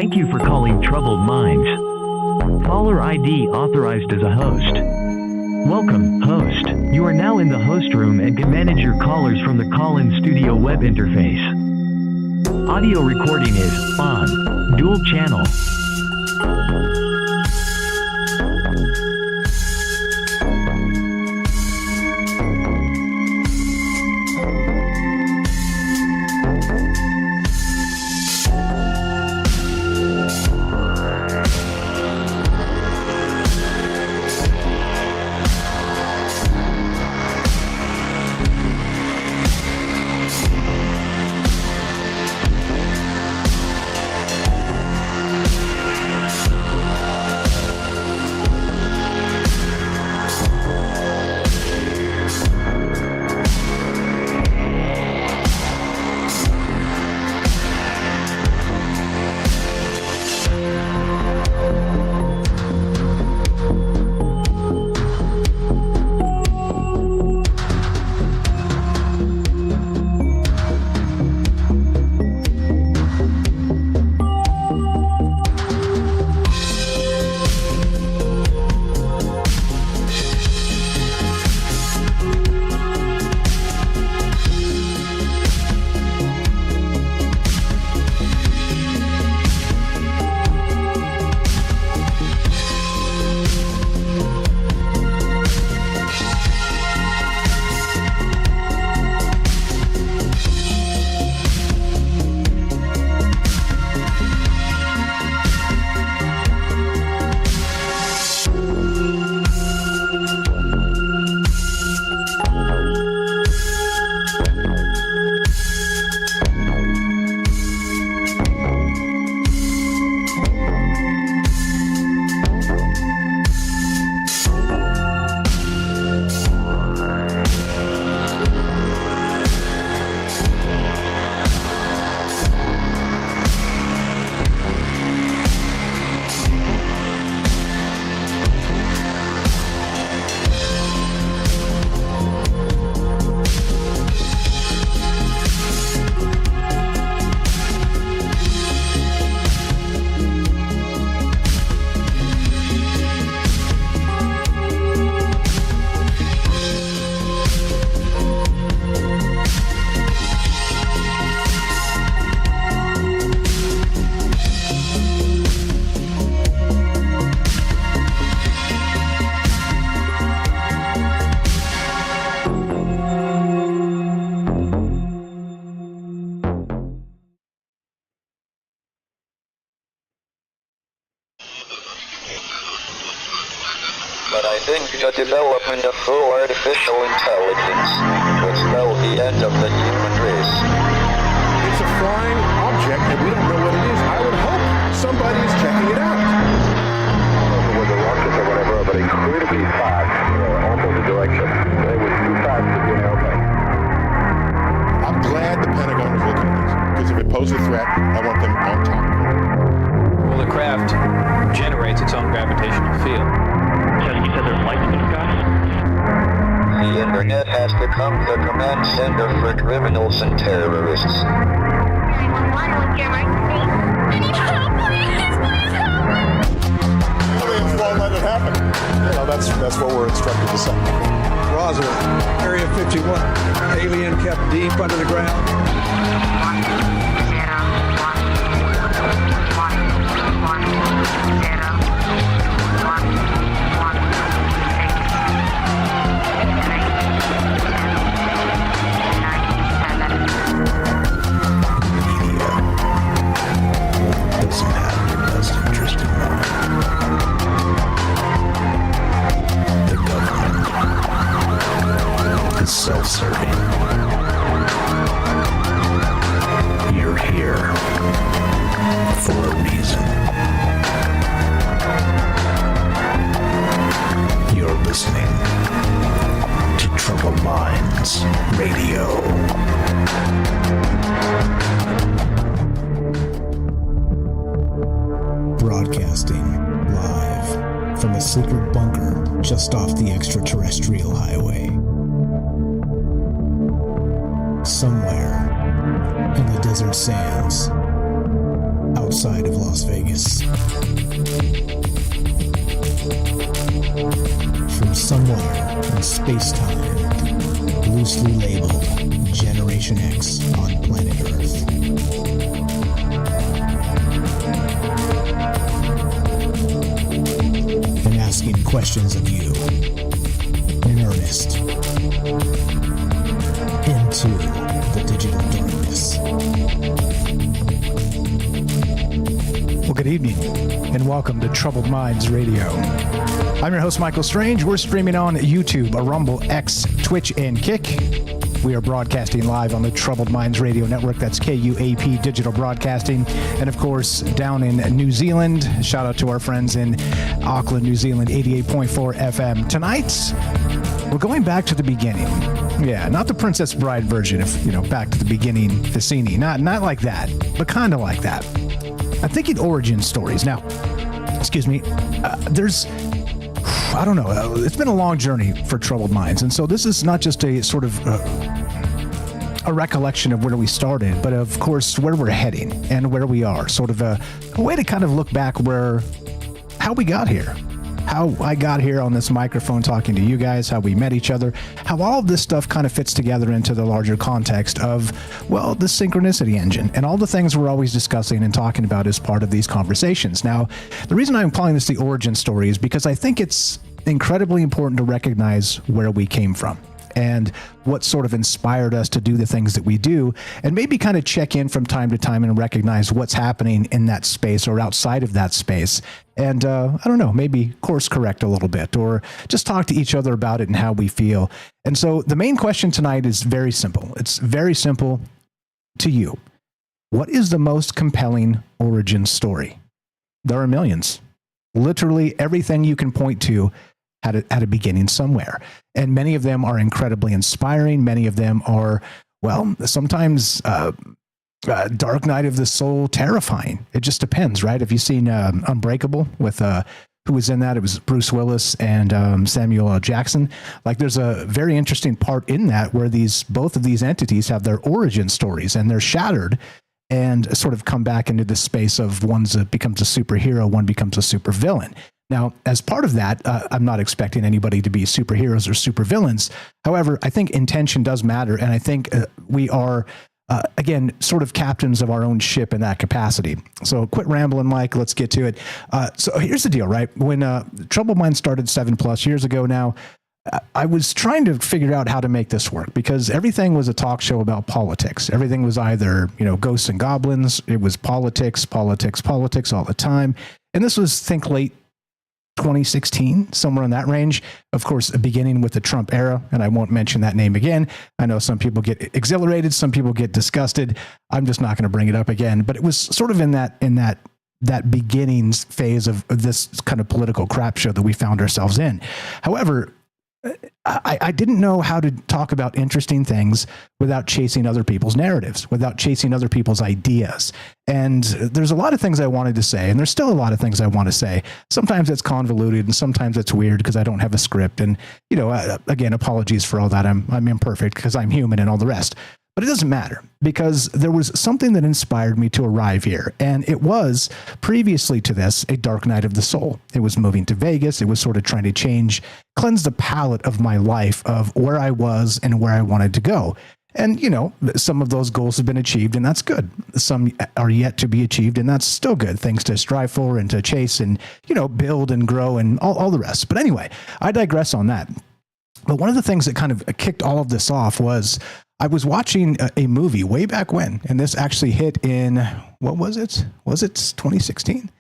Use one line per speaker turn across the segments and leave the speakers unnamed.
Thank you for calling Troubled Minds. Caller ID authorized as a host. Welcome, host. You are now in the host room and can manage your callers from the call-in studio web interface. Audio recording is on. Dual channel.
But I think the development of full artificial intelligence will spell the end of the human race.
It's a flying object and we don't know what it is. I would hope somebody's checking it out.
I don't know whether rockets or whatever, but incredibly fast, opposite direction. They were too fast to be an airplane.
I'm glad the Pentagon is looking at this, because if it poses a threat, I want them on top of it.
Well, the craft generates its own gravitational field.
You said there's lights in the sky?
The internet has become the command center for criminals and terrorists.
911, what's your emergency? I need help, please help!
Aliens won't let it happen. You know, that's what we're instructed to say.
Roswell, Area 51. Alien kept deep under the ground.
1, 0, 1, 1, 1, 0.
Doesn't have your best interest in mind. The government is self-serving. You're here for a reason. You're listening to Troubled Minds Radio. Broadcasting live from a secret bunker just off the extraterrestrial highway. Somewhere in the desert sands, outside of Las Vegas. From somewhere in space-time, loosely labeled Generation X on planet Earth. And asking questions of you in earnest into the digital darkness.
Well, good evening, and welcome to Troubled Minds Radio. I'm your host, Michael Strange. We're streaming on YouTube, Rumble, X, Twitch, and Kick. We are broadcasting live on the Troubled Minds Radio Network. That's KUAP Digital Broadcasting. And, of course, down in New Zealand, shout out to our friends in Auckland, New Zealand, 88.4 FM. Tonight, we're going back to the beginning. Yeah, not the Princess Bride version of, Back to the Beginning, Vicini. Not like that, but kind of like that. I'm thinking origin stories. Now, excuse me, I don't know. It's been a long journey for Troubled Minds. And so this is not just a sort of a recollection of where we started, but of course, where we're heading and where we are. Sort of a way to kind of look back how we got here. How I got here on this microphone talking to you guys, how we met each other, how all of this stuff kind of fits together into the larger context of, well, the synchronicity engine and all the things we're always discussing and talking about as part of these conversations. Now, the reason I'm calling this the origin story is because I think it's incredibly important to recognize where we came from and what sort of inspired us to do the things that we do, and maybe kind of check in from time to time and recognize what's happening in that space or outside of that space. And I don't know, maybe course correct a little bit or just talk to each other about it and how we feel. And so the main question tonight is very simple. It's very simple to you. What is the most compelling origin story? There are millions. Literally everything you can point to had a beginning somewhere. And many of them are incredibly inspiring. Many of them are, well, sometimes Dark Night of the Soul terrifying. It just depends, right? Have you seen Unbreakable with who was in that? It was Bruce Willis and Samuel L. Jackson. Like, there's a very interesting part in that where both of these entities have their origin stories and they're shattered and sort of come back into this space of one becomes a superhero, one becomes a supervillain. Now, as part of that, I'm not expecting anybody to be superheroes or supervillains. However, I think intention does matter, and I think we are, again, sort of captains of our own ship in that capacity. So quit rambling, Mike. Let's get to it. So here's the deal, right? When Troubled Minds started 7+ years ago now, I was trying to figure out how to make this work because everything was a talk show about politics. Everything was either, ghosts and goblins. It was politics all the time. And this was, think, late 2016, somewhere in that range. Of course, beginning with the Trump era, and I won't mention that name again. I know some people get exhilarated, some people get disgusted. I'm just not going to bring it up again. But it was sort of in that beginnings phase of this kind of political crap show that we found ourselves in. However, I didn't know how to talk about interesting things without chasing other people's narratives, without chasing other people's ideas. And there's a lot of things I wanted to say, and there's still a lot of things I want to say. Sometimes it's convoluted and sometimes it's weird because I don't have a script. And, again, apologies for all that. I'm imperfect because I'm human and all the rest. But it doesn't matter because there was something that inspired me to arrive here. And it was, previously to this, a dark night of the soul. It was moving to Vegas. It was sort of trying to cleanse the palette of my life of where I was and where I wanted to go. And, some of those goals have been achieved, and that's good. Some are yet to be achieved, and that's still good. Things to strive for and to chase and, build and grow and all the rest. But anyway, I digress on that. But one of the things that kind of kicked all of this off was I was watching a movie way back when, and this actually hit in, what was it? Was it 2016?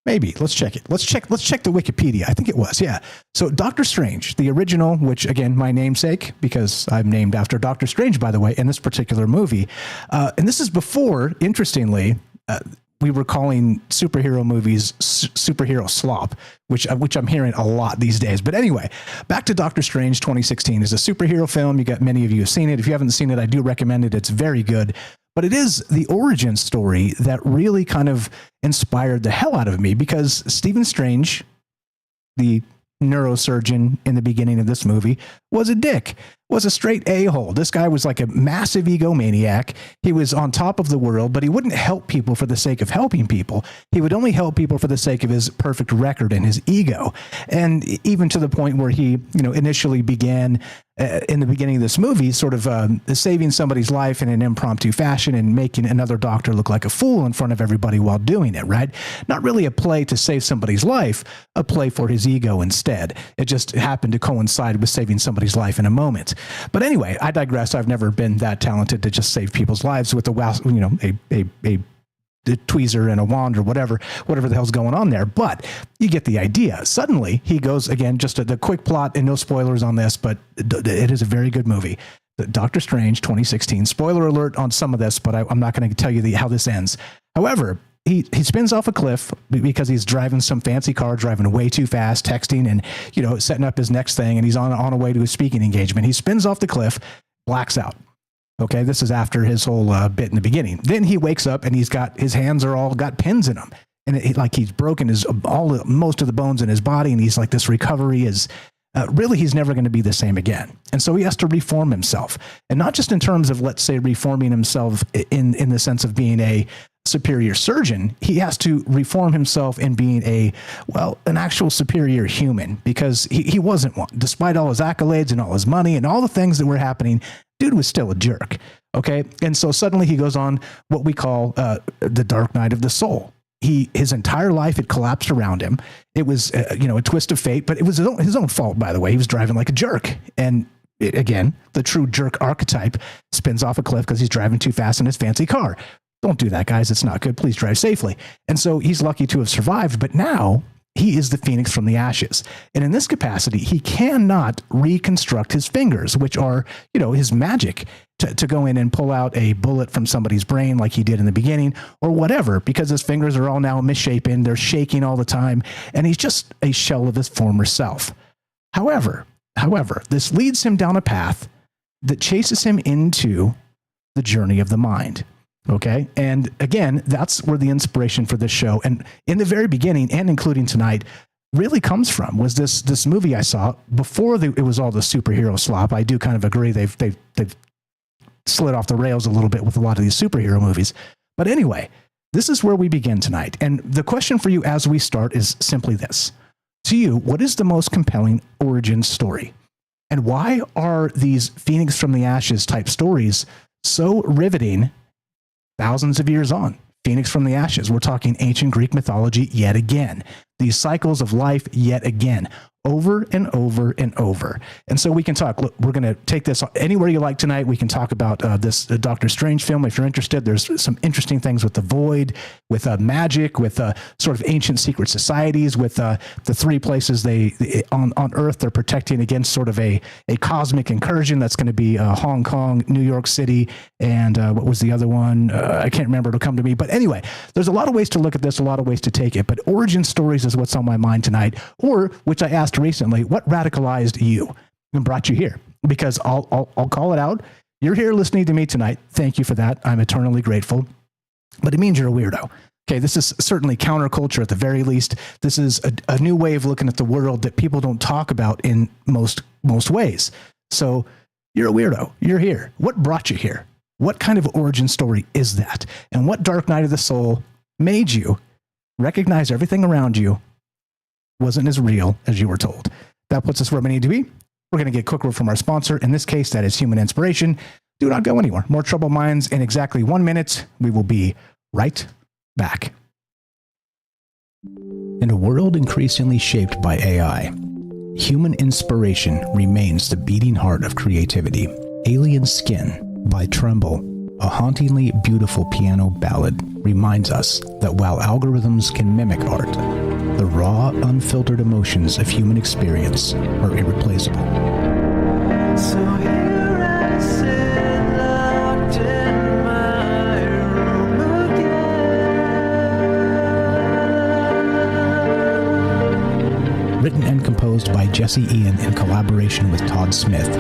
Maybe. Let's check it. Let's check the Wikipedia. I think it was. Yeah. So Doctor Strange, the original, which again, my namesake, because I'm named after Doctor Strange, by the way, in this particular movie. And this is before, interestingly, we were calling superhero movies superhero slop, which I'm hearing a lot these days. But anyway, back to Doctor Strange 2016 is a superhero film. Many of you have seen it. If you haven't seen it, I do recommend it. It's very good. But it is the origin story that really kind of inspired the hell out of me because Stephen Strange, the neurosurgeon in the beginning of this movie was a dick, was a straight a-hole. This guy was like a massive egomaniac. He was on top of the world, but he wouldn't help people for the sake of helping people. He would only help people for the sake of his perfect record and his ego. And even to the point where he, initially began in the beginning of this movie, sort of saving somebody's life in an impromptu fashion and making another doctor look like a fool in front of everybody while doing it, right? Not really a play to save somebody's life, a play for his ego instead. It just happened to coincide with saving somebody's life in a moment. But anyway, I digress. I've never been that talented to just save people's lives with a tweezer and a wand or whatever the hell's going on there. But you get the idea. Suddenly he goes, again, just the quick plot, and no spoilers on this, but it is a very good movie. Doctor Strange 2016. Spoiler alert on some of this, but I'm not going to tell you how this ends. However, he spins off a cliff because he's driving some fancy car, driving way too fast, texting and, setting up his next thing. And he's on a way to his speaking engagement. He spins off the cliff, blacks out. Okay, this is after his whole bit in the beginning. Then he wakes up and his hands are all got pins in them, and he's broken most of the bones in his body, and he's like, this recovery is really, he's never going to be the same again. And so he has to reform himself, and not just in terms of, let's say, reforming himself in the sense of being a superior surgeon. He has to reform himself in being an actual superior human, because he wasn't one. Despite all his accolades and all his money and all the things that were happening, dude was still a jerk. Okay. And so suddenly he goes on what we call the dark night of the soul. His entire life had collapsed around him. It was, a twist of fate, but it was his own fault, by the way. He was driving like a jerk. And again, the true jerk archetype spins off a cliff because he's driving too fast in his fancy car. Don't do that, guys. It's not good. Please drive safely. And so he's lucky to have survived, but now he is the phoenix from the ashes. And in this capacity, he cannot reconstruct his fingers, which are, his magic to go in and pull out a bullet from somebody's brain like he did in the beginning or whatever, because his fingers are all now misshapen. They're shaking all the time. And he's just a shell of his former self. However, this leads him down a path that chases him into the journey of the mind. Okay. And again, that's where the inspiration for this show, and in the very beginning and including tonight, really comes from, was this movie I saw before it was all the superhero slop. I do kind of agree. They've slid off the rails a little bit with a lot of these superhero movies. But anyway, this is where we begin tonight. And the question for you as we start is simply this. To you, what is the most compelling origin story? And why are these Phoenix from the Ashes type stories so riveting thousands of years on? Phoenix from the Ashes. We're talking ancient Greek mythology yet again. These cycles of life yet again. Over and over and over. And so we can talk. Look, we're going to take this anywhere you like tonight. We can talk about this Doctor Strange film if you're interested. There's some interesting things with the void, with magic, with sort of ancient secret societies, with the three places on Earth they're protecting against sort of a cosmic incursion. That's going to be Hong Kong, New York City, and what was the other one? I can't remember. It'll come to me. But anyway, there's a lot of ways to look at this, a lot of ways to take it. But origin stories is what's on my mind tonight, or which I asked recently, what radicalized you and brought you here? Because I'll call it out. You're here listening to me tonight. Thank you for that. I'm eternally grateful. But it means you're a weirdo. Okay, this is certainly counterculture at the very least. This is a new way of looking at the world that people don't talk about in most ways. So you're a weirdo. You're here. What brought you here? What kind of origin story is that? And what dark night of the soul made you recognize everything around you wasn't as real as you were told? That puts us where we need to be. We're going to get a quick word from our sponsor. In this case, that is Human Inspiration. Do not go anywhere. More Troubled Minds in exactly 1 minute. We will be right back.
In a world increasingly shaped by AI, Human Inspiration remains the beating heart of creativity. Alien Skin by Tremble, a hauntingly beautiful piano ballad, reminds us that while algorithms can mimic art, the raw, unfiltered emotions of human experience are irreplaceable.
So here I sit, locked in my room again.
Written and composed by Jesse Ian in collaboration with Todd Smith,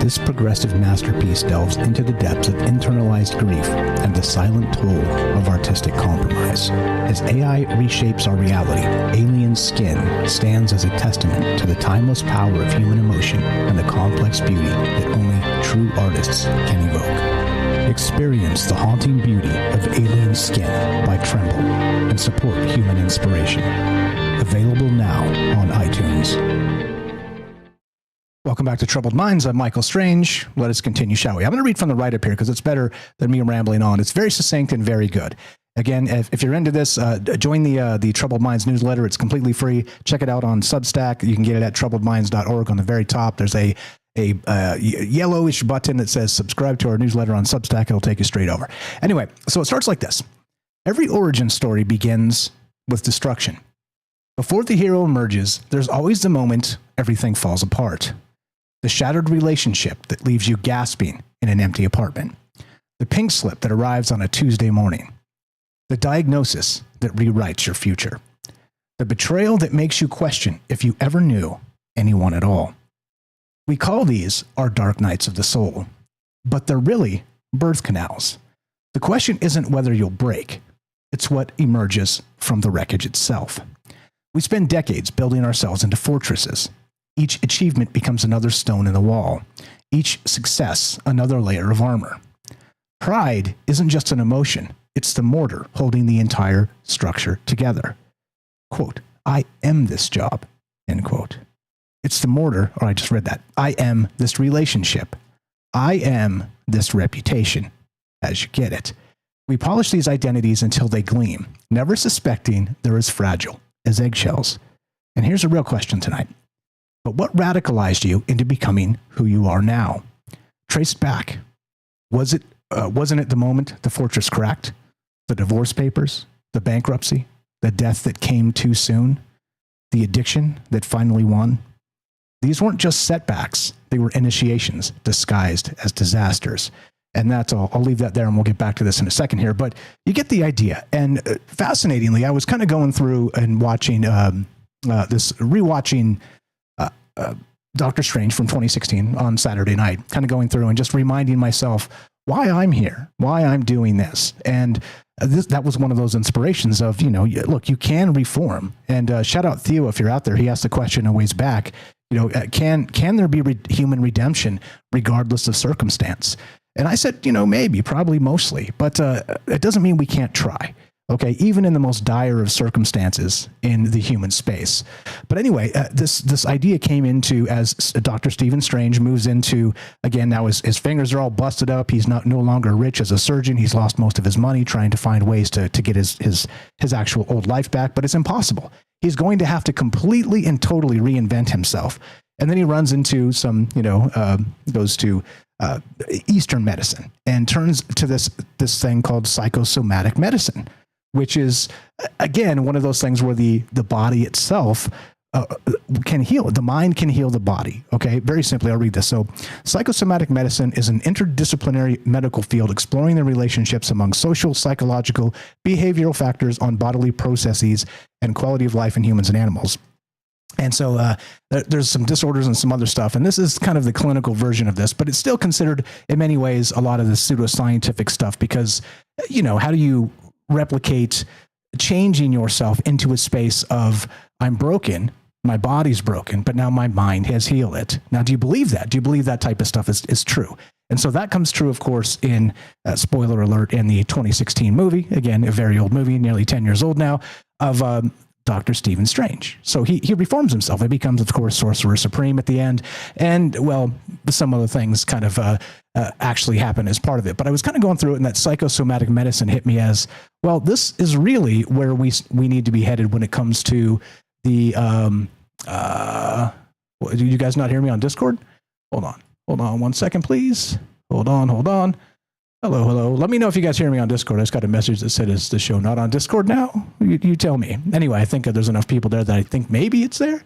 This progressive masterpiece delves into the depths of internalized grief and the silent toll of artistic compromise. As AI reshapes our reality, Alien Skin stands as a testament to the timeless power of human emotion and the complex beauty that only true artists can evoke. Experience the haunting beauty of Alien Skin by Tremble and support human inspiration. Available now on iTunes. Welcome back to Troubled Minds. I'm Michael Strange. Let us continue, shall we? I'm going to read from the write-up here because it's better than me rambling on. It's very succinct and very good. Again, if you're into this, join the Troubled Minds newsletter. It's completely free. Check it out on Substack. You can get it at troubledminds.org. On the very top, there's a yellowish button that says subscribe to our newsletter on Substack. It'll take you straight over. Anyway, so it starts like this. Every origin story begins with destruction. Before the hero emerges, there's always the moment everything falls apart. The shattered relationship that leaves you gasping in an empty apartment. The pink slip that arrives on a Tuesday morning. The diagnosis that rewrites your future. The betrayal that makes you question if you ever knew anyone at all. We call these our dark nights of the soul, but they're really birth canals. The question isn't whether you'll break, it's what emerges from the wreckage itself. We spend decades building ourselves into fortresses. Each achievement becomes another stone in the wall. Each success, another layer of armor. Pride isn't just an emotion. It's the mortar holding the entire structure together. Quote, I am this job, end quote. It's the mortar, or I just read that. I am this relationship. I am this reputation, as you get it. We polish these identities until they gleam, never suspecting they're as fragile as eggshells. And here's a real question tonight. But what radicalized you into becoming who you are now? Traced back. Wasn't it the moment the fortress cracked? The divorce papers? The bankruptcy? The death that came too soon? The addiction that finally won? These weren't just setbacks. They were initiations disguised as disasters. And that's all. I'll leave that there and we'll get back to this in a second here. But you get the idea. And fascinatingly, I was kind of going through and watching rewatching Doctor Strange from 2016 on Saturday night, kind of going through and just reminding myself why I'm here, why I'm doing this. And that was one of those inspirations of, look, you can reform. And shout out Theo if you're out there. He asked the question a ways back, can there be human redemption regardless of circumstance? And I said, maybe, probably, mostly, but it doesn't mean we can't try. Okay, even in the most dire of circumstances in the human space. But anyway, this idea came into as Dr. Stephen Strange moves into, again, now his fingers are all busted up. He's no longer rich as a surgeon. He's lost most of his money trying to find ways to get his actual old life back, but it's impossible. He's going to have to completely and totally reinvent himself. And then he runs into some, goes to Eastern medicine and turns to this thing called psychosomatic medicine, which is, again, one of those things where the body itself can heal. The mind can heal the body. Okay, very simply, I'll read this. So, psychosomatic medicine is an interdisciplinary medical field exploring the relationships among social, psychological, behavioral factors on bodily processes and quality of life in humans and animals. And so there's some disorders and some other stuff. And this is kind of the clinical version of this, but it's still considered in many ways a lot of the pseudoscientific stuff because, how do you replicate changing yourself into a space of I'm broken, my body's broken, but now my mind has healed it. Now, do you believe that? Do you believe that type of stuff is true? And so that comes true, of course, in spoiler alert, in the 2016 movie, again, a very old movie, nearly 10 years old now, of Dr. Stephen Strange. So he reforms himself. He becomes, of course, Sorcerer Supreme at the end. And, well, some other things kind of actually happen as part of it. But I was kind of going through it, and that psychosomatic medicine hit me as, well, this is really where we need to be headed when it comes to the, do you guys not hear me on Discord? Hold on 1 second, please. Hold on. Hello. Let me know if you guys hear me on Discord. I just got a message that said, is the show not on Discord now? You tell me. Anyway, I think there's enough people there that I think maybe it's there.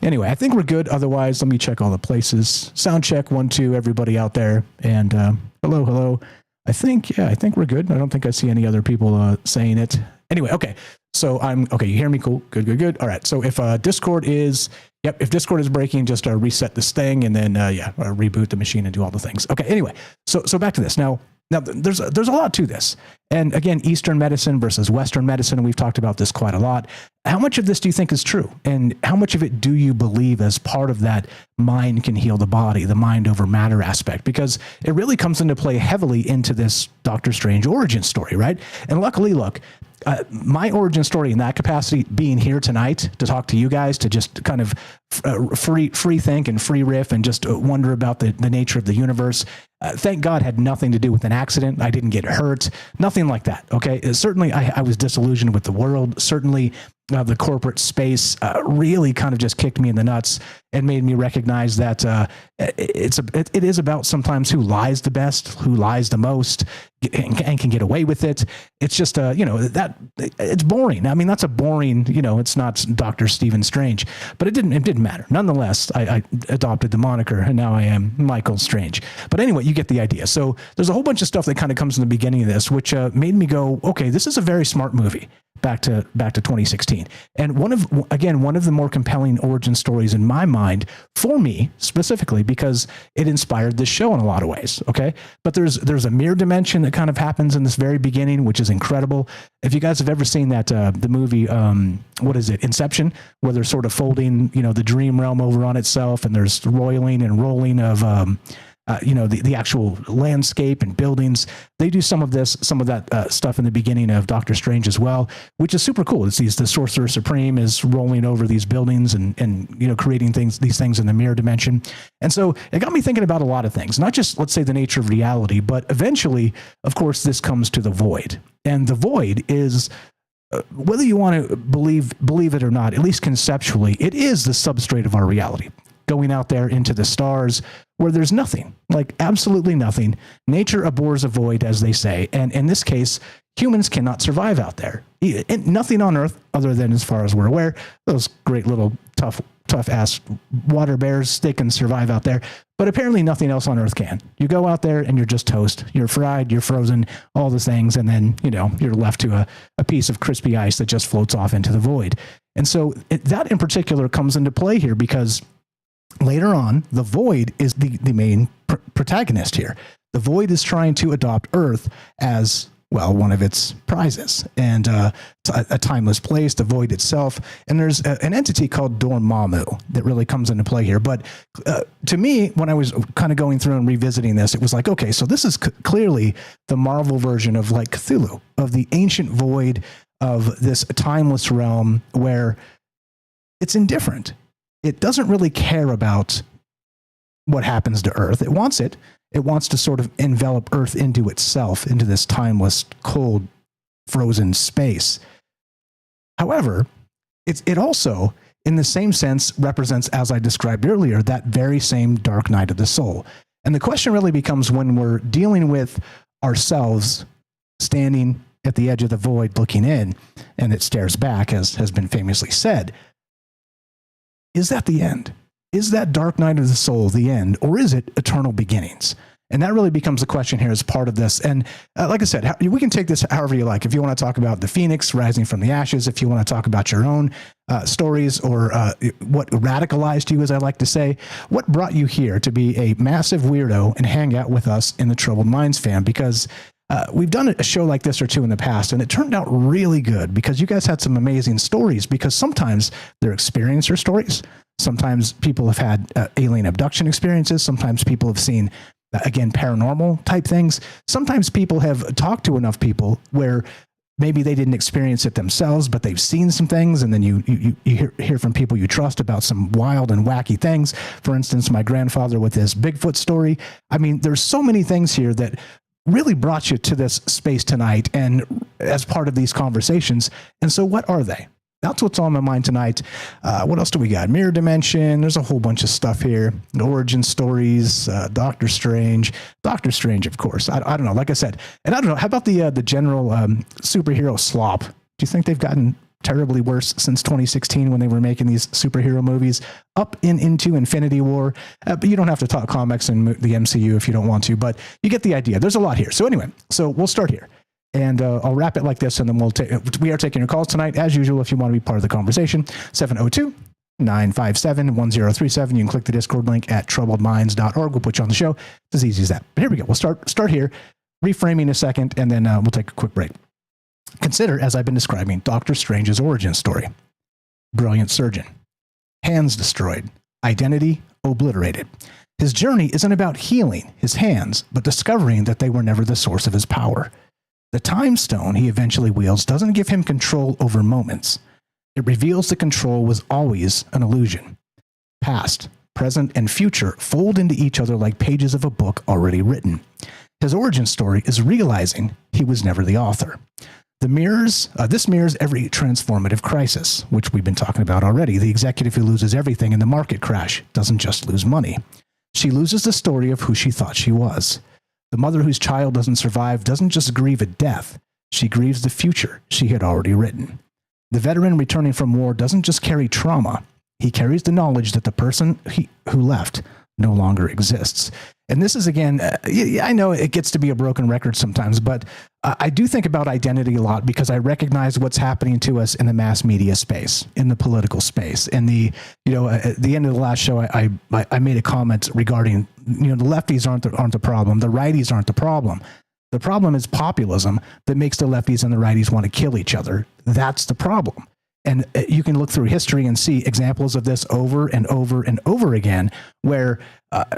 Anyway, I think we're good. Otherwise, let me check all the places. Sound check 1, 2, everybody out there. And hello. I think we're good. I don't think I see any other people saying it. Anyway, okay.
So I'm okay. You hear me? Cool. Good. All right. So if Discord is breaking, just reset this thing and then reboot the machine and do all the things. Okay. Anyway, so back to this now. Now, there's a lot to this. And again, Eastern medicine versus Western medicine, and we've talked about this quite a lot. How much of this do you think is true? And how much of it do you believe as part of that mind can heal the body, the mind over matter aspect? Because it really comes into play heavily into this Doctor Strange origin story, right? And luckily, look, my origin story in that capacity, being here tonight to talk to you guys, to just kind of free think and free riff and just wonder about the nature of the universe, thank God had nothing to do with an accident. I didn't get hurt, nothing like that. Okay. Certainly I was disillusioned with the world. Certainly the corporate space really kind of just kicked me in the nuts and made me recognize that it is about sometimes who lies the best, who lies the most, and can get away with it. It's just that it's boring. I mean, that's a boring, it's not Dr. Stephen Strange, but it didn't matter. Nonetheless, I adopted the moniker and now I am Michael Strange. But anyway, you get the idea. So there's a whole bunch of stuff that kind of comes in the beginning of this, which made me go, okay, this is a very smart movie. Back to 2016. And one of the more compelling origin stories in my mind, for me specifically, because it inspired this show in a lot of ways. Okay. But there's a mirror dimension that kind of happens in this very beginning, which is incredible. If you guys have ever seen that, the movie, what is it? Inception, where they're sort of folding, the dream realm over on itself, and there's roiling and rolling of, the actual landscape and buildings. They do some of that stuff in the beginning of Doctor Strange as well, which is super cool. It's the Sorcerer Supreme is rolling over these buildings and creating these things in the mirror dimension. And so it got me thinking about a lot of things, not just, let's say, the nature of reality, but eventually, of course, this comes to the void. And the void is, whether you want to believe it or not, at least conceptually, it is the substrate of our reality. Going out there into the stars where there's nothing, like absolutely nothing. Nature abhors a void, as they say. And in this case, humans cannot survive out there. Nothing on Earth, other than, as far as we're aware, those great little tough ass water bears, they can survive out there. But apparently nothing else on Earth can. You go out there and you're just toast. You're fried, you're frozen, all the things. And then, you're left to a piece of crispy ice that just floats off into the void. And so that in particular comes into play here because later on, the void is the main protagonist here. The void is trying to adopt Earth as, well, one of its prizes, and a timeless place, the void itself. And there's an entity called Dormammu that really comes into play here. But to me, when I was kind of going through and revisiting this, it was like, okay, so this is clearly the Marvel version of like Cthulhu, of the ancient void, of this timeless realm where it's indifferent. It doesn't really care about what happens to Earth. It wants it. It wants to sort of envelop Earth into itself, into this timeless, cold, frozen space. However, it also, in the same sense, represents, as I described earlier, that very same dark night of the soul. And the question really becomes, when we're dealing with ourselves standing at the edge of the void looking in, and it stares back, as has been famously said, is that the end? Is that dark night of the soul the end, or is it eternal beginnings? And that really becomes a question here as part of this. And like I said, we can take this however you like. If you want to talk about the phoenix rising from the ashes, if you want to talk about your own stories, or what radicalized you, as I like to say, what brought you here to be a massive weirdo and hang out with us in the Troubled Minds fam? Because we've done a show like this or two in the past, and it turned out really good because you guys had some amazing stories, because sometimes they're experiencer stories. Sometimes people have had alien abduction experiences. Sometimes people have seen, again, paranormal type things. Sometimes people have talked to enough people where maybe they didn't experience it themselves, but they've seen some things, and then you hear from people you trust about some wild and wacky things. For instance, my grandfather with his Bigfoot story. I mean, there's so many things here that really brought you to this space tonight and as part of these conversations. And so what are they? That's what's on my mind tonight. What else do we got? Mirror dimension. There's a whole bunch of stuff here. Origin stories, Doctor Strange, of course. I don't know. Like I said, and I don't know. How about the general superhero slop? Do you think they've gotten terribly worse since 2016 when they were making these superhero movies up into Infinity War? But you don't have to talk comics and the MCU if you don't want to, but you get the idea. There's a lot here. So anyway, so we'll start here. And I'll wrap it like this, and then we are taking your calls tonight, as usual, if you want to be part of the conversation. 702-957-1037. You can click the Discord link at troubledminds.org. We'll put you on the show. It's as easy as that. But here we go. We'll start here, reframing in a second, and then we'll take a quick break. Consider, as I've been describing, Doctor Strange's origin story. Brilliant surgeon. Hands destroyed. Identity obliterated. His journey isn't about healing his hands, but discovering that they were never the source of his power. The time stone he eventually wields doesn't give him control over moments. It reveals the control was always an illusion. Past, present, and future fold into each other like pages of a book already written. His origin story is realizing he was never the author. This mirrors every transformative crisis, which we've been talking about already. The executive who loses everything in the market crash doesn't just lose money. She loses the story of who she thought she was. The mother whose child doesn't survive doesn't just grieve a death. She grieves the future she had already written. The veteran returning from war doesn't just carry trauma. He carries the knowledge that the person who left no longer exists. And this is, again, I know it gets to be a broken record sometimes, but I do think about identity a lot because I recognize what's happening to us in the mass media space, in the political space. And at the end of the last show, I made a comment regarding, the lefties aren't the problem. The righties aren't the problem. The problem is populism that makes the lefties and the righties want to kill each other. That's the problem. And you can look through history and see examples of this over and over and over again, where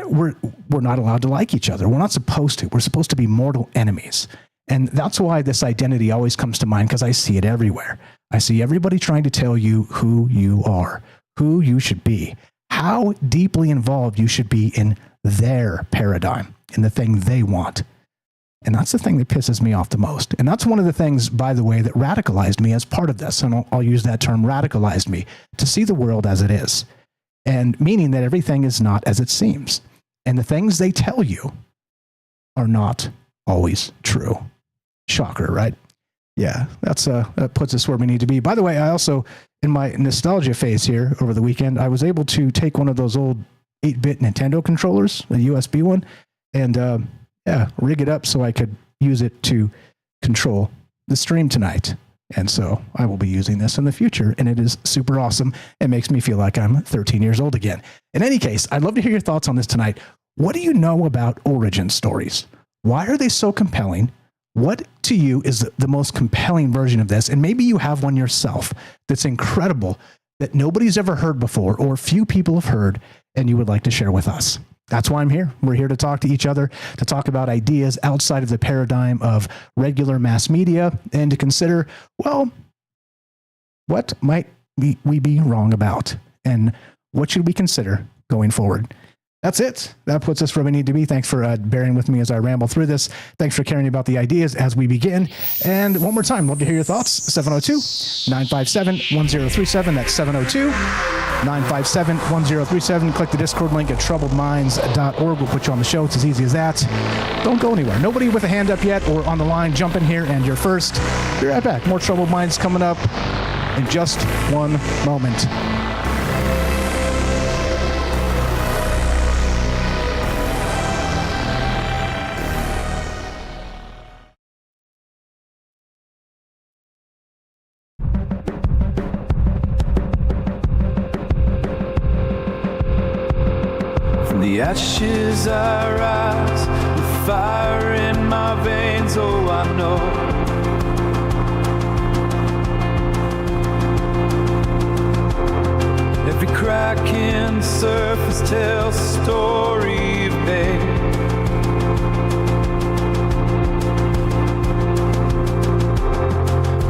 we're not allowed to like each other. We're not supposed to. We're supposed to be mortal enemies. And that's why this identity always comes to mind, because I see it everywhere. I see everybody trying to tell you who you are, who you should be, how deeply involved you should be in their paradigm, in the thing they want. And that's the thing that pisses me off the most. And that's one of the things, by the way, that radicalized me as part of this. And I'll use that term, radicalized me, to see the world as it is. And meaning that everything is not as it seems. And the things they tell you are not always true. Shocker, right? Yeah, that puts us where we need to be. By the way, I also, in my nostalgia phase here over the weekend, I was able to take one of those old 8-bit Nintendo controllers, a USB one, and rig it up so I could use it to control the stream tonight. And so I will be using this in the future, and it is super awesome. It makes me feel like I'm 13 years old again. In any case, I'd love to hear your thoughts on this tonight. What do you know about origin stories? Why are they so compelling? What to you is the most compelling version of this? And maybe you have one yourself that's incredible, that nobody's ever heard before, or few people have heard, and you would like to share with us. That's why I'm here. We're here to talk to each other, to talk about ideas outside of the paradigm of regular mass media, and to consider, well, what might we be wrong about, and what should we consider going forward? That's it. That puts us where we need to be. Thanks for bearing with me as I ramble through this. Thanks for caring about the ideas as we begin. And one more time, love to hear your thoughts. 702-957-1037. That's 702-957-1037. Click the Discord link at troubledminds.org. We'll put you on the show. It's as easy as that. Don't go anywhere. Nobody with a hand up yet or on the line, jump in here and you're first. Be right back. More Troubled Minds coming up in just one moment.
The ashes I rise with fire in my veins, oh I know. Every crack in the surface tells a story of pain.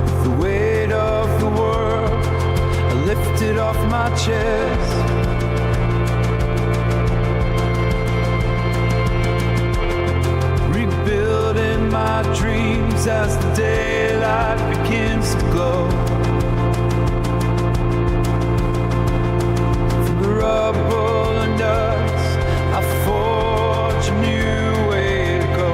With the weight of the world I lifted off my chest. Building my dreams as the daylight begins to glow. From the rubble and dust, I forge a new way to go.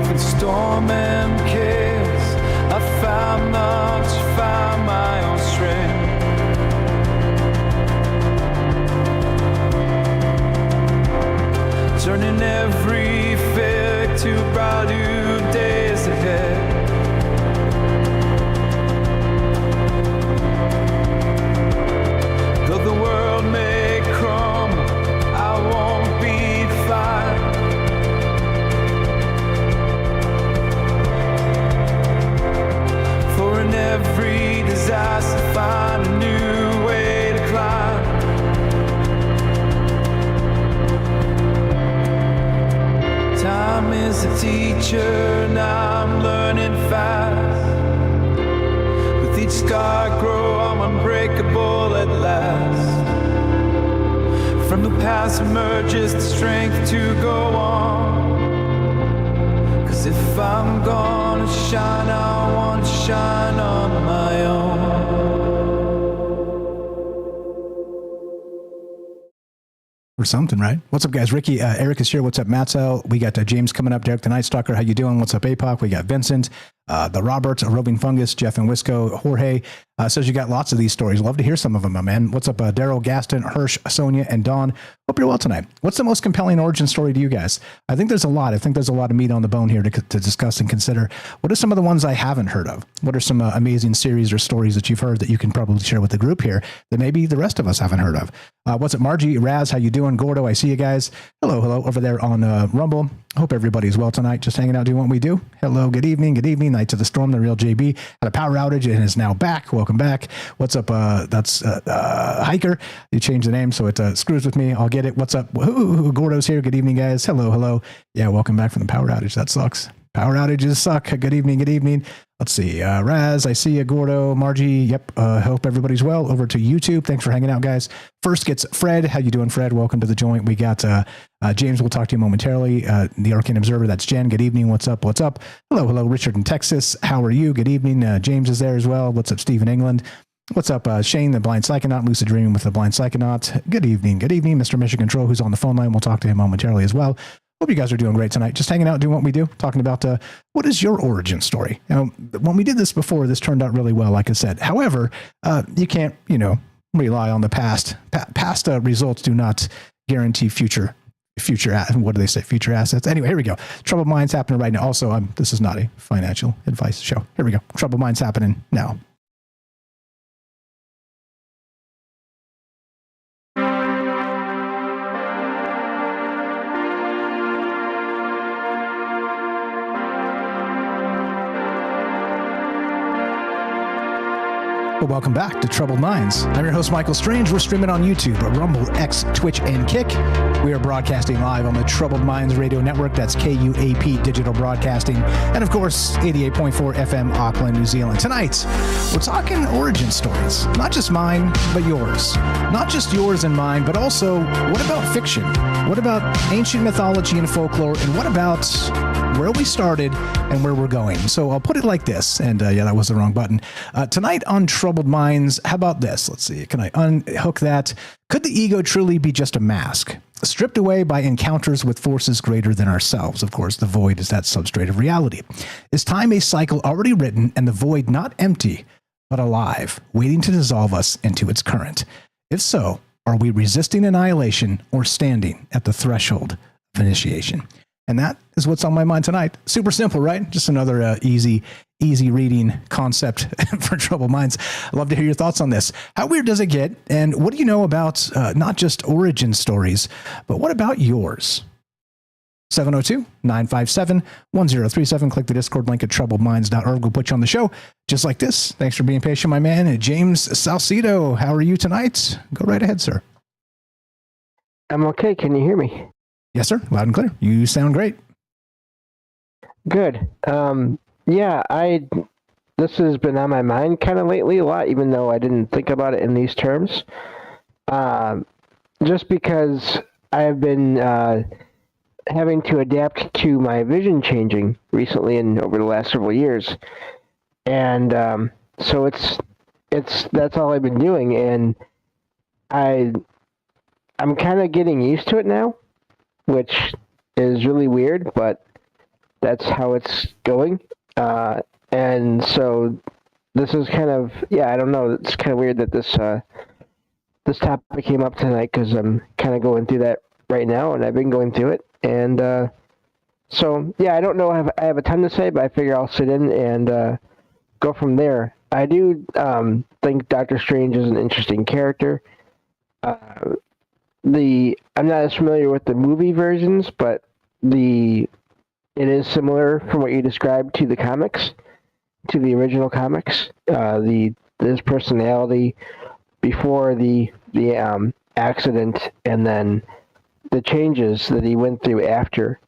Through storm and chaos, I found my own strength. Turning every teacher, now I'm learning fast. With each scar I grow, I'm unbreakable at last. From the past emerges the strength to go on. 'Cause if I'm gonna shine, I want to shine on my own.
Or something, right? What's up, guys? Ricky, Eric is here. What's up, Matzel? We got James coming up. Derek the Night Stalker, how you doing? What's up, APOC? We got Vincent, the Robert, Roving Fungus, Jeff and Wisco. Jorge says you got lots of these stories. Love to hear some of them, my man. What's up, Daryl, Gaston, Hirsch, Sonia, and Dawn? Hope you're well tonight. What's the most compelling origin story to you guys? I think there's a lot. I think there's a lot of meat on the bone here to discuss and consider. What are some of the ones I haven't heard of? What are some amazing series or stories that you've heard that you can probably share with the group here that maybe the rest of us haven't heard of? What's up, Margie, Raz? How you doing? Gordo, I see you guys. Hello over there on Rumble. Hope everybody's well tonight. Just hanging out, doing what we do. Hello, good evening. Knights of the Storm, the real JB. Had a power outage and is now back. Welcome back. What's up? That's Hiker. You changed the name, so it screws with me. I'll get it. What's up? Ooh, Gordo's here. Good evening, guys. Hello. Yeah, welcome back from the power outage. That sucks. Power outages suck. Good evening. Let's see. Raz, I see you. Gordo, Margie. Yep. Hope everybody's well. Over to YouTube. Thanks for hanging out, guys. First gets Fred. How you doing, Fred? Welcome to the joint. We got James. We'll talk to you momentarily. The Arcane Observer. That's Jen. Good evening. What's up? Hello. Richard in Texas. How are you? Good evening. James is there as well. What's up, Steve in England? What's up, Shane, the Blind Psychonaut, Lucid Dreaming with the Blind Psychonaut. Good evening, Mr. Mission Control, who's on the phone line. We'll talk to him momentarily as well. Hope you guys are doing great tonight. Just hanging out, doing what we do, talking about what is your origin story. Now, when we did this before, this turned out really well, like I said. However, you can't, rely on the past. Past results do not guarantee future. What do they say? Future assets. Anyway, here we go. Troubled Minds happening right now. Also, this is not a financial advice show. Here we go. Troubled Minds happening now. Well, welcome back to Troubled Minds. I'm your host, Michael Strange. We're streaming on YouTube, Rumble, X, Twitch, and Kick. We are broadcasting live on the Troubled Minds Radio Network. That's KUAP Digital Broadcasting. And, of course, 88.4 FM, Auckland, New Zealand. Tonight, we're talking origin stories. Not just mine, but yours. Not just yours and mine, but also, what about fiction? What about ancient mythology and folklore? And what about where we started and where we're going? So I'll put it like this. And, yeah, that was the wrong button. Tonight on Troubled Minds, how about this? Let's see. Can I unhook that? Could the ego truly be just a mask, stripped away by encounters with forces greater than ourselves? Of course, the void is that substrate of reality. Is time a cycle already written and the void not empty, but alive, waiting to dissolve us into its current? If so, are we resisting annihilation or standing at the threshold of initiation? And that is what's on my mind tonight. Super simple, right? Just another easy reading concept for Troubled Minds. I'd love to hear your thoughts on this. How weird does it get? And what do you know about not just origin stories, but what about yours? 702-957-1037. Click the Discord link at troubledminds.org. We'll put you on the show just like this. Thanks for being patient, my man. James Salcedo, how are you tonight? Go right ahead, sir.
I'm okay. Can you hear me?
Yes, sir. Loud and clear. You sound great.
Good. Yeah, this has been on my mind kind of lately a lot, even though I didn't think about it in these terms. Just because I've been having to adapt to my vision changing recently and over the last several years. And so that's all I've been doing, and I'm kind of getting used to it now, which is really weird, but that's how it's going. And so this is kind of, I don't know. It's kind of weird that this topic came up tonight, because I'm kind of going through that right now, and I've been going through it. And so, I don't know. I have a ton to say, but I figure I'll sit in and go from there. I do think Doctor Strange is an interesting character. I'm not as familiar with the movie versions, but it is similar from what you described to the comics, to the original comics. His personality before the accident, and then the changes that he went through after.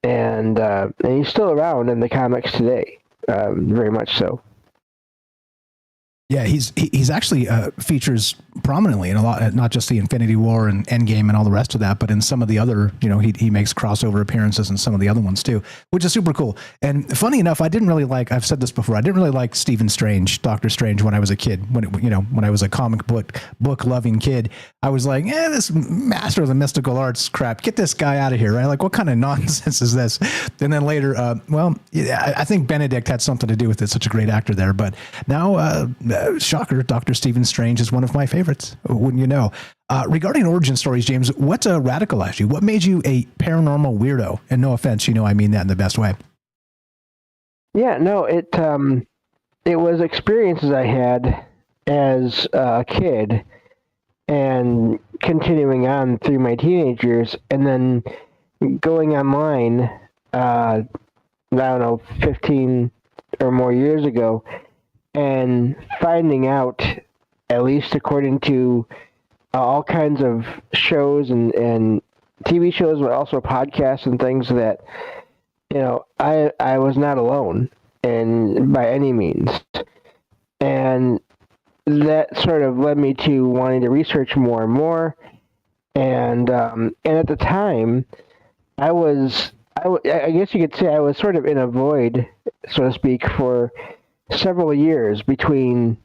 and he's still around in the comics today, very much so.
Yeah, he's actually features prominently in a lot, not just the Infinity War and Endgame and all the rest of that, but in some of the other, he makes crossover appearances in some of the other ones too, which is super cool. And funny enough, I've said this before, I didn't really like Stephen Strange, Doctor Strange, when I was a kid. When I was a comic book loving kid, I was like, this master of the mystical arts crap, get this guy out of here, right? Like, what kind of nonsense is this? And then later, I think Benedict had something to do with it. Such a great actor there, but now. Shocker, Dr. Stephen Strange is one of my favorites, wouldn't you know? Regarding origin stories, James, what radicalized you? What made you a paranormal weirdo? And no offense, I mean that in the best way.
Yeah, no, it was experiences I had as a kid and continuing on through my teenage years, and then going online, I don't know, 15 or more years ago, and finding out, at least according to all kinds of shows and TV shows, but also podcasts and things, that I was not alone, and by any means, and that sort of led me to wanting to research more and more, and at the time, I guess you could say I was sort of in a void, so to speak, for several years between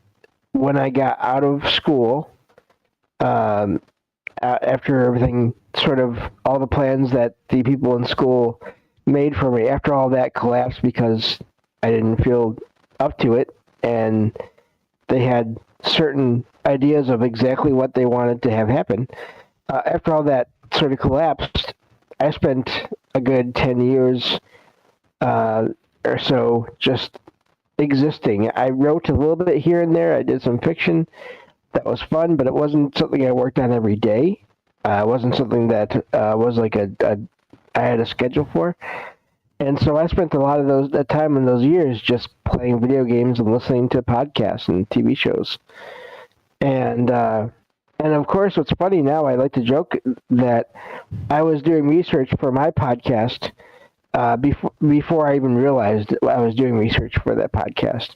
when I got out of school, after everything, sort of all the plans that the people in school made for me, after all that collapsed because I didn't feel up to it, and they had certain ideas of exactly what they wanted to have happen. After all that sort of collapsed, I spent a good 10 years or so just existing. I wrote a little bit here and there. I did some fiction that was fun, but it wasn't something I worked on every day. It wasn't something that was like I had a schedule for. And so I spent a lot of that time in those years just playing video games and listening to podcasts and TV shows. And of course, what's funny now, I like to joke that I was doing research for my podcast before I even realized I was doing research for that podcast.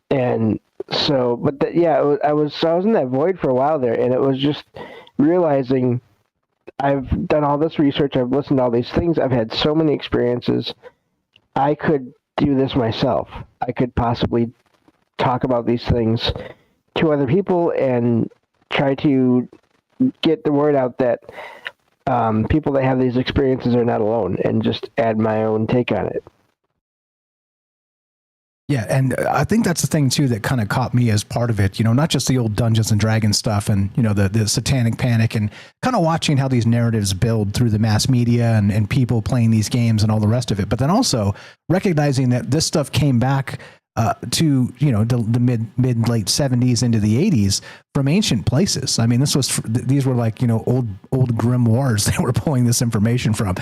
And so, but I was in that void for a while there, and it was just realizing I've done all this research, I've listened to all these things, I've had so many experiences, I could do this myself. I could possibly talk about these things to other people and try to get the word out that people that have these experiences are not alone, and just add my own take on it.
Yeah, and I think that's the thing too that kind of caught me as part of it, not just the old Dungeons and Dragons stuff and, the satanic panic, and kind of watching how these narratives build through the mass media and people playing these games and all the rest of it. But then also recognizing that this stuff came back to the mid late 70s into the 80s from ancient places. I mean, these were like old grimoires they were pulling this information from.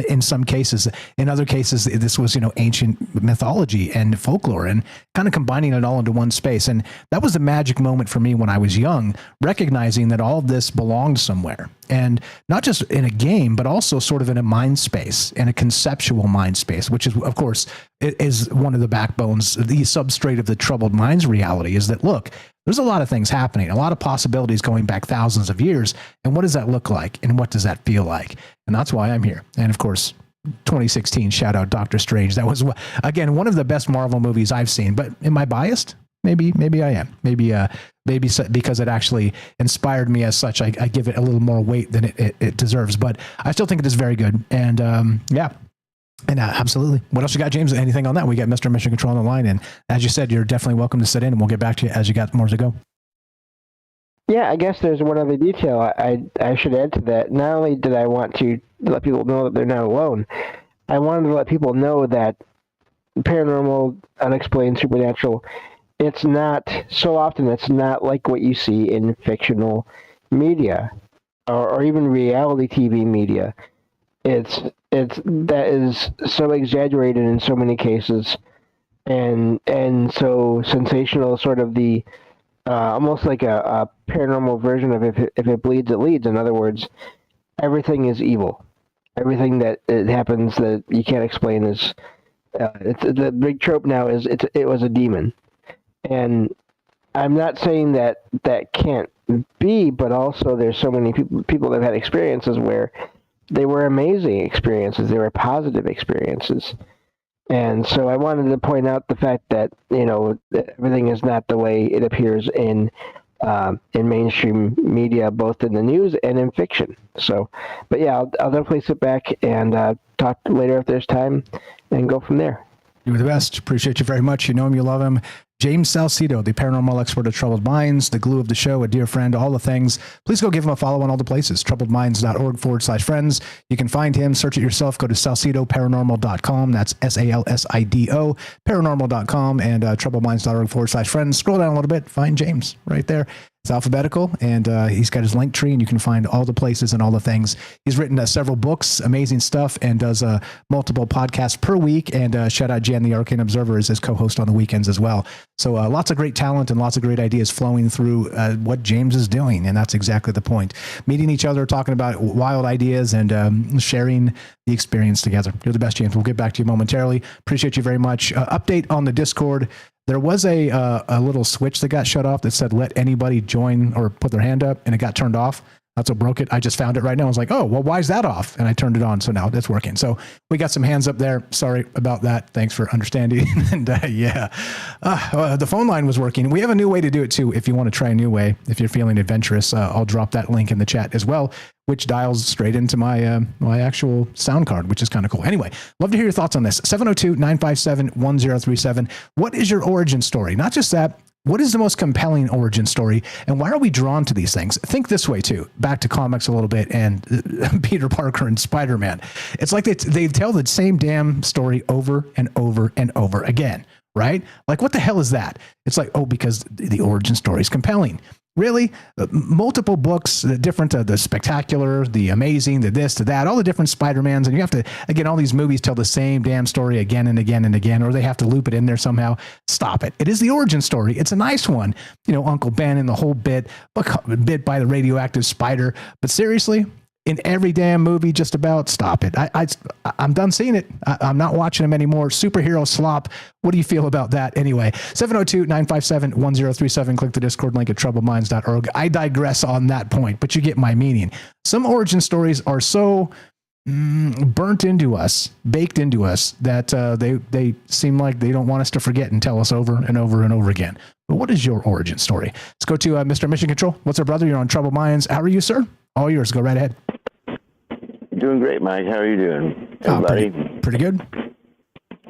In some cases, in other cases, this was ancient mythology and folklore, and kind of combining it all into one space. And that was the magic moment for me when I was young, recognizing that all of this belonged somewhere, and not just in a game, but also sort of in a mind space, in a conceptual mind space, which is, of course, is one of the backbones, the substrate of the troubled minds reality, is that, look, there's a lot of things happening, a lot of possibilities going back thousands of years. And what does that look like? And what does that feel like? And that's why I'm here. And of course, 2016, shout out Doctor Strange. That was, again, one of the best Marvel movies I've seen. But am I biased? Maybe I am. Maybe because it actually inspired me as such, I give it a little more weight than it deserves. But I still think it is very good. And yeah. And absolutely. What else you got, James? Anything on that? We got Mr. Mission Control on the line. And as you said, you're definitely welcome to sit in, and we'll get back to you as you got more to go.
Yeah, I guess there's one other detail I should add to that. Not only did I want to let people know that they're not alone, I wanted to let people know that paranormal, unexplained, supernatural, it's not like what you see in fictional media or even reality TV media. That is so exaggerated in so many cases, and so sensational, sort of the almost like a paranormal version of if it bleeds, it leads. In other words, everything is evil. everything that it happens that you can't explain is it's the big trope now is it was a demon, and I'm not saying that can't be, but also there's so many people that have had experiences where they were amazing experiences, they were positive experiences. And so I wanted to point out the fact that, that everything is not the way it appears in mainstream media, both in the news and in fiction. So, but yeah, I'll definitely sit back and talk later if there's time and go from there.
You're the best. Appreciate you very much. You know him, you love him. James Salcedo, the paranormal expert of Troubled Minds, the glue of the show, a dear friend, all the things. Please go give him a follow on all the places, troubledminds.org/friends. You can find him, search it yourself, go to salcedoparanormal.com. That's SALSIDO, paranormal.com, and troubledminds.org/friends. Scroll down a little bit, find James right there. It's alphabetical, and he's got his link tree, and you can find all the places and all the things. He's written several books, amazing stuff, and does multiple podcasts per week. And shout out Jan, the Arcane Observer, is his co-host on the weekends as well. So lots of great talent and lots of great ideas flowing through what James is doing, and that's exactly the point. Meeting each other, talking about wild ideas, and sharing the experience together. You're the best, James. We'll get back to you momentarily. Appreciate you very much. Update on the Discord. There was a little switch that got shut off that said, let anybody join or put their hand up, and it got turned off. That's what broke it. I just found it right now. I was like, oh, well, why is that off? And I turned it on. So now it's working. So we got some hands up there. Sorry about that. Thanks for understanding. And the phone line was working. We have a new way to do it too. If you want to try a new way, if you're feeling adventurous, I'll drop that link in the chat as well, which dials straight into my my actual sound card, which is kind of cool. Anyway, love to hear your thoughts on this. 702-957-1037. What is your origin story? Not just that. What is the most compelling origin story, and why are we drawn to these things? Think this way, too. Back to comics a little bit, and Peter Parker and Spider-Man. It's like they tell the same damn story over and over and over again, right? Like, what the hell is that? It's like, oh, because the origin story is compelling. Really? Multiple books, the different, the spectacular, the amazing, the this, the that, all the different Spider-Mans. And you have to, again, all these movies tell the same damn story again and again and again, or they have to loop it in there somehow. Stop it. It is the origin story. It's a nice one. Uncle Ben and the whole bit by the radioactive spider. But seriously, in every damn movie, just about, stop it. I'm done seeing it. I'm not watching them anymore. Superhero slop. What do you feel about that? Anyway, 702-957-1037. Click the Discord link at troubledminds.org. I digress on that point, but you get my meaning. Some origin stories are so burnt into us, baked into us, that they seem like they don't want us to forget and tell us over and over and over again. But what is your origin story? Let's go to Mr. Mission Control. What's up, brother? You're on Troubled Minds. How are you, sir? All yours. Go right ahead.
Doing great, Mike. How are you doing, everybody?
Pretty good.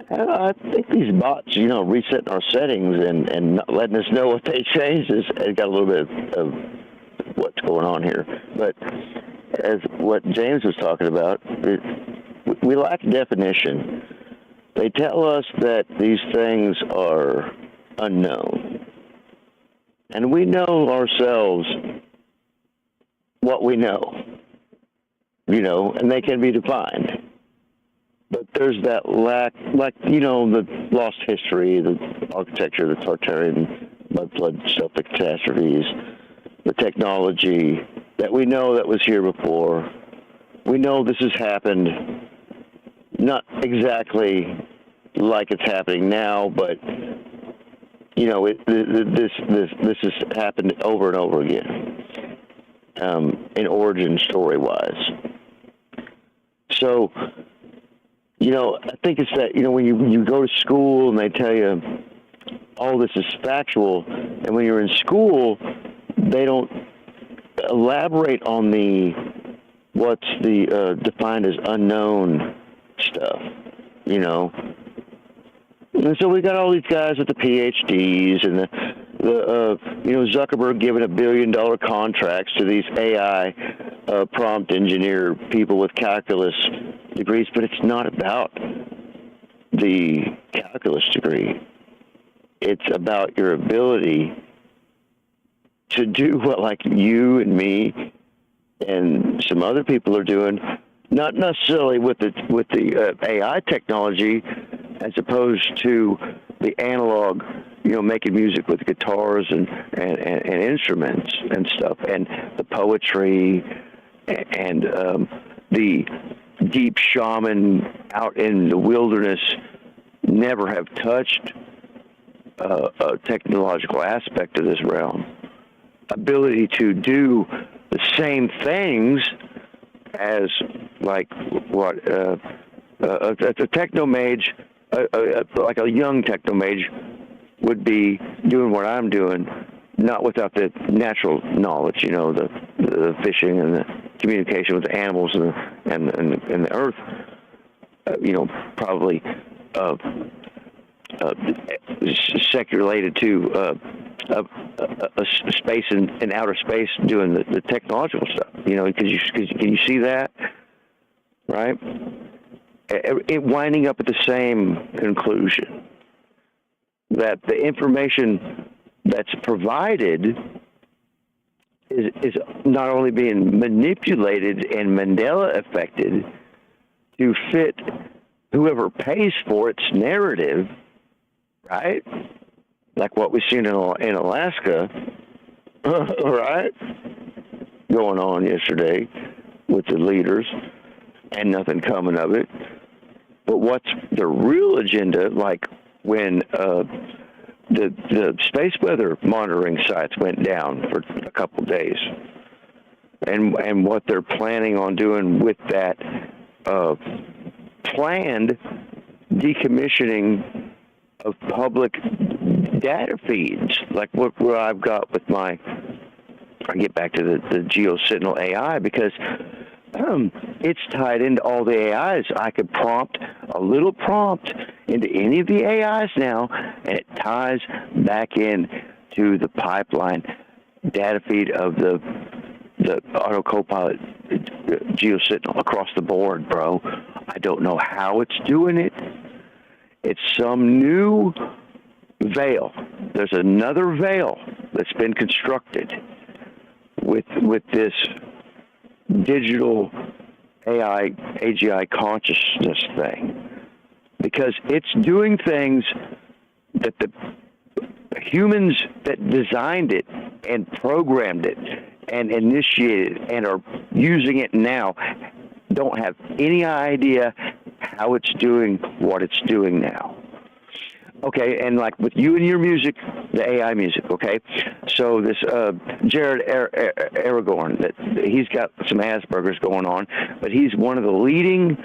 I think these bots, resetting our settings and not letting us know what they changed, it got a little bit of what's going on here. But as what James was talking about, we lack definition. They tell us that these things are unknown. And we know ourselves what we know, and they can be defined. But there's that lack, the lost history, the architecture, the Tartarian mud flood stuff, the catastrophes, the technology that we know that was here before. We know this has happened, not exactly like it's happening now, but this has happened over and over again. In origin story-wise. So, I think it's that, when you go to school and they tell you all this is factual, and when you're in school, they don't elaborate on what's defined as unknown stuff, And so we got all these guys with the PhDs and Zuckerberg giving $1 billion contracts to these AI prompt engineer people with calculus degrees, but it's not about the calculus degree. It's about your ability to do what, like, you and me and some other people are doing, not necessarily with the AI technology, as opposed to the analog, making music with guitars and instruments and stuff, and the poetry and the deep shaman out in the wilderness never have touched a technological aspect of this realm. Ability to do the same things as, like, what, a techno-mage, like a young techno-mage would be doing what I'm doing, not without the natural knowledge, you know, the fishing and the communication with the animals and the earth, you know, probably seculated to a space in outer space doing the technological stuff, you know, because can you see that, right? It winding up at the same conclusion, that the information that's provided is not only being manipulated and Mandela affected to fit whoever pays for its narrative, right? Like what we've seen in Alaska, right? Going on yesterday with the leaders and nothing coming of it. But what's the real agenda, like when the space weather monitoring sites went down for a couple of days, and what they're planning on doing with that planned decommissioning of public data feeds, like what I've got with I get back to the GeoSentinel AI, because it's tied into all the AIs. I could prompt a little prompt into any of the AIs now, and it ties back in to the pipeline data feed of the auto copilot GeoSentinel across the board, bro. I don't know how it's doing it. It's some new veil. There's another veil that's been constructed with this digital AI, AGI consciousness thing, because it's doing things that the humans that designed it and programmed it and initiated and are using it now don't have any idea how it's doing what it's doing now. Okay, and like with you and your music, the AI music, okay? So this Jared Aragorn, that he's got some Asperger's going on, but he's one of the leading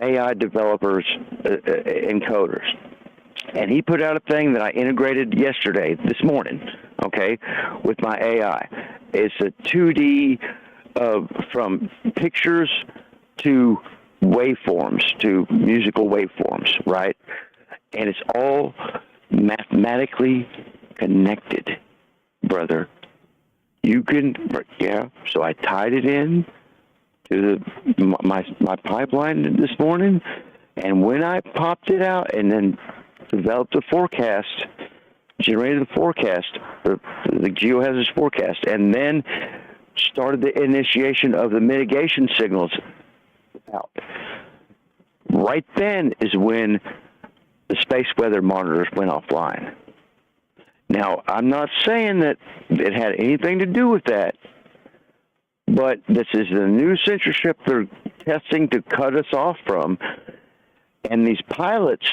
AI developers and coders. And he put out a thing that I integrated this morning, okay, with my AI. It's a 2D from pictures to waveforms, to musical waveforms, right? And it's all mathematically connected, brother. You can, yeah. So I tied it in to my pipeline this morning, and when I popped it out and then developed a forecast, generated a forecast, the GeoHazards forecast, and then started the initiation of the mitigation signals out. Right then is when the space weather monitors went offline. Now, I'm not saying that it had anything to do with that, but this is the new censorship they're testing to cut us off from, and these pilots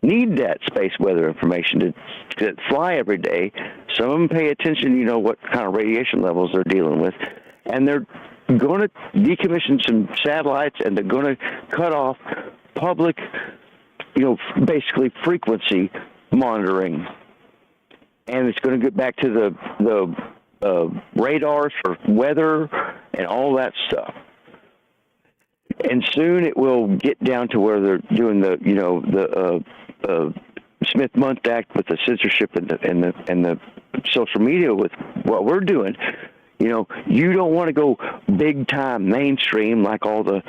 need that space weather information to fly every day. Some of them pay attention, you know, what kind of radiation levels they're dealing with, and they're going to decommission some satellites, and they're going to cut off public, you know, basically frequency monitoring, and it's going to get back to the radars for weather and all that stuff. And soon it will get down to where they're doing the, you know, the Smith-Mundt Act with the censorship and the social media with what we're doing. You know, you don't want to go big time mainstream like all the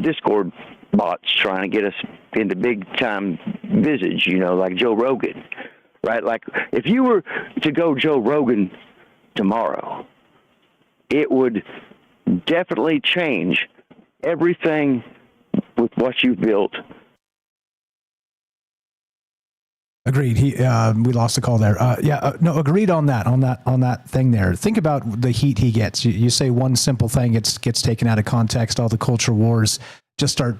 Discord bots trying to get us into big time visage, you know, like Joe Rogan, right? Like if you were to go Joe Rogan tomorrow, it would definitely change everything with what you've built.
Agreed. We lost the call there. No, agreed on that thing there. Think about the heat he gets. You say one simple thing, it gets taken out of context. All the culture wars just start,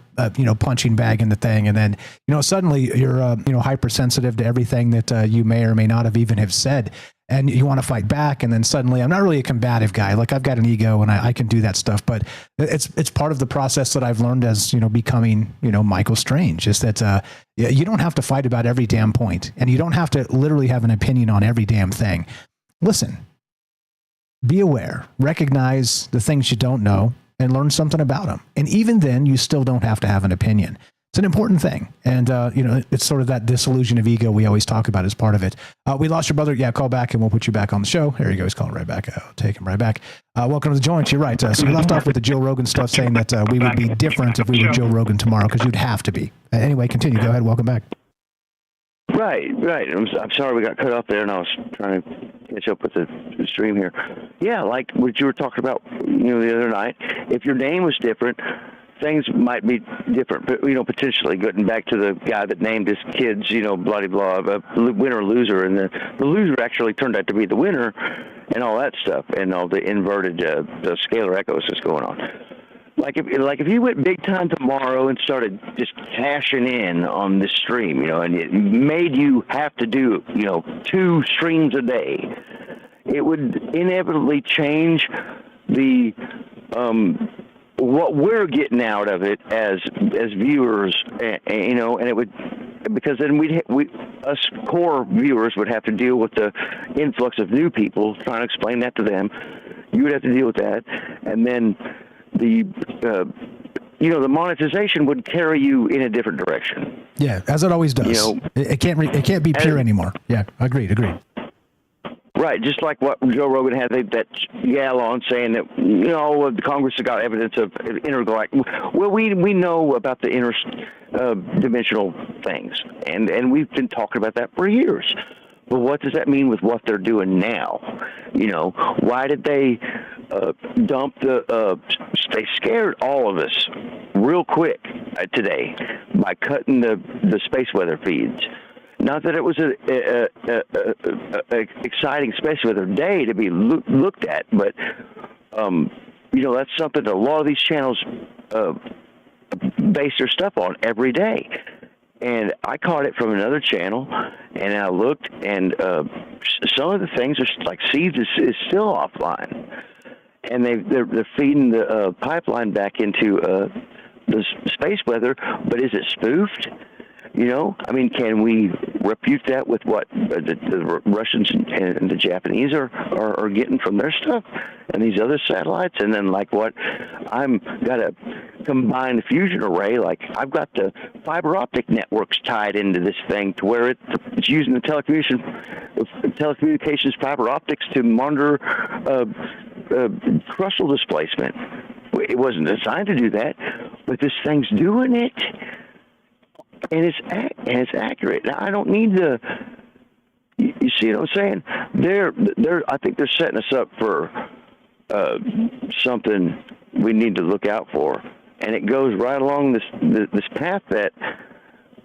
punching bag in the thing. And then, suddenly you're, hypersensitive to everything that you may or may not have said. And you want to fight back. And then suddenly I'm not really a combative guy. Like I've got an ego and I can do that stuff, but it's part of the process that I've learned as, becoming, Michael Strange, is that you don't have to fight about every damn point, and you don't have to literally have an opinion on every damn thing. Listen, be aware, recognize the things you don't know, and learn something about them. And even then, you still don't have to have an opinion. It's an important thing. And, it's sort of that disillusion of ego we always talk about as part of it. We lost your brother. Yeah, call back and we'll put you back on the show. There you go. He's calling right back. I'll take him right back. Welcome to the joint. You're right. So you left off with the Joe Rogan stuff, saying that we would be different if we were Joe Rogan tomorrow, because you'd have to be. Anyway, continue. Go ahead. Welcome back.
Right. I'm sorry we got cut off there, and I was trying to catch up with the stream here. Yeah, like what you were talking about, the other night. If your name was different, things might be different, but potentially getting back to the guy that named his kids, blah blah blah, winner loser, and the loser actually turned out to be the winner, and all that stuff, and all the inverted the scalar echoes that's going on. Like if you went big time tomorrow and started just cashing in on this stream, and it made you have to do 2 streams a day, it would inevitably change the what we're getting out of it as viewers, and it would, because then us core viewers would have to deal with the influx of new people, trying to explain that to them. You would have to deal with that, and then the monetization would carry you in a different direction.
Yeah, as it always does. It can't be pure anymore. Yeah, agreed.
Right, just like what Joe Rogan had that yell on, saying that the Congress has got evidence of intergalactic. Well, we know about the interdimensional things, and we've been talking about that for years. But what does that mean with what they're doing now? Why did they dump they scared all of us real quick today by cutting the space weather feeds. Not that it was a exciting space weather day to be looked at, but that's something that a lot of these channels base their stuff on every day. And I caught it from another channel, and I looked, and some of the things are like Seeds is still offline, and they're feeding the pipeline back into the space weather. But is it spoofed? Can we refute that with what the Russians and the Japanese are getting from their stuff and these other satellites? And then like what I'm got a combined fusion array, like I've got the fiber optic networks tied into this thing to where it's using the telecommunications fiber optics to monitor crustal displacement. It wasn't designed to do that, but this thing's doing it. And it's accurate. Now, I don't need to. You see what I'm saying? I think they're setting us up for something we need to look out for, and it goes right along this path that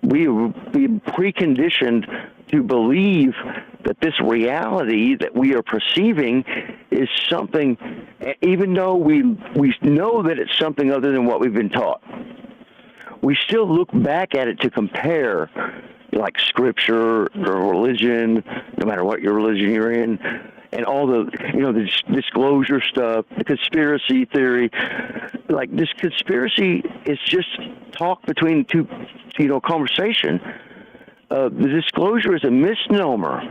we preconditioned to believe that this reality that we are perceiving is something, even though we know that it's something other than what we've been taught. We still look back at it to compare, like scripture or religion, no matter what your religion you're in, and all the the disclosure stuff, the conspiracy theory. Like this conspiracy is just talk between two, conversation. The disclosure is a misnomer.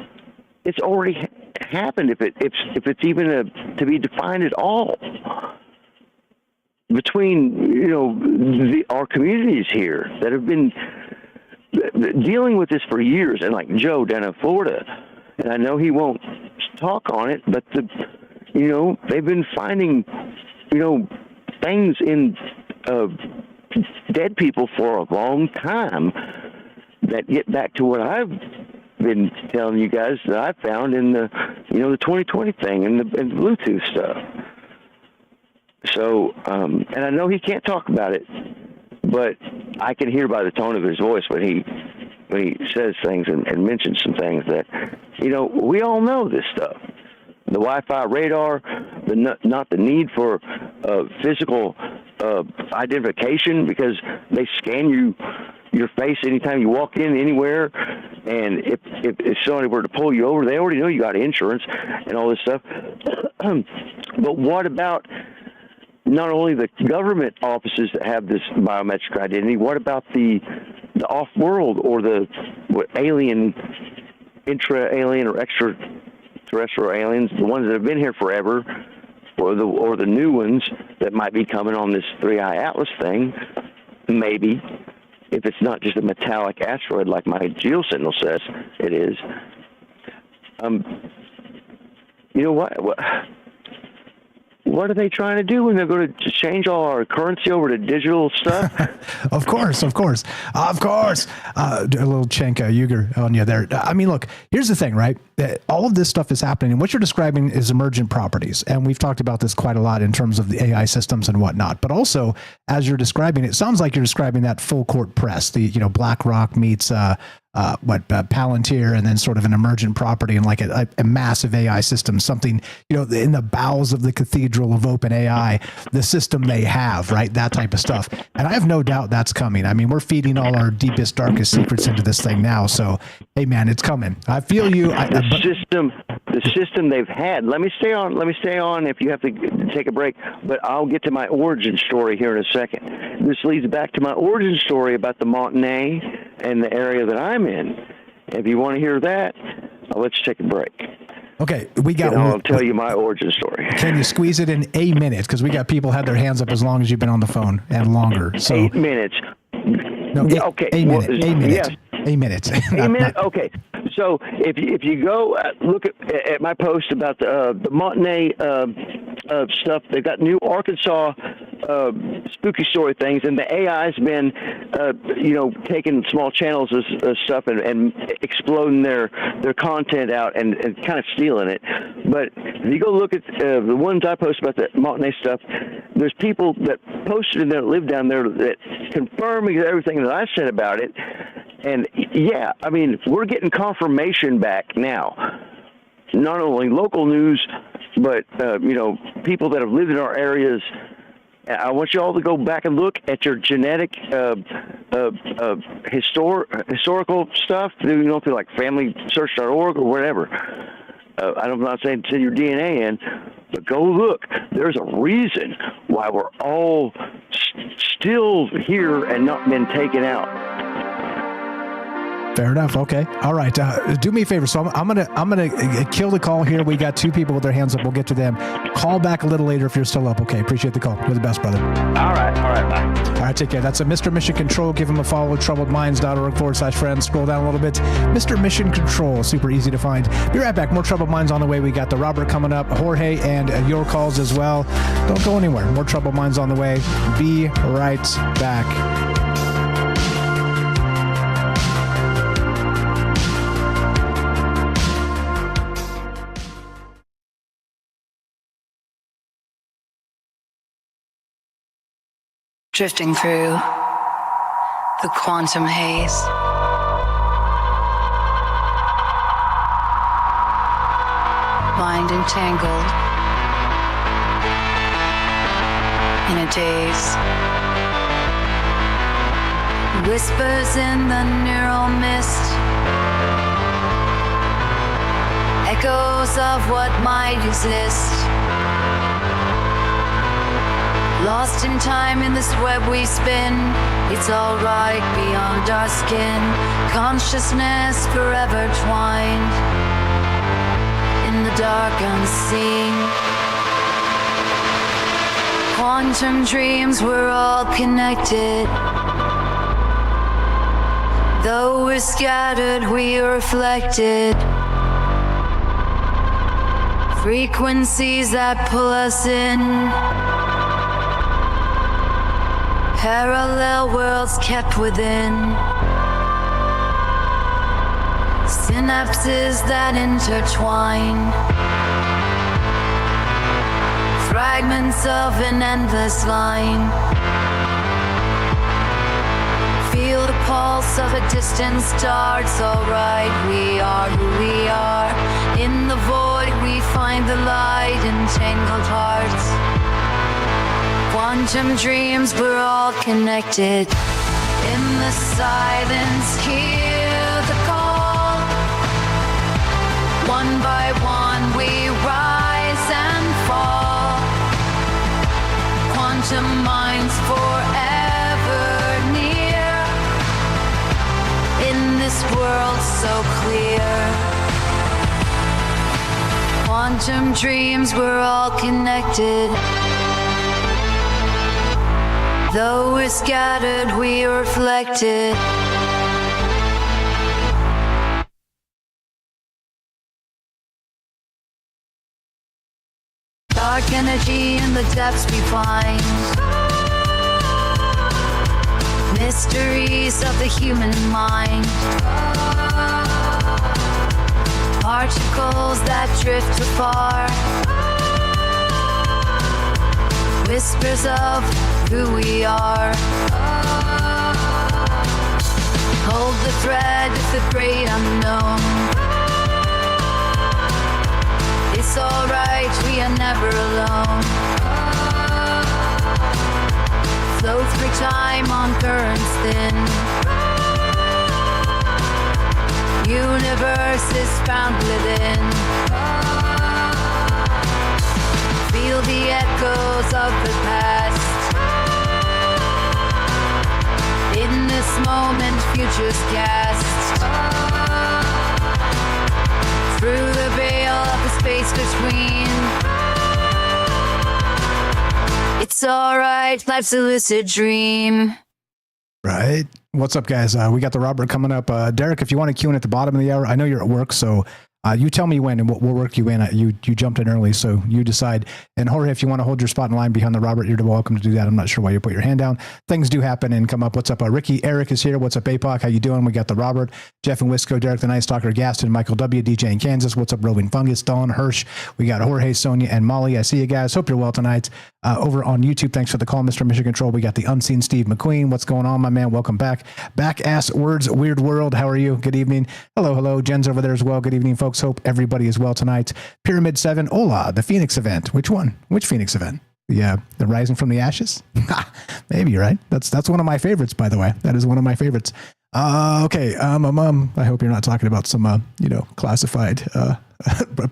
It's already happened if it's even to be defined at all. Between our communities here that have been dealing with this for years, and like Joe down in Florida, and I know he won't talk on it, but they've been finding things in dead people for a long time that get back to what I've been telling you guys that I found in the the 2020 thing and the Bluetooth stuff. So, and I know he can't talk about it, but I can hear by the tone of his voice when he says things and mentions some things that, we all know this stuff. The Wi-Fi radar, not the need for physical identification, because they scan your face anytime you walk in anywhere, and if somebody were to pull you over, they already know you got insurance and all this stuff. But what about not only the government offices that have this biometric identity? What about the off-world or the alien, intra-alien or extraterrestrial aliens, the ones that have been here forever, or the new ones that might be coming on this 3-Eye Atlas thing? Maybe, if it's not just a metallic asteroid like my geosignal says it is. What are they trying to do when they're going to change all our currency over to digital stuff?
Of course. A little Chenka Uyghur on you there. I mean, look, here's the thing, right? All of this stuff is happening, and what you're describing is emergent properties. And we've talked about this quite a lot in terms of the AI systems and whatnot. But also, as you're describing, it sounds like you're describing that full court press, the, BlackRock meets Palantir, and then sort of an emergent property and like a massive AI system, something, in the bowels of the cathedral of open AI, the system they have, right? That type of stuff. And I have no doubt that's coming. I mean, we're feeding all our deepest, darkest secrets into this thing now. So, hey man, it's coming. I feel you.
The system they've had. Let me stay on if you have to take a break, but I'll get to my origin story here in a second. This leads back to my origin story about the Montenay and the area that I'm in. If you want to hear that, I'll let you take a break.
Okay,
I'll tell you my origin story.
Can you squeeze it in a minute? Because we got people had their hands up as long as you've been on the phone and longer. So
8 minutes.
No,
okay.
A minute.
Yes.
A minute.
A minute. Okay. So if you go look at my post about the Montenay stuff, they've got new Arkansas spooky story things, and the AI's been taking small channels of stuff and exploding their content out and kind of stealing it. But if you go look at the ones I post about the Montenay stuff, there's people that posted in there that live down there that confirm everything that I said about it. And yeah, I mean, we're getting confirmation back now. Not only local news, but people that have lived in our areas. I want you all to go back and look at your genetic historical stuff. Through like FamilySearch.org or whatever. I'm not saying to send your DNA in, but go look. There's a reason why we're all still here and not been taken out.
Fair enough. Okay. All right. Do me a favor. So I'm gonna kill the call here. We got two people with their hands up. We'll get to them. Call back a little later if you're still up. Okay. Appreciate the call. You're the best, brother.
All right. Bye.
All right. Take care. That's a Mr. Mission Control. Give him a follow. TroubledMinds.org/friends. Scroll down a little bit. Mr. Mission Control. Super easy to find. Be right back. More Troubled Minds on the way. We got the Robert coming up, Jorge, and your calls as well. Don't go anywhere. More Troubled Minds on the way. Be right back.
Drifting through the quantum haze. Mind entangled in a daze. Whispers in the neural mist. Echoes of what might exist. Lost in time in this web we spin. It's alright beyond our skin. Consciousness forever twined in the dark unseen. Quantum dreams, we're all connected. Though we're scattered, we are reflected. Frequencies that pull us in. Parallel worlds kept within. Synapses that intertwine. Fragments of an endless line. Feel the pulse of a distant star. It's alright, we are who we are. In the void we find the light in tangled hearts. Quantum dreams, we're all connected. In the silence, hear the call. One by one we rise and fall. Quantum minds forever near. In this world so clear. Quantum dreams, we're all connected. Though we're scattered, we are reflected. Dark energy in the depths we find. Mysteries of the human mind. Particles that drift afar. Whispers of who we are. Hold the thread of the great unknown. It's alright, we are never alone. Flow through time on currents thin. Universe is found within. Feel the echoes of the past. In this moment, futures cast. Through the veil of the space between. It's alright, life's a lucid dream.
Right. What's up, guys? We got the Robert coming up. Derek, if you want to cue in at the bottom of the hour, I know you're at work, so you tell me when and we'll work you in. You jumped in early, so you decide. And Jorge, if you want to hold your spot in line behind the Robert, you're welcome to do that. I'm not sure why you put your hand down. Things do happen and come up. What's up, Ricky? Eric is here. What's up, APOC? How you doing? We got the Robert, Jeff and Wisco, Derek the Night Stalker, Gaston, Michael W, DJ in Kansas. What's up, Roving Fungus, Dawn, Hirsch? We got Jorge, Sonia, and Molly. I see you guys. Hope you're well tonight. Over on YouTube, thanks for the call, Mr. Mission Control. We got the unseen Steve McQueen. What's going on, my man? Welcome back. Back ass words, weird world. How are you? Good evening. Hello. Jen's over there as well. Good evening, folks. Hope everybody is well tonight. Pyramid 7, Hola, the Phoenix event. Which one? Which Phoenix event? The Rising from the Ashes? Maybe you're right. That's one of my favorites, by the way. That is one of my favorites. Okay. I hope you're not talking about some, classified,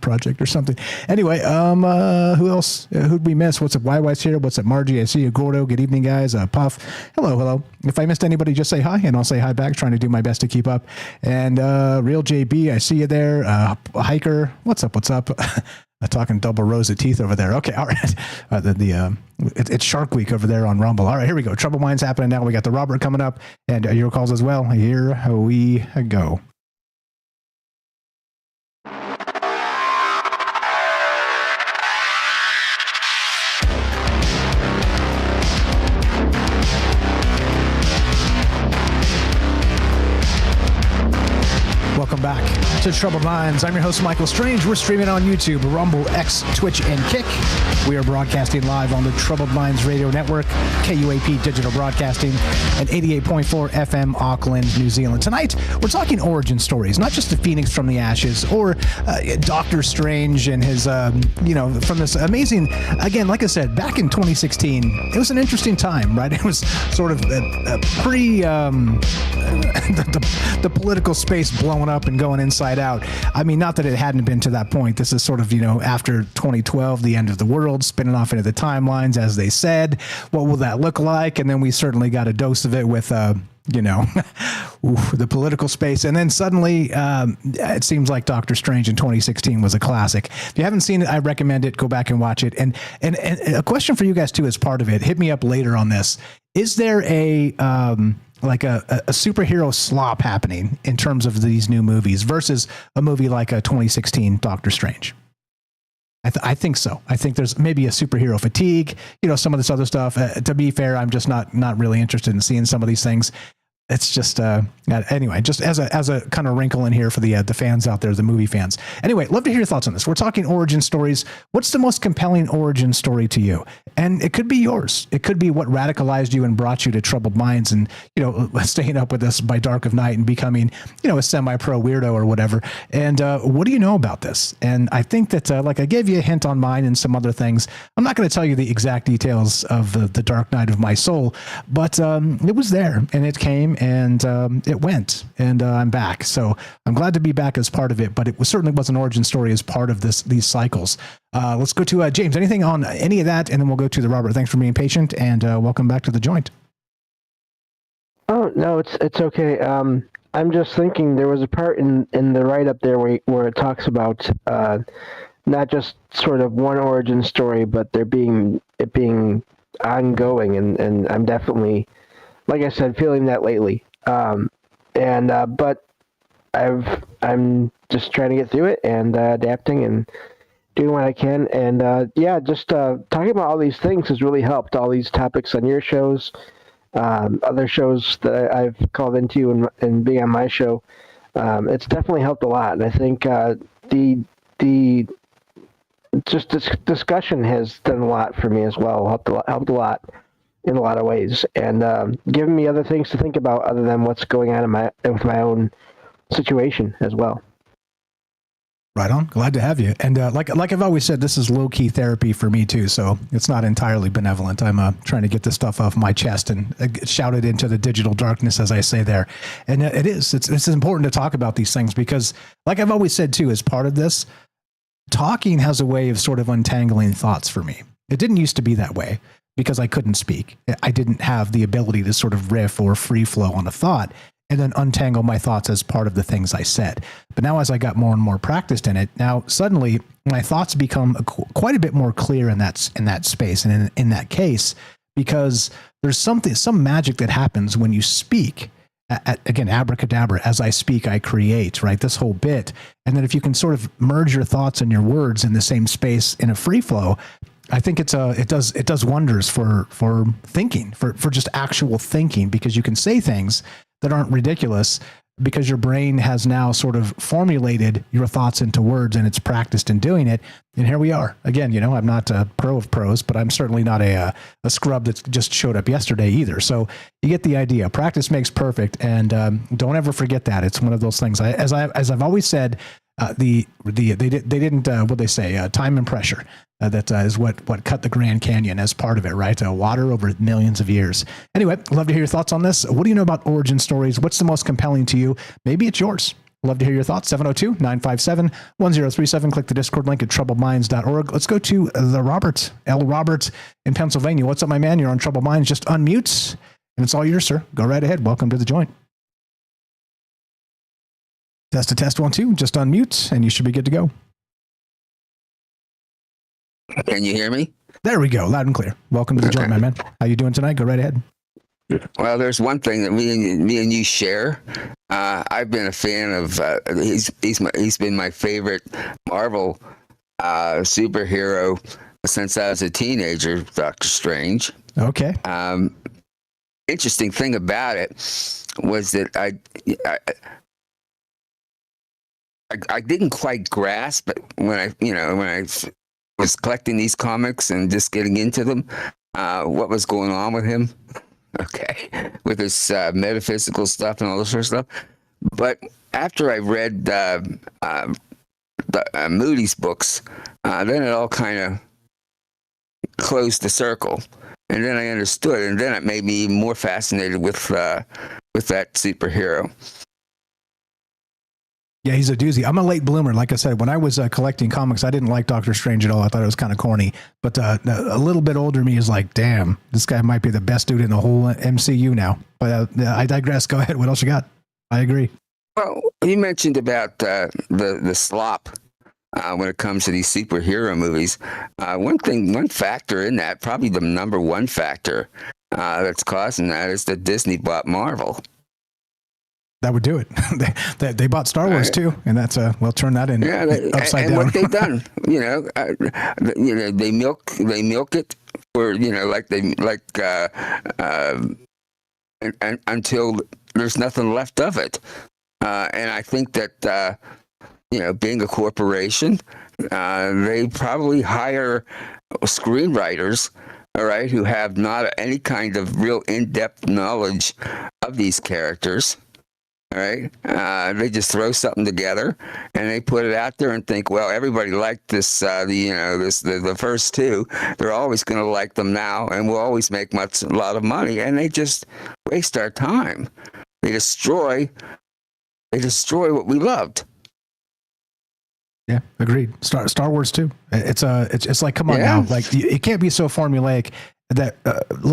project or something. Anyway, who else? Who'd we miss? What's up? YY's here. What's up, Margie? I see you. Gordo. Good evening, guys. Puff. Hello. If I missed anybody, just say hi, and I'll say hi back. Trying to do my best to keep up. And Real JB, I see you there. Hiker. What's up? Talking double rows of teeth over there. Okay, all right. It's Shark Week over there on Rumble. All right, here we go. Trouble Minds happening now. We got the Robert coming up, and your calls as well. Here we go. Welcome back to Troubled Minds. I'm your host, Michael Strange. We're streaming on YouTube, Rumble, X, Twitch, and Kick. We are broadcasting live on the Troubled Minds Radio Network, KUAP Digital Broadcasting, and 88.4 FM, Auckland, New Zealand. Tonight, we're talking origin stories, not just the Phoenix from the Ashes or Doctor Strange and his, from this amazing, again, like I said, back in 2016, it was an interesting time, right? It was sort of pre the political space blowing up and going inside out. I mean, not that it hadn't been to that point. This is sort of, after 2012, the end of the world, spinning off into the timelines, as they said. What will that look like? And then we certainly got a dose of it with, the political space. And then suddenly, it seems like Doctor Strange in 2016 was a classic. If you haven't seen it, I recommend it. Go back and watch it. And a question for you guys, too, as part of it. Hit me up later on this. Is there a superhero slop happening in terms of these new movies versus a movie like a 2016 Doctor Strange? I think so. I think there's maybe a superhero fatigue, some of this other stuff. To be fair, I'm just not really interested in seeing some of these things. it's just anyway, just as a kind of wrinkle in here for the fans out there, the movie fans. Anyway, love to hear your thoughts on this. We're talking origin stories. What's the most compelling origin story to you? And it could be yours. It could be what radicalized you and brought you to Troubled Minds, and staying up with us by dark of night and becoming a semi-pro weirdo or whatever. And what do you know about this? And I think that like I gave you a hint on mine and some other things. I'm not going to tell you the exact details of the dark night of my soul, but it was there and it came and it went, and I'm back. So I'm glad to be back as part of it, but certainly was an origin story as part of these cycles. Let's go to James. Anything on any of that? And then we'll go to the Robert. Thanks for being patient, and welcome back to the joint.
Oh, no, it's okay. I'm just thinking there was a part in the write-up there where it talks about not just sort of one origin story, but it being ongoing, and I'm definitely, like I said, feeling that lately. But I'm just trying to get through it and adapting and doing what I can. And just talking about all these things has really helped. All these topics on your shows, other shows that I've called into and being on my show, it's definitely helped a lot. And I think the discussion has done a lot for me as well. Helped a lot in a lot of ways, and given me other things to think about other than what's going on with my own situation as well.
Right on. Glad to have you. And like I've always said, this is low-key therapy for me too, so it's not entirely benevolent. I'm trying to get this stuff off my chest and shout it into the digital darkness, as I say there. And it's important to talk about these things because, like I've always said too, as part of this, talking has a way of sort of untangling thoughts for me. It didn't used to be that way because I couldn't speak. I didn't have the ability to sort of riff or free flow on a thought and then untangle my thoughts as part of the things I said. But now as I got more and more practiced in it, now suddenly my thoughts become quite a bit more clear in that space and in that case, because there's some magic that happens when you speak. Again, abracadabra, as I speak, I create, right? This whole bit. And then if you can sort of merge your thoughts and your words in the same space in a free flow, I think it does wonders for thinking, for just actual thinking, because you can say things that aren't ridiculous because your brain has now sort of formulated your thoughts into words and it's practiced in doing it. And here we are again. I'm not a pro of pros, but I'm certainly not a scrub that just showed up yesterday either. So you get the idea. Practice makes perfect, and don't ever forget that. It's one of those things. As I've always said, they didn't what they say, time and pressure. That is what cut the Grand Canyon as part of it, right? Water over millions of years. Anyway, love to hear your thoughts on this. What do you know about origin stories? What's the most compelling to you? Maybe it's yours. Love to hear your thoughts. 702-957-1037. Click the Discord link at troubledminds.org. Let's go to the Robert, L. Robert in Pennsylvania. What's up, my man? You're on Troubled Minds. Just unmute, and it's all yours, sir. Go right ahead. Welcome to the joint. Test 1 2. Just unmute, and you should be good to go.
Can you hear me?
There we go. Loud and clear. Welcome to the joint, my man. How you doing tonight? Go right ahead.
Well, there's one thing that me and you share. I've been a fan of. He's been my favorite Marvel superhero since I was a teenager. Doctor Strange.
Okay.
Interesting thing about it was that I didn't quite grasp it when I was collecting these comics and just getting into them, what was going on with him, with his metaphysical stuff and all this sort of stuff. But after I read Moody's books, then it all kind of closed the circle, and then I understood, and then it made me even more fascinated with that superhero.
Yeah, he's a doozy. I'm a late bloomer. Like I said, when I was collecting comics, I didn't like Doctor Strange at all. I thought it was kind of corny. But a little bit older me is like, damn, this guy might be the best dude in the whole MCU now. But I digress. Go ahead. What else you got? I agree.
Well, you mentioned about the slop when it comes to these superhero movies. One factor in that, probably the number one factor that's causing that, is that Disney bought Marvel.
That would do it. They bought Star Wars too, and that's turn that in upside down.
And what they've done, they milk it for until there's nothing left of it. And I think that being a corporation, they probably hire screenwriters, all right, who have not any kind of real in-depth knowledge of these characters. All right, they just throw something together and they put it out there and think, well, everybody liked this. The first two, they're always going to like them now, and we'll always make a lot of money. And they just waste our time. They destroy what we loved.
Yeah, agreed. Star Wars too. It's like, come on now, like it can't be so formulaic that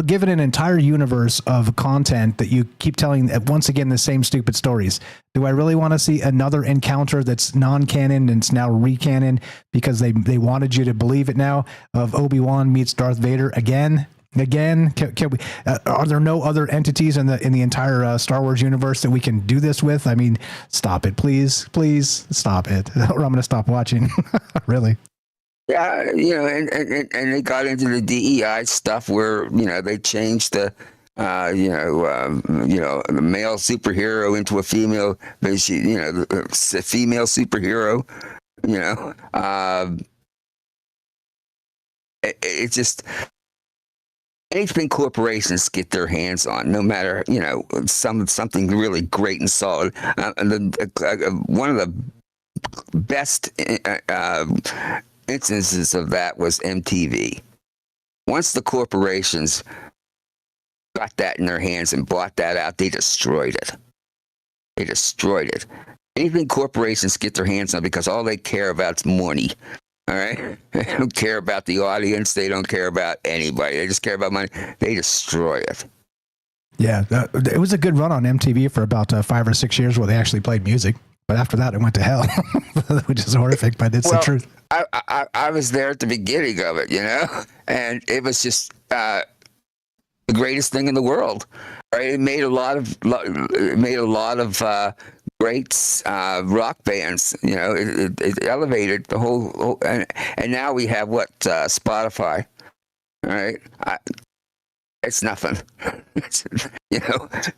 given an entire universe of content that you keep telling once again the same stupid stories. Do I really want to see another encounter that's non-canon and it's now re-canon because they wanted you to believe it now of Obi-Wan meets Darth Vader again? Can we? Are there no other entities in the entire Star Wars universe that we can do this with? I mean, stop it, please stop it, or I'm going to stop watching. Really.
Yeah, and they got into the DEI stuff where they changed the the male superhero into a female, a female superhero. It's just anything corporations get their hands on, no matter something really great and solid. One of the best instances of that was MTV. Once the corporations got that in their hands and bought that out, they destroyed it. Anything corporations get their hands on, because all they care about is money. All right? They don't care about the audience. They don't care about anybody. They just care about money. They destroy it.
Yeah, it was a good run on MTV for about 5 or 6 years where they actually played music. But after that, it went to hell, which is horrific, but it's the truth.
I was there at the beginning of it, and it was just the greatest thing in the world. Right? It made a lot of great rock bands. It elevated the whole and now we have Spotify. All right, it's nothing.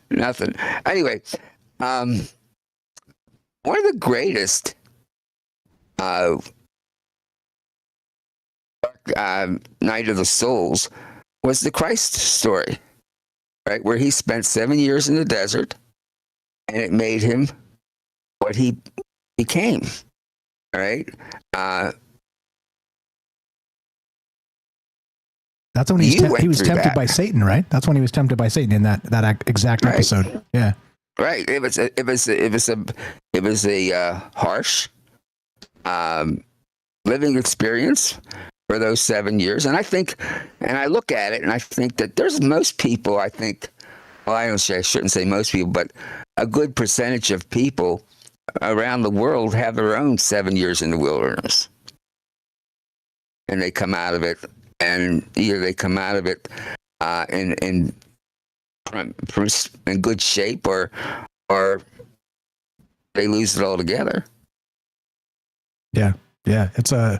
Nothing. Anyway, one of the greatest Night of the Souls was the Christ story, right? Where he spent 7 years in the desert, and it made him what he became, right?
That's when he was tempted by Satan, right? That's when he was tempted by Satan in that exact episode. Yeah.
Right. It was a harsh living experience for those 7 years, and I look at it and I think that there's most people. I shouldn't say most people, but a good percentage of people around the world have their own 7 years in the wilderness, and they come out of it, and either they come out of it in good shape, or they lose it altogether.
Yeah, it's a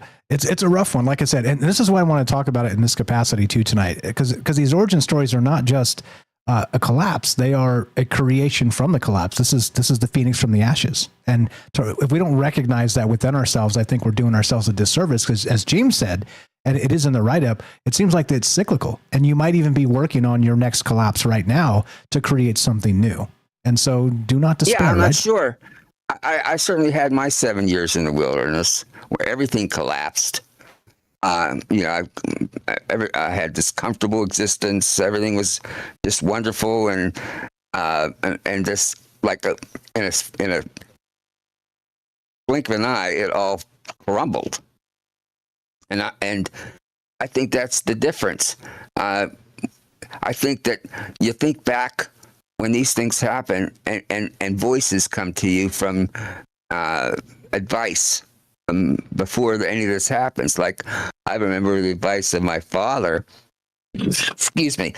rough one, like I said, and this is why I want to talk about it in this capacity too tonight, because these origin stories are not just a collapse; they are a creation from the collapse. This is the phoenix from the ashes, and if we don't recognize that within ourselves, I think we're doing ourselves a disservice. Because as James said, and it is in the write-up, it seems like it's cyclical, and you might even be working on your next collapse right now to create something new. And so, do not despair.
Yeah, I'm not sure. I certainly had my 7 years in the wilderness where everything collapsed. I had this comfortable existence. Everything was just wonderful, and just like in a blink of an eye, it all crumbled. And I think that's the difference. I think that you think back when these things happen, and voices come to you from advice before any of this happens. Like, I remember the advice of my father. Excuse me.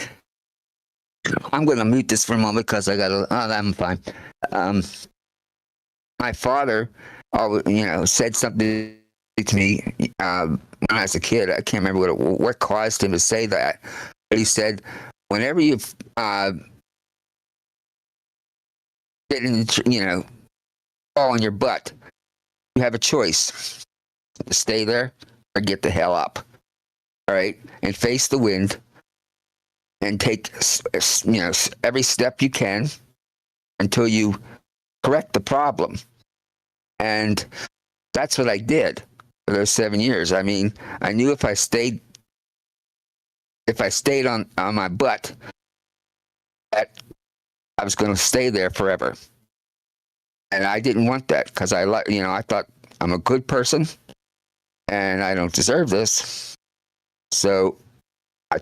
I'm going to mute this for a moment because I'm fine. My father, said something to me when I was a kid. I can't remember what caused him to say that, but he said, whenever you get in, fall on your butt, you have a choice to stay there or get the hell up. All right, and face the wind, and take every step you can until you correct the problem. And that's what I did for those 7 years. I mean, I knew if I stayed on my butt, that I was going to stay there forever. And I didn't want that because I thought I'm a good person and I don't deserve this. So I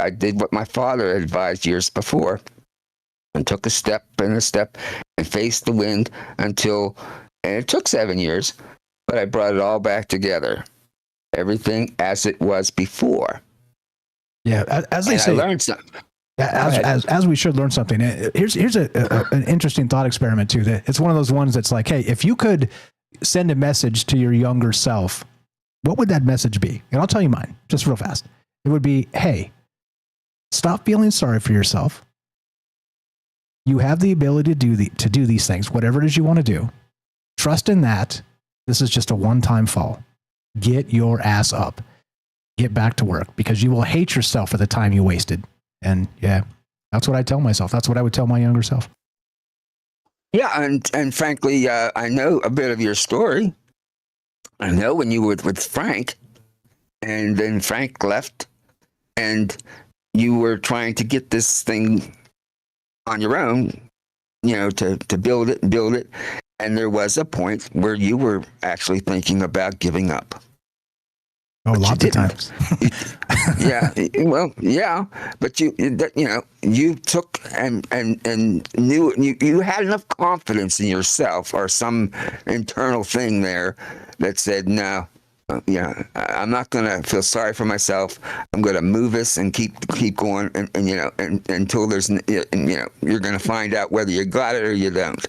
did what my father advised years before and took a step and faced the wind and it took 7 years, but I brought it all back together. Everything as it was before.
Yeah, as they say,
I learned something.
As we should learn something. Here's an interesting thought experiment too. That it's one of those ones that's like, hey, if you could send a message to your younger self, what would that message be? And I'll tell you mine, just real fast. It would be, hey, stop feeling sorry for yourself. You have the ability to do these things, whatever it is you want to do. Trust in that. This is just a one-time fall. Get your ass up. Get back to work, because you will hate yourself for the time you wasted. And yeah, that's what I tell myself. That's what I would tell my younger self.
Yeah, and frankly, I know a bit of your story. I know when you were with Frank, and then Frank left, and you were trying to get this thing on your own, to build it. And there was a point where you were actually thinking about giving up.
Oh, lots of times.
Yeah, well, yeah, but you took and knew you had enough confidence in yourself, or some internal thing there that said, no, I'm not going to feel sorry for myself. I'm going to move this and keep going, and until there's, you're going to find out whether you got it or you don't.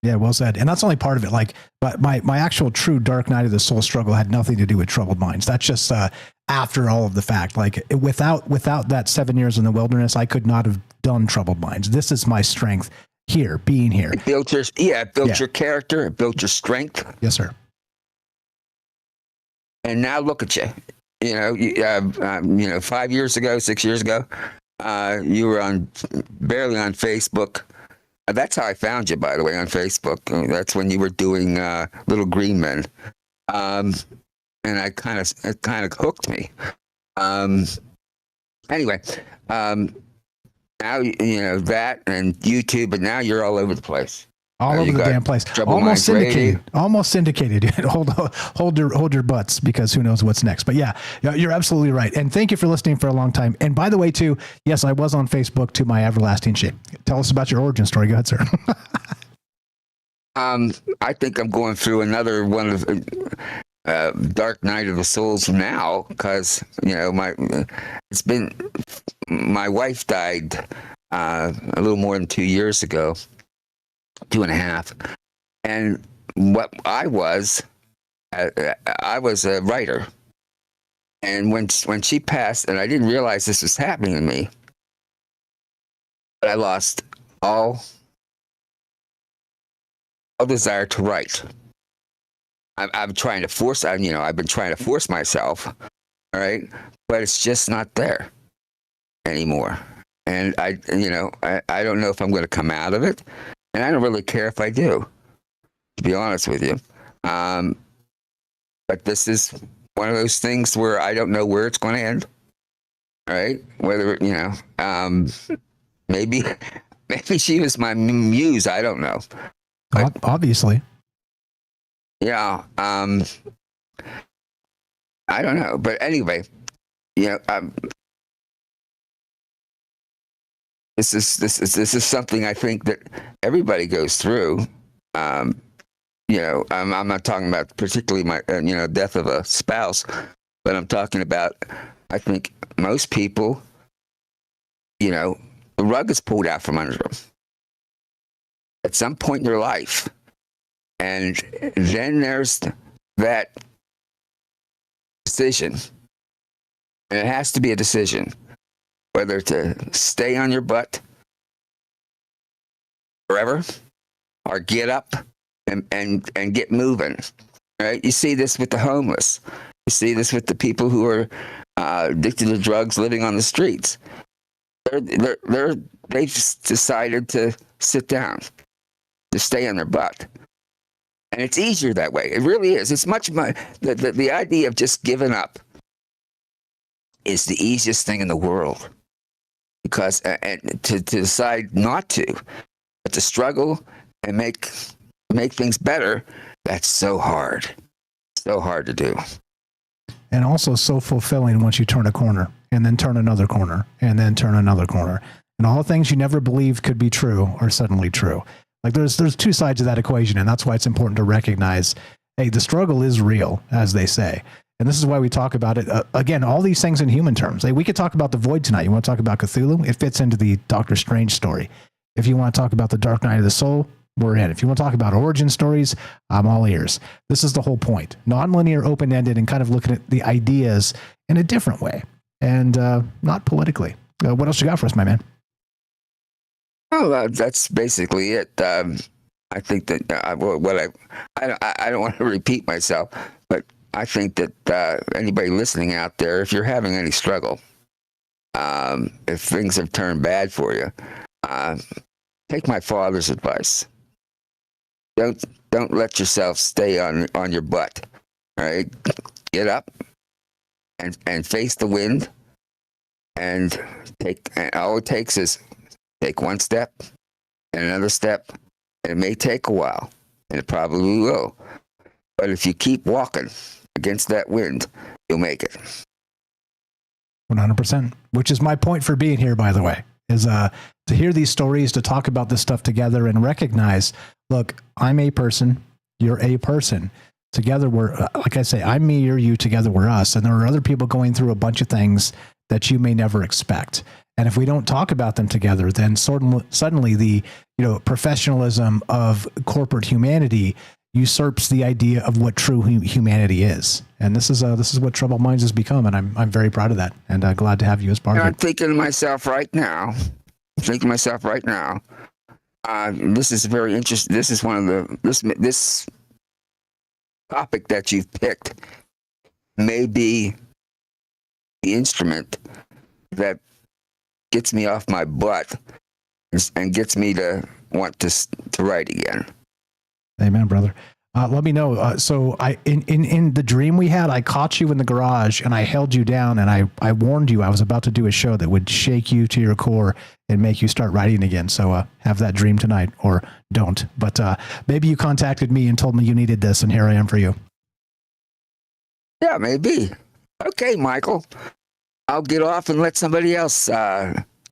Yeah, well said. And that's only part of it. But my actual true dark night of the soul struggle had nothing to do with troubled minds. That's just after all of the fact. Without that 7 years in the wilderness, I could not have done troubled minds. This is my strength here, being here.
It built your your character. It built your strength.
Yes, sir.
And now look at you. 5 years ago, 6 years ago, you were barely on Facebook. That's how I found you, by the way, on Facebook. That's when you were doing Little Green Men, and it kind of hooked me. Anyway, now that and YouTube, but now you're all over the place.
All over the damn place. Almost syndicated. Almost syndicated. hold your butts, because who knows what's next. But yeah, you're absolutely right. And thank you for listening for a long time. And by the way, too, yes, I was on Facebook, to my everlasting shame. Tell us about your origin story. Go ahead, sir.
I think I'm going through another one of dark night of the souls now, because my wife died a little more than 2 years ago. 2.5, and what I was a writer, and when she passed, and I didn't realize this was happening to me, but I lost all desire to write. I'm trying to force. I've been trying to force myself, all right, but it's just not there anymore, and I don't know if I'm going to come out of it. And I don't really care if I do, to be honest with you. But this is one of those things where I don't know where it's going to end. Right? Whether, maybe she was my muse. I don't know. But,
obviously.
Yeah. I don't know. But anyway, This is something I think that everybody goes through. I'm not talking about particularly my death of a spouse, but I'm talking about, I think most people, the rug is pulled out from under them at some point in their life, and then there's that decision, and it has to be a decision. Whether to stay on your butt forever, or get up and get moving. Right? You see this with the homeless. You see this with the people who are addicted to drugs, living on the streets. They've decided to sit down, to stay on their butt. And it's easier that way. It really is. It's much more, the idea of just giving up is the easiest thing in the world. Because and to decide not to, but to struggle and make things better, that's so hard. So hard to do.
And also so fulfilling once you turn a corner and then turn another corner and then turn another corner. And all the things you never believed could be true are suddenly true. Like there's two sides of that equation, and that's why it's important to recognize, hey, the struggle is real, as they say. And this is why we talk about it. Again, all these things in human terms. Like we could talk about the Void tonight. You want to talk about Cthulhu? It fits into the Doctor Strange story. If you want to talk about the Dark Night of the Soul, we're in. If you want to talk about origin stories, I'm all ears. This is the whole point. Non-linear, open-ended, and kind of looking at the ideas in a different way, and not politically. What else you got for us, my man?
Well, that's basically it. I think that I don't want to repeat myself, but I think that anybody listening out there, if you're having any struggle, if things have turned bad for you, take my father's advice. Don't let yourself stay on your butt. All right, get up and face the wind, and all it takes is take one step and another step, and it may take a while, and it probably will. But if you keep walking against that wind, you'll make it.
100%, which is my point for being here, by the way, is to hear these stories, to talk about this stuff together and recognize, look, I'm a person, you're a person. Together we're, like I say, I'm me, you're you, together we're us. And there are other people going through a bunch of things that you may never expect. And if we don't talk about them together, then suddenly the professionalism of corporate humanity usurps the idea of what true humanity is. And this is what Troubled Minds has become, and I'm very proud of that, and glad to have you as part of it.
I'm thinking to myself right now. This is very interesting. This is one of this topic that you've picked may be the instrument that gets me off my butt and gets me to want to write again.
Amen, brother. Let me know. So in the dream we had, I caught you in the garage and I held you down and I warned you I was about to do a show that would shake you to your core and make you start writing again. So have that dream tonight, or don't. But maybe you contacted me and told me you needed this, and here I am for you.
Yeah, maybe. Okay, Michael. I'll get off and let somebody else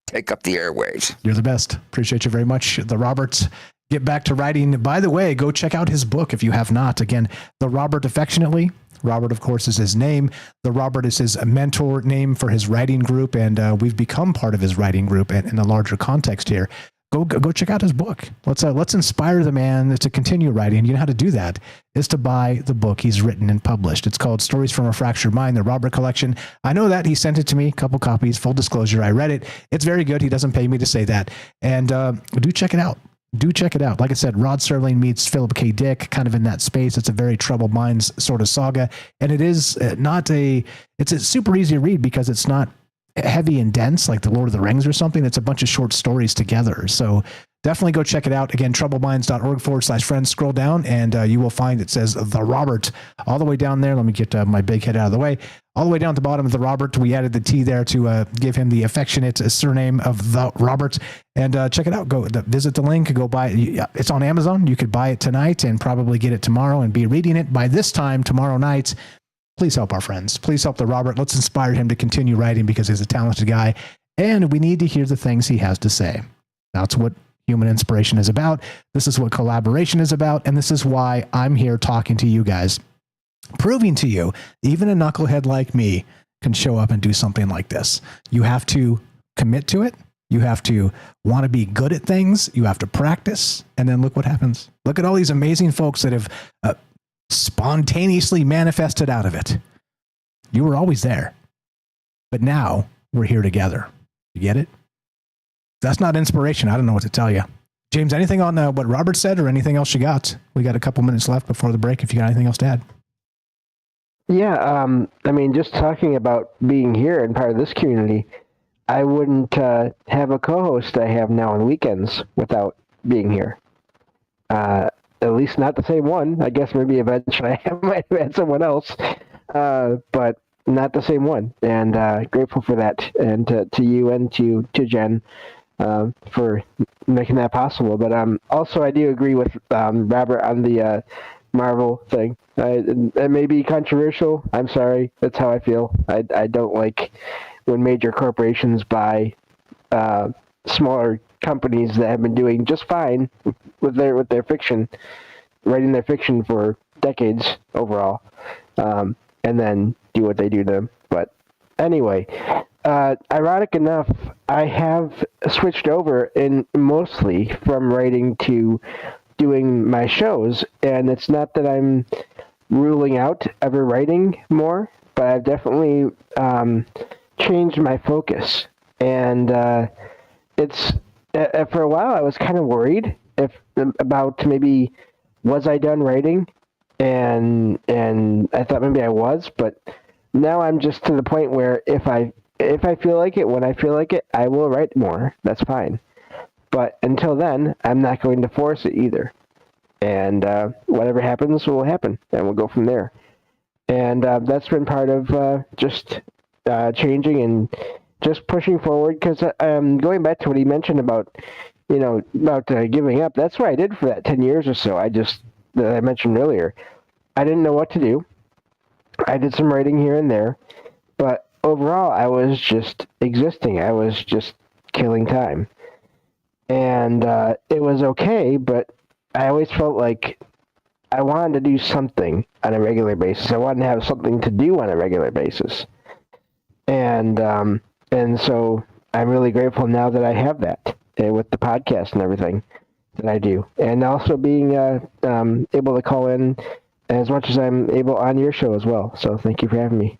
take up the airwaves.
You're the best. Appreciate you very much. The Roberts. Get back to writing. By the way, go check out his book if you have not. Again, The Robert Affectionately. Robert, of course, is his name. The Robert is his mentor name for his writing group, and we've become part of his writing group in the larger context here. Go check out his book. Let's inspire the man to continue writing. You know how to do that is to buy the book he's written and published. It's called Stories from a Fractured Mind, the Robert Collection. I know that. He sent it to me, a couple copies, full disclosure. I read it. It's very good. He doesn't pay me to say that. And do check it out. Do check it out. Like I said, Rod Serling meets Philip K. Dick, kind of in that space. It's a very Troubled Minds sort of saga. And it is it's a super easy to read because it's not heavy and dense like the Lord of the Rings or something. It's a bunch of short stories together. So definitely go check it out. Again, troubledminds.org/friends. Scroll down and you will find it says The Robert all the way down there. Let me get my big head out of the way. All the way down at the bottom of The Robert. We added the T there to give him the affectionate surname of The Robert. And check it out. Go visit the link. Go buy it. It's on Amazon. You could buy it tonight and probably get it tomorrow and be reading it by this time tomorrow night. Please help our friends. Please help the Robert. Let's inspire him to continue writing because he's a talented guy. And we need to hear the things he has to say. That's what human inspiration is about. This is what collaboration is about. And this is why I'm here talking to you guys, proving to you, even a knucklehead like me can show up and do something like this. You have to commit to it. You have to want to be good at things. You have to practice. And then look what happens. Look at all these amazing folks that have spontaneously manifested out of it. You were always there. But now we're here together. You get it? If that's not inspiration, I don't know what to tell you. James, anything on what Robert said or anything else you got? We got a couple minutes left before the break if you got anything else to add.
Yeah, I mean, just talking about being here and part of this community, I wouldn't have a co-host I have now on weekends without being here. At least not the same one. I guess maybe eventually I might have had someone else, but not the same one. And grateful for that, and to you and to Jen for making that possible. But also I do agree with Robert on the Marvel thing. It may be controversial. I'm sorry. That's how I feel. I don't like when major corporations buy smaller companies that have been doing just fine with their fiction, writing their fiction for decades overall, and then do what they do to them. But anyway, ironic enough, I have switched over in mostly from writing to doing my shows, and it's not that I'm ruling out ever writing more, but I've definitely changed my focus. And it's for a while I was kind of worried about maybe was I done writing, and I thought maybe I was, but now I'm just to the point where if I feel like it, when I feel like it, I will write more. That's fine. But until then, I'm not going to force it either. And whatever happens will happen, and we'll go from there. And that's been part of just changing and just pushing forward. Because going back to what he mentioned about, giving up, that's what I did for that 10 years or so. That I mentioned earlier. I didn't know what to do. I did some writing here and there, but overall, I was just existing. I was just killing time. And it was okay, but I always felt like I wanted to do something on a regular basis. I wanted to have something to do on a regular basis. And so I'm really grateful now that I have that with the podcast and everything that I do. And also being able to call in as much as I'm able on your show as well. So thank you for having me.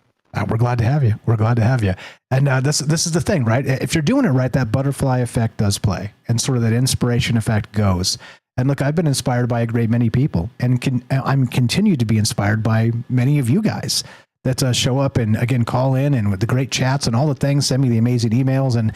We're glad to have you. We're glad to have you. And this is the thing, right? If you're doing it right, that butterfly effect does play, and sort of that inspiration effect goes. And look, I've been inspired by a great many people, and I'm continued to be inspired by many of you guys that show up and again call in and with the great chats and all the things, send me the amazing emails and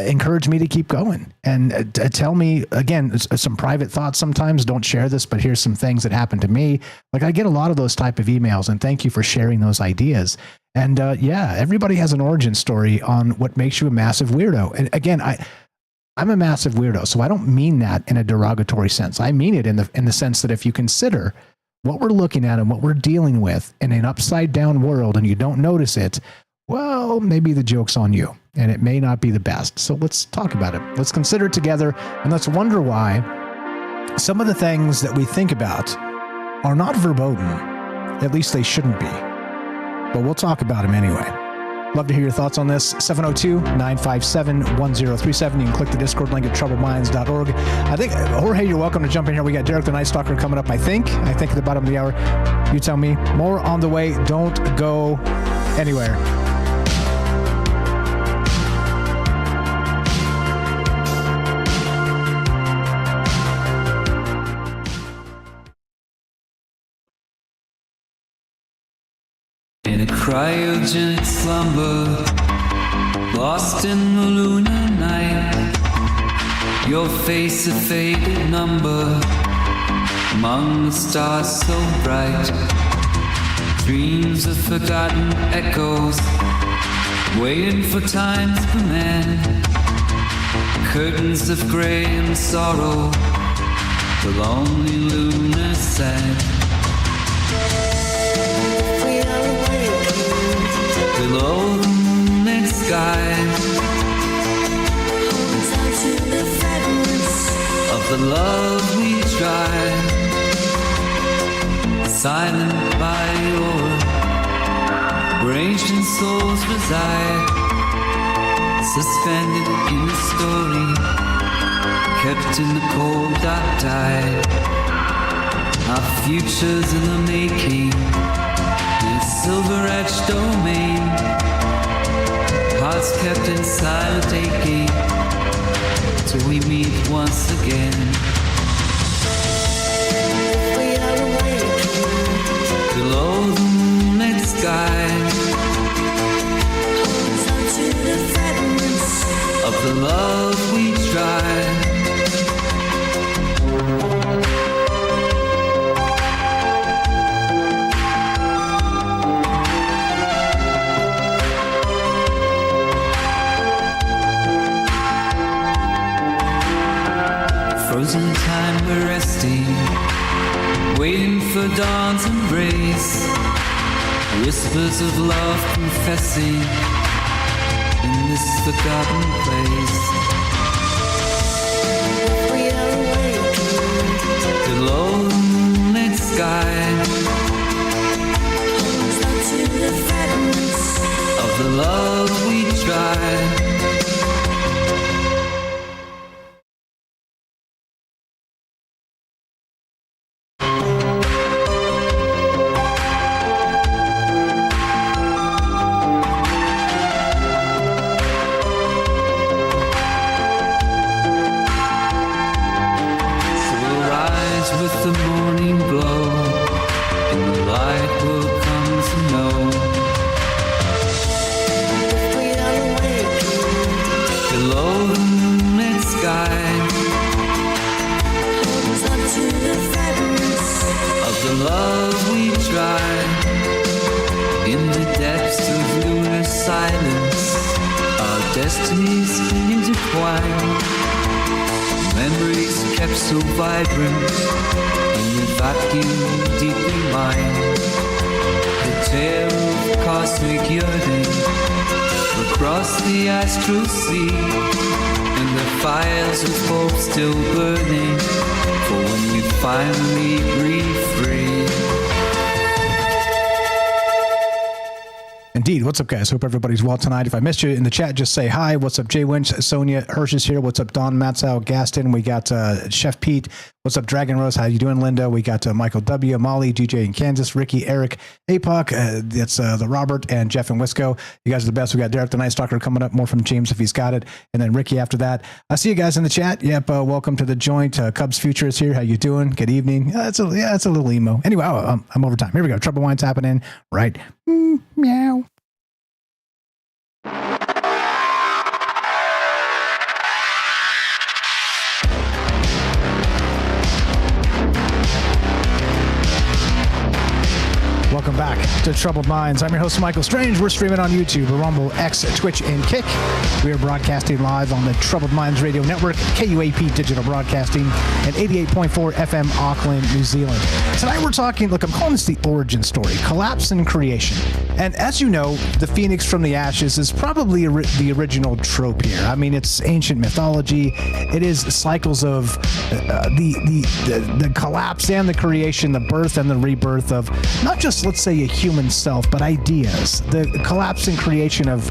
encourage me to keep going and tell me again some private thoughts. Sometimes don't share this, but here's some things that happened to me. Like I get a lot of those type of emails, and thank you for sharing those ideas. And everybody has an origin story on what makes you a massive weirdo. And again, I'm a massive weirdo, so I don't mean that in a derogatory sense. I mean it in the sense that if you consider what we're looking at and what we're dealing with in an upside down world and you don't notice it, well, maybe the joke's on you and it may not be the best. So let's talk about it. Let's consider it together, and let's wonder why some of the things that we think about are not verboten. At least they shouldn't be. But we'll talk about them anyway. Love to hear your thoughts on this. 702-957-1037. You can click the Discord link at troubledminds.org. I think, Jorge, you're welcome to jump in here. We got Derek the Night Stalker coming up, I think at the bottom of the hour. You tell me. More on the way. Don't go anywhere.
In a cryogenic slumber, lost in the lunar night, your face a faded number among the stars so bright. Dreams of forgotten echoes, waiting for time's command. Curtains of gray and sorrow, the lonely lunar sand. Below the moonlit sky, of the love we try, silent by your ancient souls reside, suspended in a story, kept in the cold dark tide. Our futures in the making, silver-edged domain, hearts kept in silent aching, till we meet once again. We are awakened below the moonlit sky, to the fragments of the love we tried. Frozen time we're resting, waiting for dawn's embrace. Whispers of love confessing in this forgotten place. We are awakened below the moonlit sky, to the fragments of the love we tried. With the morning glow, and the light will come to know. We are awakened below the moonlit sky, up to the fragments of the love we tried. In the depths of lunar silence, our destinies intertwine. Memories kept so vibrant in the vacuum deeply mine. The tale of cosmic yearning across the astral sea, and the fires of hope still burning for when we finally breathe free.
Indeed. What's up, guys? Hope everybody's well tonight. If I missed you in the chat, just say hi. What's up, Jay Winch? Sonia Hirsch is here. What's up, Don Matzow, Gaston? We got Chef Pete. What's up, Dragon Rose? How you doing, Linda? We got Michael W., Molly, DJ in Kansas, Ricky, Eric, APOC. That's the Robert and Jeff and Wisco. You guys are the best. We got Derek the Night Stalker coming up. More from James if he's got it. And then Ricky after that. I see you guys in the chat. Yep. Welcome to the joint. Cubs Future is here. How you doing? Good evening. It's a little emo. Anyway, I'm over time. Here we go. Trouble Wine's happening. Right. Meow. Welcome back to Troubled Minds. I'm your host, Michael Strange. We're streaming on YouTube, Rumble, X, Twitch, and Kick. We are broadcasting live on the Troubled Minds Radio Network, KUAP Digital Broadcasting, and 88.4 FM Auckland, New Zealand. Tonight we're talking, look, I'm calling this the origin story, collapse and creation. And as you know, the phoenix from the ashes is probably the original trope here. I mean, it's ancient mythology. It is cycles of the collapse and the creation, the birth and the rebirth of not just, let's say, a human self, but ideas. The collapse and creation of,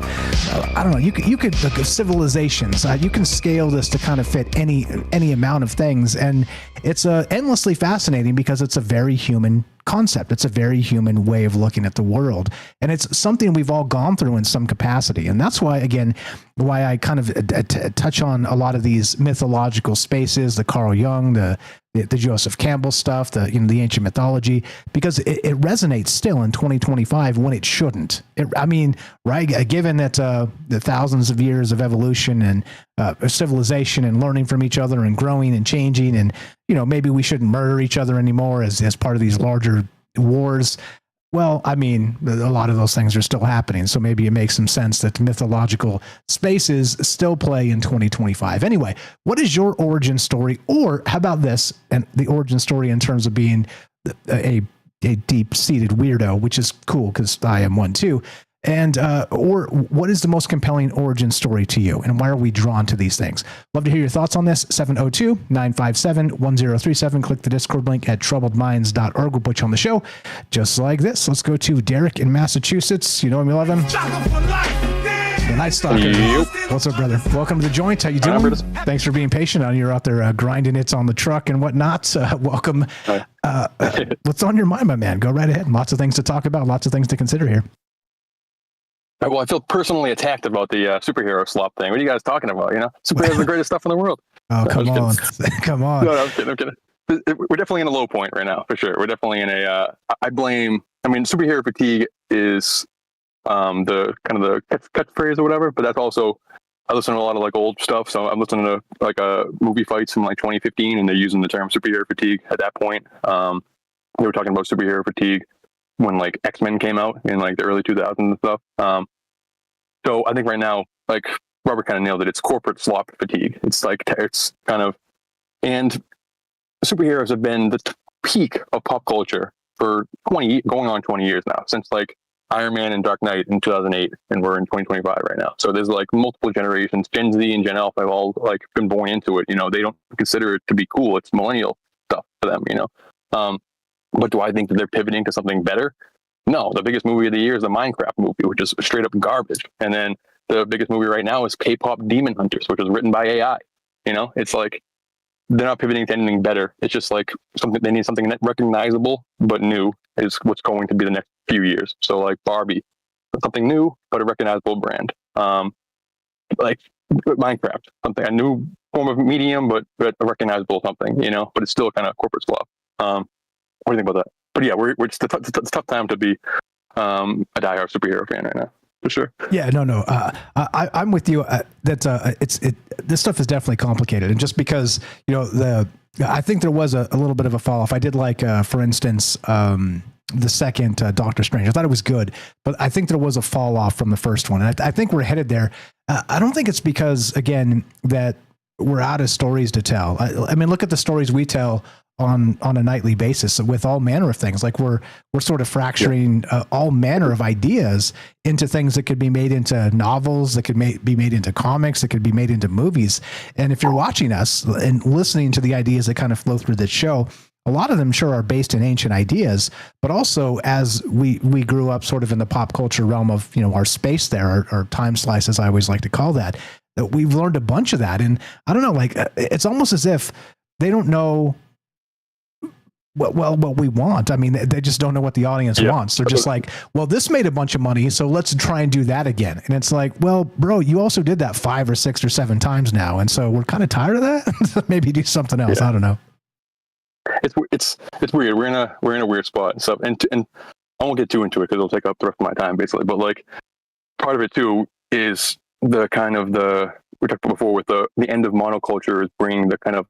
I don't know, you could look at civilizations. You can scale this to kind of fit any amount of things, and it's endlessly fascinating because it's a very human concept. It's a very human way of looking at the world, and it's something we've all gone through in some capacity. And that's why, again, why I kind of touch on a lot of these mythological spaces, the Carl Jung, the Joseph Campbell stuff, the ancient mythology, because it resonates still in 2025 when it shouldn't. Right? Given that the thousands of years of evolution and civilization and learning from each other and growing and changing, and maybe we shouldn't murder each other anymore as part of these larger wars. Well, I mean, a lot of those things are still happening, so maybe it makes some sense that mythological spaces still play in 2025. Anyway, what is your origin story? Or how about this, and the origin story in terms of being a deep-seated weirdo, which is cool because I am one too. And or what is the most compelling origin story to you, and why are we drawn to these things? Love to hear your thoughts on this. 702-957-1037. Click the Discord link at troubledminds.org. We'll put you on the show just like this. Let's go to Derek in Massachusetts. You know him, 11. The Night Stalker. Yep. What's up, brother? Welcome to the joint. How you doing? Thanks for being patient. You're out there grinding it on the truck and whatnot. Welcome. What's on your mind, my man? Go right ahead. Lots of things to talk about. Lots of things to consider here.
Well, I feel personally attacked about the superhero slop thing. What are you guys talking about? Superheroes are the greatest stuff in the world.
Oh, come on. Come on.
No, I'm kidding. We're definitely in a low point right now, for sure. We're definitely in a, superhero fatigue is the kind of the catchphrase or whatever, but that's also, I listen to a lot of like old stuff. So I'm listening to like movie fights from like 2015, and they're using the term superhero fatigue at that point. They were talking about superhero fatigue when like X-Men came out in like the early 2000s and stuff. So I think right now, like Robert kind of nailed it. It's corporate slop fatigue. It's like, it's kind of, and superheroes have been the peak of pop culture for 20 years now, since like Iron Man and Dark Knight in 2008, and we're in 2025 right now. So there's like multiple generations. Gen Z and Gen Alpha have all like been born into it. They don't consider it to be cool. It's millennial stuff for them. But do I think that they're pivoting to something better? No. The biggest movie of the year is the Minecraft movie, which is straight up garbage. And then the biggest movie right now is K-pop Demon Hunters, which was written by AI. It's like they're not pivoting to anything better. It's just like they need something recognizable but new is what's going to be the next few years. So like Barbie, something new but a recognizable brand. Like Minecraft, something a new form of medium but a recognizable something. But it's still kind of corporate slop. What do you think about that? But yeah, we're just it's a tough time to be a diehard superhero fan right now, for sure.
Yeah, no. I'm with you. This stuff is definitely complicated, and just because I think there was a little bit of a fall off. I did like, for instance, the second Doctor Strange. I thought it was good, but I think there was a fall off from the first one, and I think we're headed there. I don't think it's because again that we're out of stories to tell. I mean, look at the stories we tell on a nightly basis with all manner of things. Like we're sort of fracturing all manner of ideas into things that could be made into novels, that could be made into comics, that could be made into movies. And if you're watching us and listening to the ideas that kind of flow through this show, a lot of them sure are based in ancient ideas, but also as we grew up sort of in the pop culture realm of, our space there, our time slice, as I always like to call that we've learned a bunch of that. And I don't know, like it's almost as if they don't know what we want. I mean, they just don't know what the audience wants. They're just like, well, this made a bunch of money, so let's try and do that again. And it's like, well, bro, you also did that 5 or 6 or 7 times now, and so we're kind of tired of that. Maybe do something else. I don't know.
It's weird. We're in a weird spot and stuff. And I won't get too into it because it'll take up the rest of my time, basically. But like, part of it too is the kind of we talked about before with the end of monoculture is bringing the kind of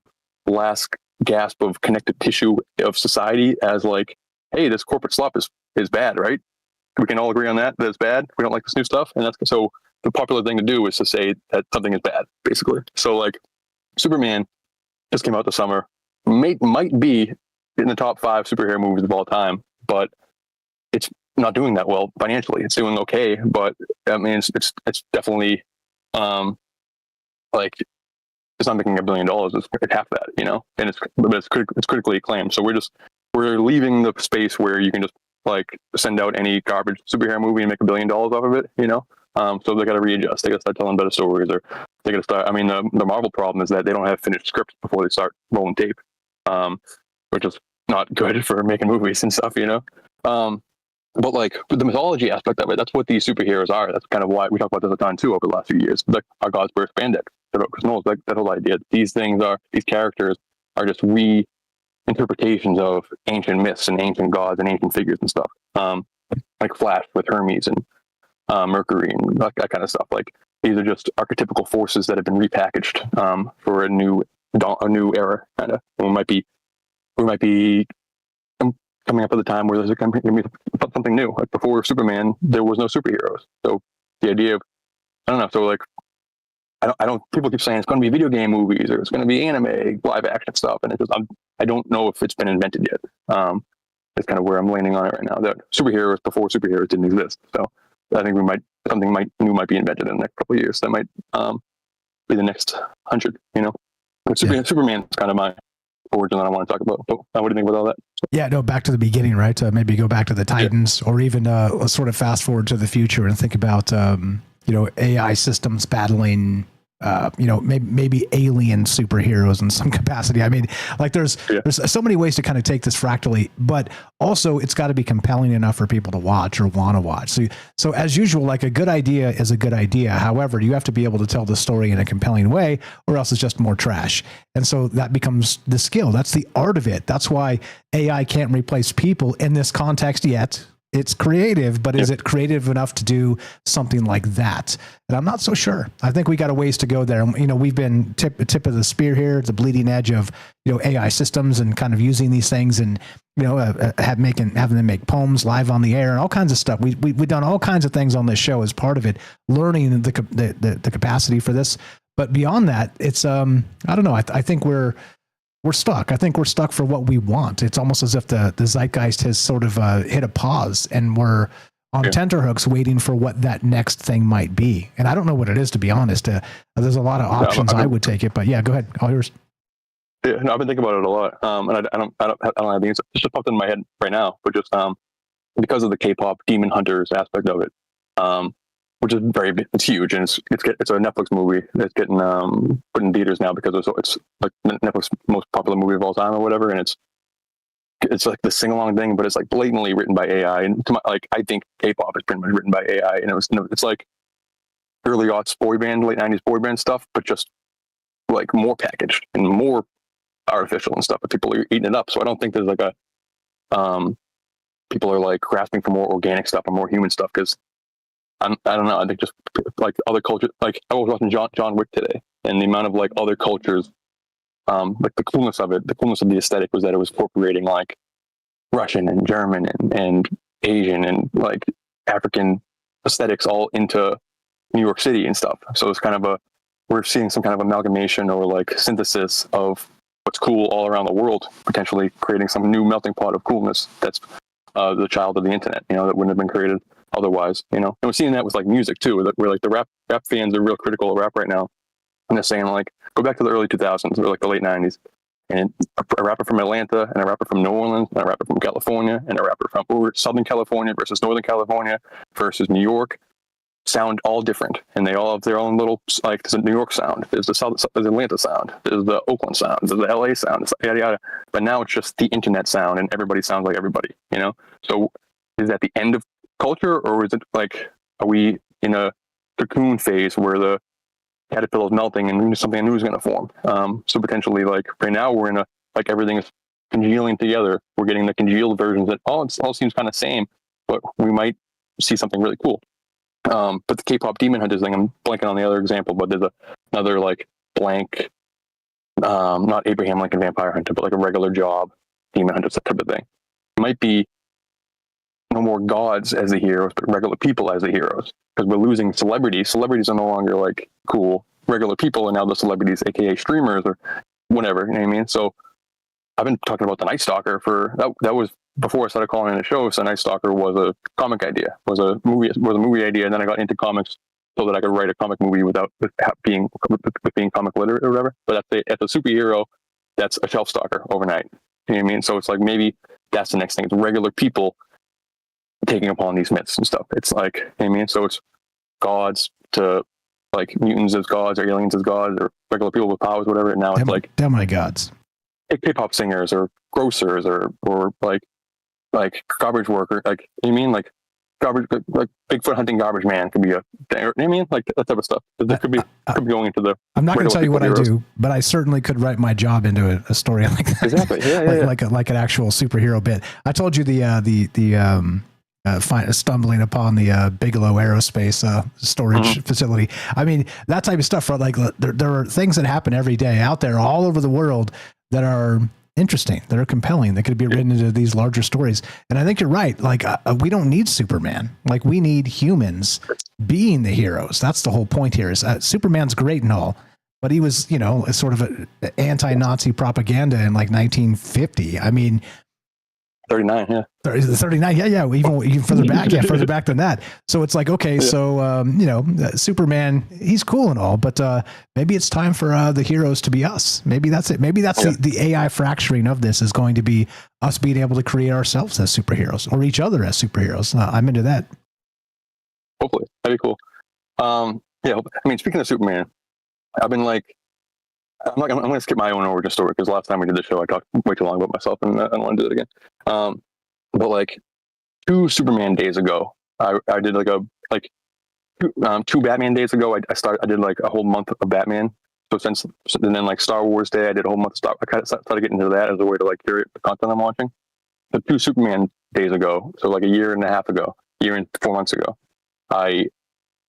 last gasp of connective tissue of society as like, hey, this corporate slop is bad, right? We can all agree on that it's bad. We don't like this new stuff, and that's so the popular thing to do is to say that something is bad, basically. So like Superman just came out this summer, might be in the top 5 superhero movies of all time, but it's not doing that well financially. It's doing okay, but I mean it's definitely like it's not making $1 billion. It's half that, and it's critically acclaimed. So we're leaving the space where you can just like send out any garbage superhero movie and make $1 billion off of it, So they got to readjust. They got to start telling better stories, or they got to start. I mean, the Marvel problem is that they don't have finished scripts before they start rolling tape, which is not good for making movies and stuff, But like the mythology aspect of it, that's what these superheroes are. That's kind of why we talk about this a ton too over the last few years. Like our God's Birth spandex, because no, like that whole idea. These characters are just reinterpretations of ancient myths and ancient gods and ancient figures and stuff. Like Flash with Hermes and Mercury and that kind of stuff. Like these are just archetypical forces that have been repackaged for a new era, kind of. And we might be coming up at the time where there's going to be something new. Like before Superman, there was no superheroes. So the idea of, I don't know. So like, I don't. People keep saying it's going to be video game movies or it's going to be anime, live action stuff, and it's just I don't know if it's been invented yet. It's kind of where I'm landing on it right now. That superheroes before superheroes didn't exist. So I think something new might be invented in the next couple of years. That might be the next 100. Superman is kind of my origin that I want to talk about. But what do you think about all that?
Yeah, no, back to the beginning, right? Maybe go back to the Titans, or even sort of fast forward to the future and think about AI systems battling maybe alien superheroes in some capacity. I mean, like there's so many ways to kind of take this fractally, but also it's got to be compelling enough for people to watch or want to watch. So as usual, like a good idea is a good idea. However, you have to be able to tell the story in a compelling way, or else it's just more trash. And so that becomes the skill. That's the art of it. That's why AI can't replace people in this context yet. It's creative, but is it creative enough to do something like that? And I'm not so sure. I think we got a ways to go there. We've been tip of the spear here, the bleeding edge of AI systems and kind of using these things and having them make poems live on the air and all kinds of stuff. We've done all kinds of things on this show as part of it, learning the capacity for this. But beyond that, it's I don't know. I think we're stuck. I think we're stuck for what we want. It's almost as if the zeitgeist has sort of hit a pause and we're on tenterhooks waiting for what that next thing might be. And I don't know what it is, to be honest. There's a lot of options I would take it, but yeah, go ahead. All yours.
Yeah, no, I've been thinking about it a lot. And I don't have the answer. It's just popped in my head right now, but just because of the K-pop Demon Hunters aspect of it, which is it's huge, and it's a Netflix movie that's getting put in theaters now because it's like Netflix's most popular movie of all time or whatever, and it's like the sing along thing, but it's like blatantly written by AI. And I think K-pop is pretty much written by AI, and it's like early aughts boy band, late 90s boy band stuff, but just like more packaged and more artificial and stuff. But people are eating it up, so I don't think there's like a people are like grasping for more organic stuff or more human stuff because. I don't know. I think just like other cultures, like I was watching John Wick today, and the amount of like other cultures, like the coolness of it, the coolness of the aesthetic was that it was incorporating like Russian and German and Asian and like African aesthetics all into New York City and stuff. So it's kind of we're seeing some kind of amalgamation or like synthesis of what's cool all around the world, potentially creating some new melting pot of coolness that's the child of the internet, that wouldn't have been created otherwise, and we're seeing that with like music too, where like the rap fans are real critical of rap right now, and they're saying like go back to the early 2000s or like the late 90s, and a rapper from Atlanta and a rapper from New Orleans and a rapper from California and a rapper from Southern California versus Northern California versus New York sound all different, and they all have their own little, like there's a New York sound, there's the Atlanta sound, there's the Oakland sound, there's the LA sound, it's yada yada. But now it's just the internet sound, and everybody sounds like everybody, So is that the end of culture, or is it like, are we in a cocoon phase where the caterpillar is melting and something new is going to form? So potentially, like right now, we're in like everything is congealing together. We're getting the congealed versions that all seems kind of same, but we might see something really cool. But the K-pop Demon Hunters thing, I'm blanking on the other example, but there's another like blank, not Abraham Lincoln Vampire Hunter, but like a regular job Demon Hunters, that type of thing. It might be no more gods as the heroes, but regular people as the heroes, because we're losing celebrities. Celebrities are no longer like cool. Regular people are now the celebrities, aka streamers or whatever. You know what I mean? So I've been talking about the Night Stalker for that was before I started calling it a show. So Night Stalker was a comic idea, was a movie idea, and then I got into comics so that I could write a comic movie with being comic literate or whatever. But as a superhero, that's a shelf stalker overnight. You know what I mean? So it's like maybe that's the next thing. It's regular people taking upon these myths and stuff. It's like, you know what I mean? So it's gods to like mutants as gods or aliens as gods or regular people with powers, whatever. And now it's like
demigods,
K-pop singers or grocers or like garbage worker, like, you know what I mean? Like garbage, like Bigfoot hunting garbage man could be a thing. You know what I mean? Like that type of stuff. This could be going into the.
I'm not going to tell you what heroes. I do, but I certainly could write my job into a story like that.
Exactly. Yeah.
Like an actual superhero bit. I told you stumbling upon the Bigelow Aerospace storage facility. I mean, that type of stuff. Right? Like there are things that happen every day out there all over the world that are interesting, that are compelling, that could be written into these larger stories. And I think you're right. Like we don't need Superman. Like we need humans being the heroes. That's the whole point here. Is Superman's great and all, but he was, sort of an anti-Nazi propaganda in like 1950. I mean.
39, yeah.
39, yeah. Even further back, further back than that. So it's like, okay, so Superman, he's cool and all, but maybe it's time for the heroes to be us. Maybe that's it. Maybe that's the AI fracturing of this is going to be us being able to create ourselves as superheroes or each other as superheroes. I'm into that.
Hopefully, that'd be cool. I mean, speaking of Superman, I've been like, I'm going to skip my own origin story because last time we did the show, I talked way too long about myself, and I don't want to do it again. But like 2 Superman days ago, I did like two Batman days ago. I did like a whole month of Batman. So and then like Star Wars Day, I did a whole month of Star. I kind of started getting into that as a way to like curate the content I'm watching. The 2 Superman days ago, so like a year and 4 months ago, I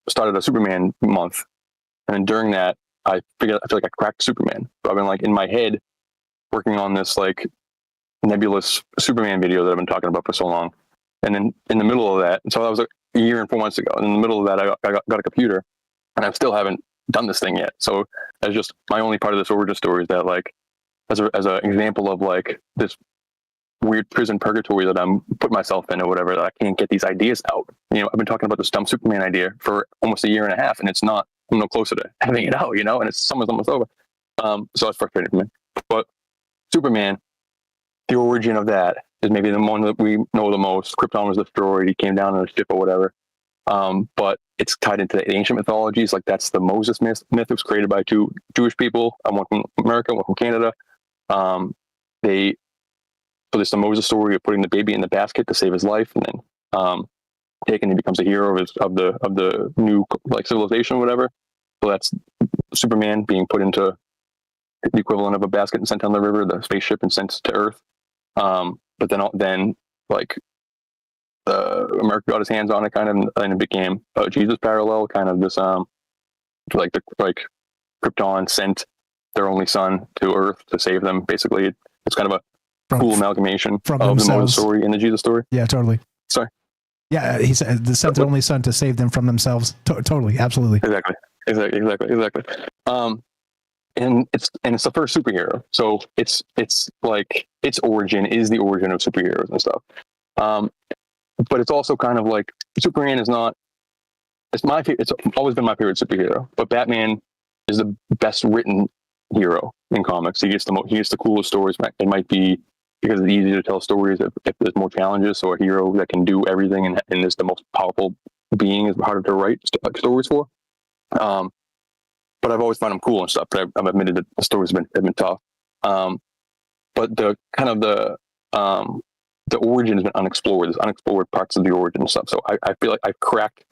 started a Superman month, and during that, I feel like I cracked Superman. So I've been like in my head working on this like nebulous Superman video that I've been talking about for so long. And then in the middle of that, so that was a year and 4 months ago. And in the middle of that, I got a computer, and I still haven't done this thing yet. So that's just my only part of this origin story is that like as an example of like this weird prison purgatory that I'm putting myself in or whatever, that I can't get these ideas out. You know, I've been talking about this dumb Superman idea for almost a year and a half, and I'm no closer to having it out, you know, and summer's almost over. So it's frustrating for me. But Superman, the origin of that is maybe the one that we know the most. Krypton was destroyed. He came down on a ship or whatever. But it's tied into the ancient mythologies. Like that's the Moses myth. It was created by 2 Jewish people. One from America, one from Canada. So there's the Moses story of putting the baby in the basket to save his life, and then taken, he becomes a hero of the new like civilization or whatever. So that's Superman being put into the equivalent of a basket and sent down the river, the spaceship, and sent to Earth. But then like America got his hands on it, kind of, and it became a Jesus parallel, kind of this like Krypton sent their only son to Earth to save them. Basically, it's kind of a cool amalgamation of themselves. The Moses story and the Jesus story.
Yeah, totally.
Sorry.
Yeah, he said the sent their only son to save them from themselves. Totally, absolutely.
Exactly. And it's the first superhero, so it's like its origin is the origin of superheroes and stuff. But it's also kind of like Superman is not. It's always been my favorite superhero, but Batman is the best written hero in comics. He gets the coolest stories. It might be because it's easier to tell stories if there's more challenges. So a hero that can do everything and is the most powerful being is harder to write stories for. But I've always found them cool and stuff. But I've admitted that the stories have been tough. But the kind of the origin has been unexplored. There's unexplored parts of the origin and stuff. So I feel like I've cracked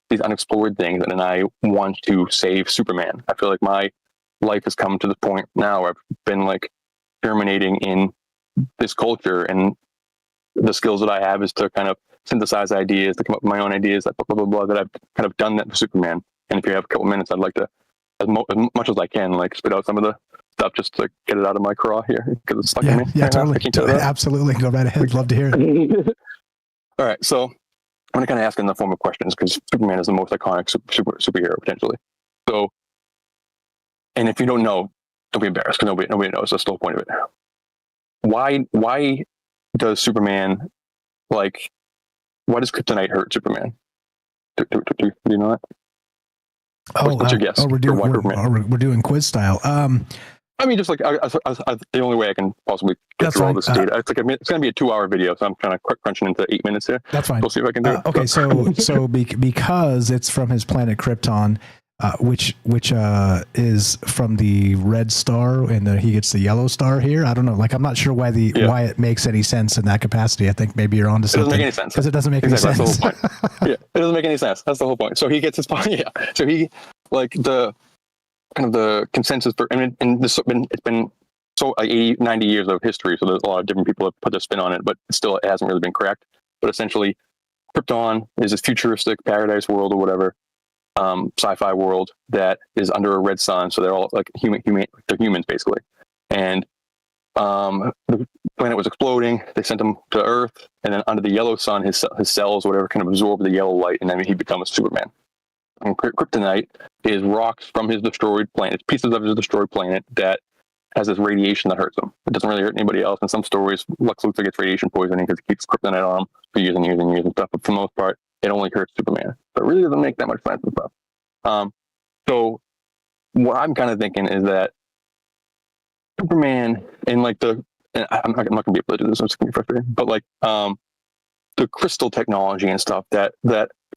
these unexplored things, and then I want to save Superman. I feel like my life has come to the point now where I've been like germinating in this culture, and the skills that I have is to kind of synthesize ideas, to come up with my own ideas, like blah, blah, blah, that I've kind of done that for Superman. And if you have a couple minutes, I'd like to, as much as I can, like spit out some of the stuff just to get it out of my craw here, because it's stuck in me.
Yeah, totally. Absolutely. Go right ahead. Love to hear it.
All right. So I'm going to kind of ask in the form of questions, because Superman is the most iconic superhero, potentially. So, and if you don't know, don't be embarrassed, because nobody knows. That's the whole point of it. Why does Superman, like, why does kryptonite hurt Superman? Do you know that? What's your guess?
We're doing quiz style.
I mean, just like the only way I can possibly get through all this data. It's going to be a 2-hour video, so I'm kind of crunching into 8 minutes here.
That's fine.
We'll see if I can do it.
Okay, so because it's from his planet Krypton, which is from the red star, and he gets the yellow star here. I don't know. Like, I'm not sure why why it makes any sense in that capacity. I think maybe you're onto something.
It doesn't make any sense.
Because it doesn't make any sense.
That's the whole point. Yeah, it doesn't make any sense. That's the whole point. So he gets his point. Yeah. So he, like, the kind of the consensus for, and it's been so like 80, 90 years of history. So there's a lot of different people that put their spin on it, but still it hasn't really been correct. But essentially, Krypton is this futuristic paradise world or whatever. Sci-fi world that is under a red sun, so they're all like they're humans basically. And the planet was exploding. They sent him to Earth, and then under the yellow sun, his cells, whatever, kind of absorb the yellow light, and then he becomes Superman. And kryptonite is rocks from his destroyed planet, pieces of his destroyed planet that has this radiation that hurts him. It doesn't really hurt anybody else. In some stories, Lex Luthor gets radiation poisoning because he keeps kryptonite on him for years and years and years and stuff. But for the most part, it only hurts Superman. So it really doesn't make that much sense and stuff. So what I'm kind of thinking is that Superman and like I'm not going to be able to do this. I'm just going to be frustrated. But like the crystal technology and stuff that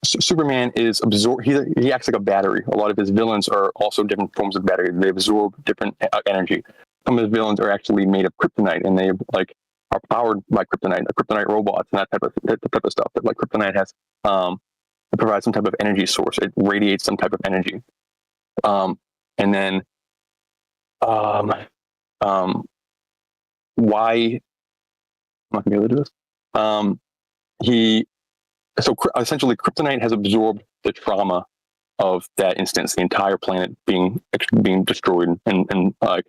Superman is absorb. He acts like a battery. A lot of his villains are also different forms of battery. They absorb different energy. Some of his villains are actually made of kryptonite, and they like are powered by kryptonite, kryptonite robots, and that type of stuff. That like kryptonite has it provides some type of energy source. It radiates some type of energy. And then why? I'm not gonna be able to do this. Essentially, kryptonite has absorbed the trauma of that instance, the entire planet being destroyed, and like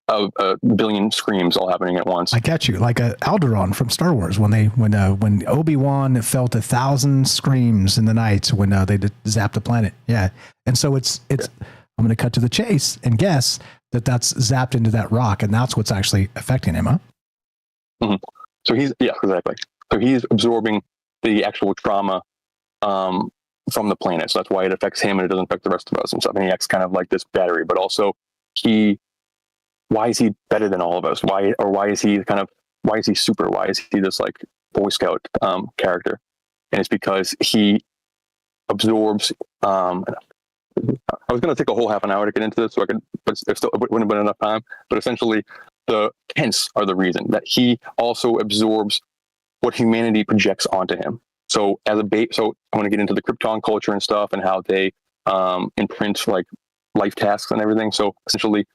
a billion screams all happening at once.
I get you, like Alderaan from Star Wars when Obi-Wan felt 1,000 screams in the night when they zapped the planet. Yeah, and so it's. I'm going to cut to the chase and guess that's zapped into that rock, and that's what's actually affecting him, huh?
Mm-hmm. So exactly. So he's absorbing the actual trauma from the planet. So that's why it affects him and it doesn't affect the rest of us and stuff. And he acts kind of like this battery, but also why is he better than all of us? Why is he super? Why is he this like Boy Scout character? And it's because he absorbs. I was going to take a whole half an hour to get into this, but it wouldn't have been enough time. But essentially, the Kents are the reason that he also absorbs what humanity projects onto him. So so I want to get into the Krypton culture and stuff and how they imprint like life tasks and everything. So essentially,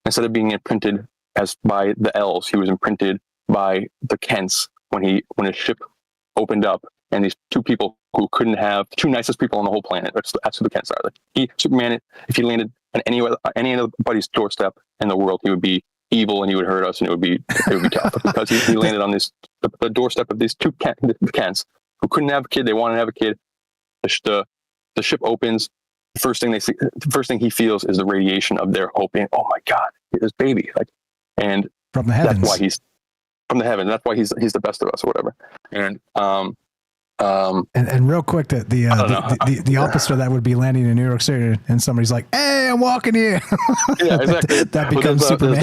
instead of being imprinted as by the elves, he was imprinted by the Kents when his ship opened up, and these two people who couldn't have, the two nicest people on the whole planet. That's who the Kents are. Like Superman, if he landed on anybody's doorstep in the world, he would be evil and he would hurt us, and it would be tough. But because he landed on the doorstep of these two Kents who couldn't have a kid, they wanted to have a kid. The ship opens. The first thing he feels is the radiation of their hope. And, oh my God, this baby! And
from the heavens.
That's why he's from the heavens. That's why he's the best of us, or whatever. And
real quick, the opposite of that would be landing in New York City and somebody's like, "Hey, I'm walking here."
Yeah, exactly.
That becomes Superman.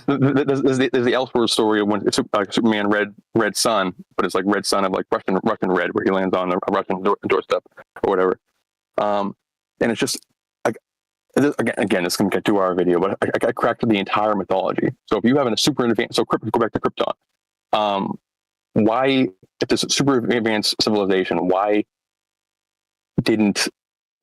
There's the Elseworlds story of when it's like Superman Red Sun, but it's like Red Sun of like Russian red, where he lands on a Russian doorstep or whatever. And it's just like, again, it's going to be a 2-hour video, but I cracked the entire mythology. So if you have a super advanced, go back to Krypton. Why, if this super advanced civilization, why didn't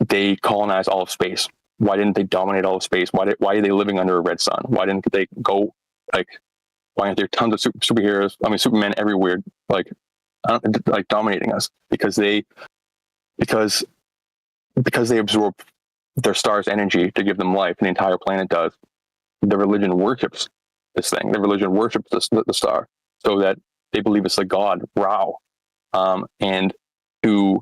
they colonize all of space? Why didn't they dominate all of space? Why are they living under a red sun? Why didn't they go why aren't there tons of superheroes? I mean, Supermen everywhere, like dominating us because they absorb their star's energy to give them life, and the entire planet does. The religion worships this thing. The religion worships the star, so that they believe it's the god Ra, and to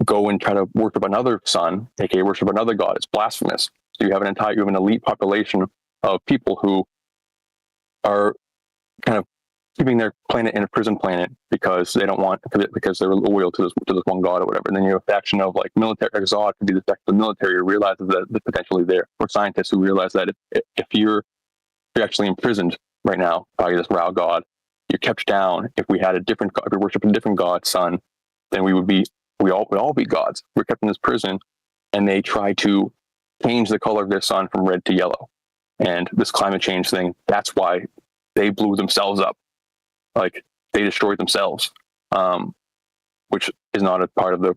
go and try to worship another sun, aka worship another god, it's blasphemous. So you have an elite population of people who are kind of keeping their planet in a prison planet because they're loyal to this one god or whatever. And then you have a faction of like military. Exod could be the faction of the military who realizes that it's potentially there, or scientists who realize that if you're actually imprisoned right now by this Ra god, you're kept down. If we worship a different god, sun, then we would all be gods. We're kept in this prison, and they try to change the color of their sun from red to yellow. And this climate change thing, that's why they blew themselves up. Like, they destroyed themselves, which is not a part of the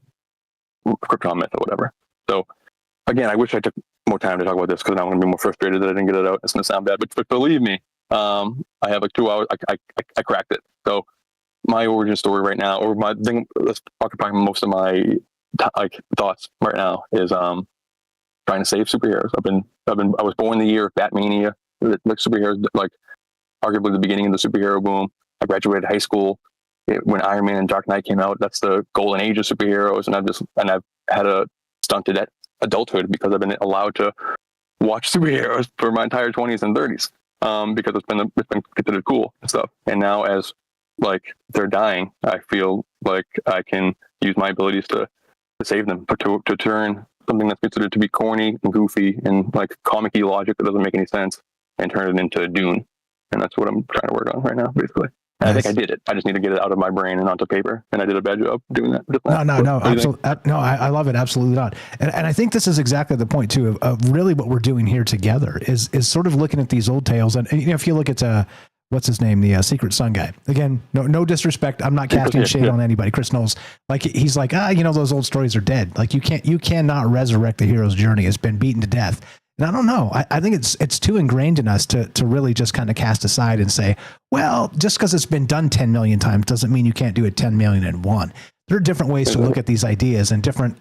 Krypton myth or whatever. So, again, I wish I took more time to talk about this, because now I'm going to be more frustrated that I didn't get it out. It's going to sound bad, but believe me, I have like 2 hours. I cracked it. So my origin story right now, or my thing that's occupying most of my thoughts right now, is trying to save superheroes. I was born the year of Batmania, like superheroes, like arguably the beginning of the superhero boom. I graduated high school when Iron Man and Dark Knight came out. That's the golden age of superheroes, and I've had a stunted at adulthood because I've been allowed to watch superheroes for my entire 20s and 30s, because it's been considered cool and stuff. And now, as like they're dying, I feel like I can use my abilities to save them, but to turn something that's considered to be corny and goofy and like comic-y logic that doesn't make any sense and turn it into Dune. And that's what I'm trying to work on right now, basically. And I think I did it. I just need to get it out of my brain and onto paper. And I did a bad job doing that.
No, absolutely. No, I love it. Absolutely not. And I think this is exactly the point too of really what we're doing here together is sort of looking at these old tales. And you know, if you look at what's his name, the Secret Sun guy. Again, no disrespect. I'm not casting shade on anybody. Chris Knowles, like he's like, you know, those old stories are dead. Like you cannot resurrect the hero's journey. It's been beaten to death. And I don't know. I think it's too ingrained in us to really just kind of cast aside and say, well, just because it's been done 10 million times doesn't mean you can't do it 10 million and one. There are different ways to look at these ideas and different,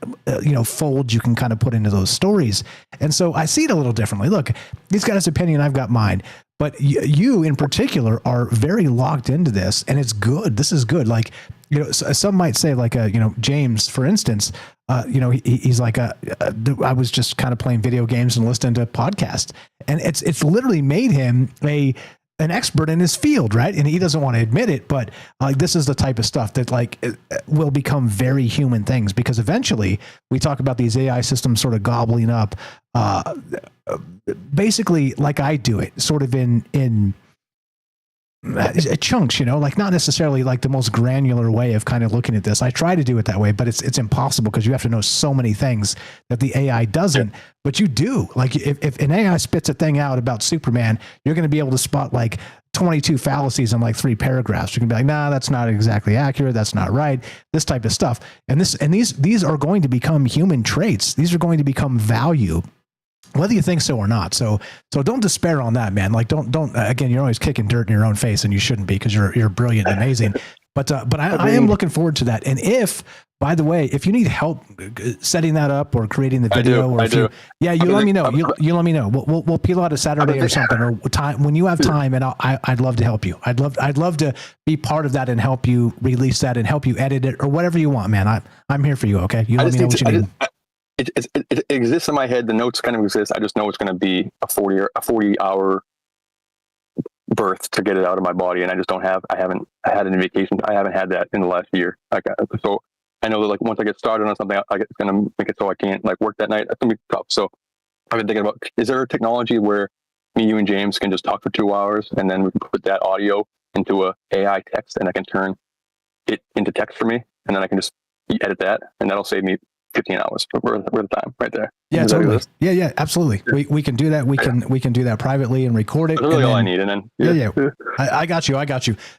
folds you can kind of put into those stories. And so I see it a little differently. Look, he's got his opinion. I've got mine. But you in particular are very locked into this, and it's good. This is good. Like, you know, some might say like, James, for instance, he's like, I was just kind of playing video games and listening to podcasts, and it's literally made him an expert in his field, right? And he doesn't want to admit it, but this is the type of stuff that will become very human things, because eventually we talk about these AI systems sort of gobbling up, basically like I do it, sort of in chunks, like not necessarily like the most granular way of kind of looking at this. I try to do it that way, but it's impossible because you have to know so many things that the AI doesn't, but you do. Like if an AI spits a thing out about Superman, you're going to be able to spot like 22 fallacies in like 3 paragraphs. You can be like, nah, that's not exactly accurate. That's not right. This type of stuff. And these are going to become human traits. These are going to become value, whether you think so or not. So don't despair on that, man. Like don't, again, you're always kicking dirt in your own face, and you shouldn't be, because you're brilliant and amazing. But I am looking forward to that. And by the way, if you need help setting that up or creating the video, you let me know. You let me know. We'll peel out a Saturday or something, or time when you have time, and I'd love to help you. I'd love to be part of that and help you release that and help you edit it or whatever you want, man. I'm here for you. Okay. You let me know what you need.
It exists in my head. The notes kind of exist. I just know it's going to be a 40-hour birth to get it out of my body, and I just don't have. I haven't had any vacations. I haven't had that in the last year. So I know that like once I get started on something, it's going to make it so I can't like work that night. That's going to be tough. So I've been thinking about: is there a technology where me, you, and James can just talk for 2 hours, and then we can put that audio into a AI text, and I can turn it into text for me, and then I can just edit that, and that'll save me 15 hours worth of time right there.
Yeah, totally. Yeah, absolutely. Yeah. We can do that. We can do that privately and record it.
That's really all I need. And then
I got you.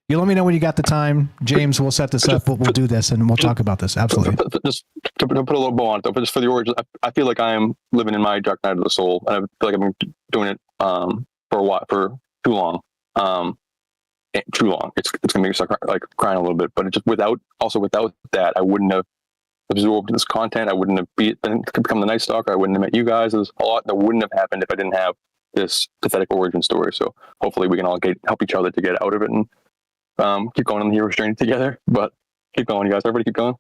You let me know when you got the time, James. We'll set this up. We'll do this, and we'll talk about this. Absolutely.
Just to put a little bow on it, though, but just for the origin, I feel like I am living in my dark night of the soul, and I feel like I've been doing it for a while, for too long. Too long. It's gonna make me start like crying a little bit, but without that, I wouldn't have absorbed this content. I wouldn't have become the Night Stalker. I wouldn't have met you guys. There's a lot that wouldn't have happened if I didn't have this pathetic origin story. So hopefully we can all help each other to get out of it and keep going on the hero's journey together. But keep going, you guys. Everybody keep going.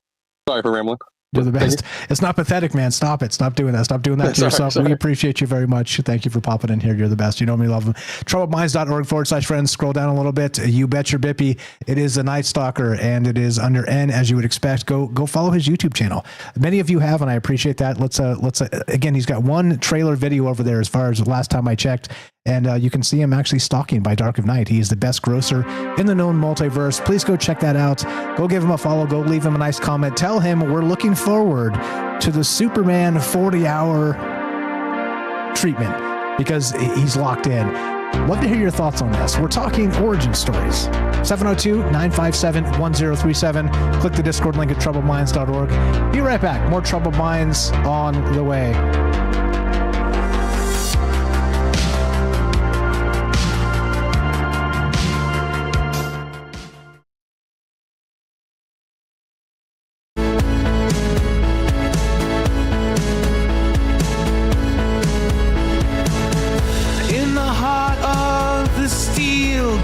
Sorry for rambling.
You're the best. It's not pathetic, man. Stop it. Stop doing that. Stop doing that to yourself. We appreciate you very much. Thank you for popping in here. You're the best. You know me, love them. TroubledMinds.org/friends. Scroll down a little bit. You bet your bippy. It is the Night Stalker, and it is under N, as you would expect. Go follow his YouTube channel. Many of you have, and I appreciate that. Let's again, he's got one trailer video over there as far as the last time I checked. And you can see him actually stalking by dark of night. He is the best grosser in the known multiverse. Please go check that out. Go give him a follow. Go leave him a nice comment. Tell him we're looking forward to the Superman 40-hour treatment, because he's locked in. Love to hear your thoughts on this. We're talking origin stories. 702-957-1037. Click the Discord link at troubledminds.org. Be right back. More Troubled Minds on the way.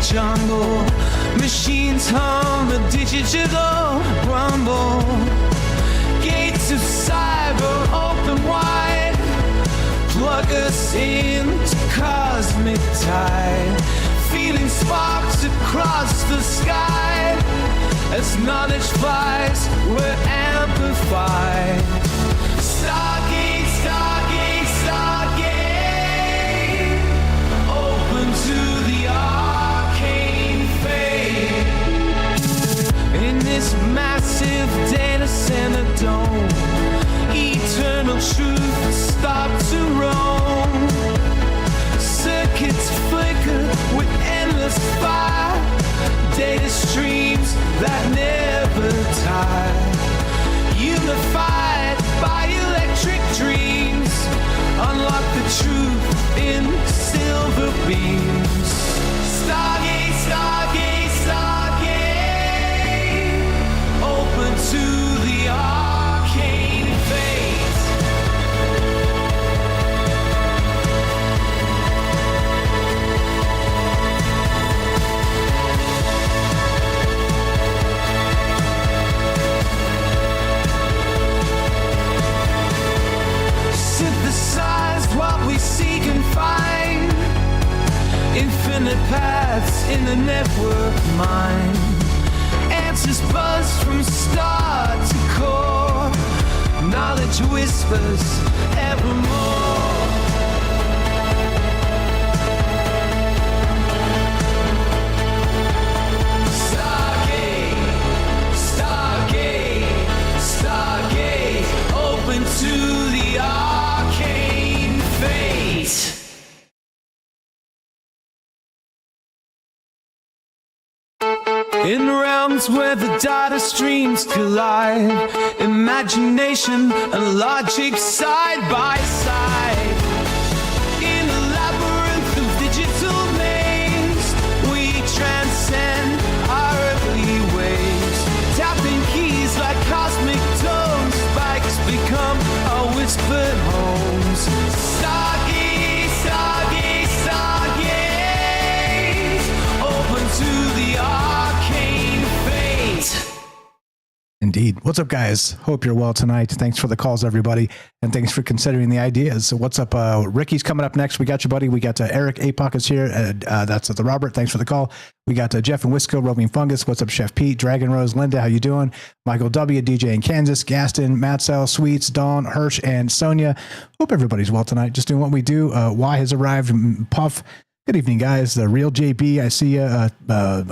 Jungle, machines hum, a digital rumble. Gates of cyber open wide. Plug us into cosmic tide. Feeling sparks across the sky. As knowledge flies, we're amplified. Stargate, Stargate, Stargate. Open to the arcane fate. paths in the network mind. Answers buzz from star to core. Knowledge whispers evermore. Stargate, Stargate, Stargate, open to the arcane fate. In realms where the data streams collide, imagination and logic side by side. In the labyrinth of digital names, we transcend our earthly ways. Tapping keys like cosmic tones, spikes become our whispered homes. Stargate, Stargate, Stargate, open to the arcane fate.
Indeed. What's up, guys? Hope you're well tonight. Thanks for the calls, everybody, and thanks for considering the ideas. So what's up? Ricky's coming up next. We got you, buddy. We got Eric Apoc is here. That's the Robert. Thanks for the call. We got Jeff and Wisco, Roving Fungus. What's up, Chef Pete, Dragon Rose, Linda? How you doing? Michael W, DJ in Kansas, Gaston, Matsell, Sweets, Dawn, Hirsch, and Sonia. Hope everybody's well tonight. Just doing what we do. Y has arrived. Puff. Good evening, guys. The real JB. I see you.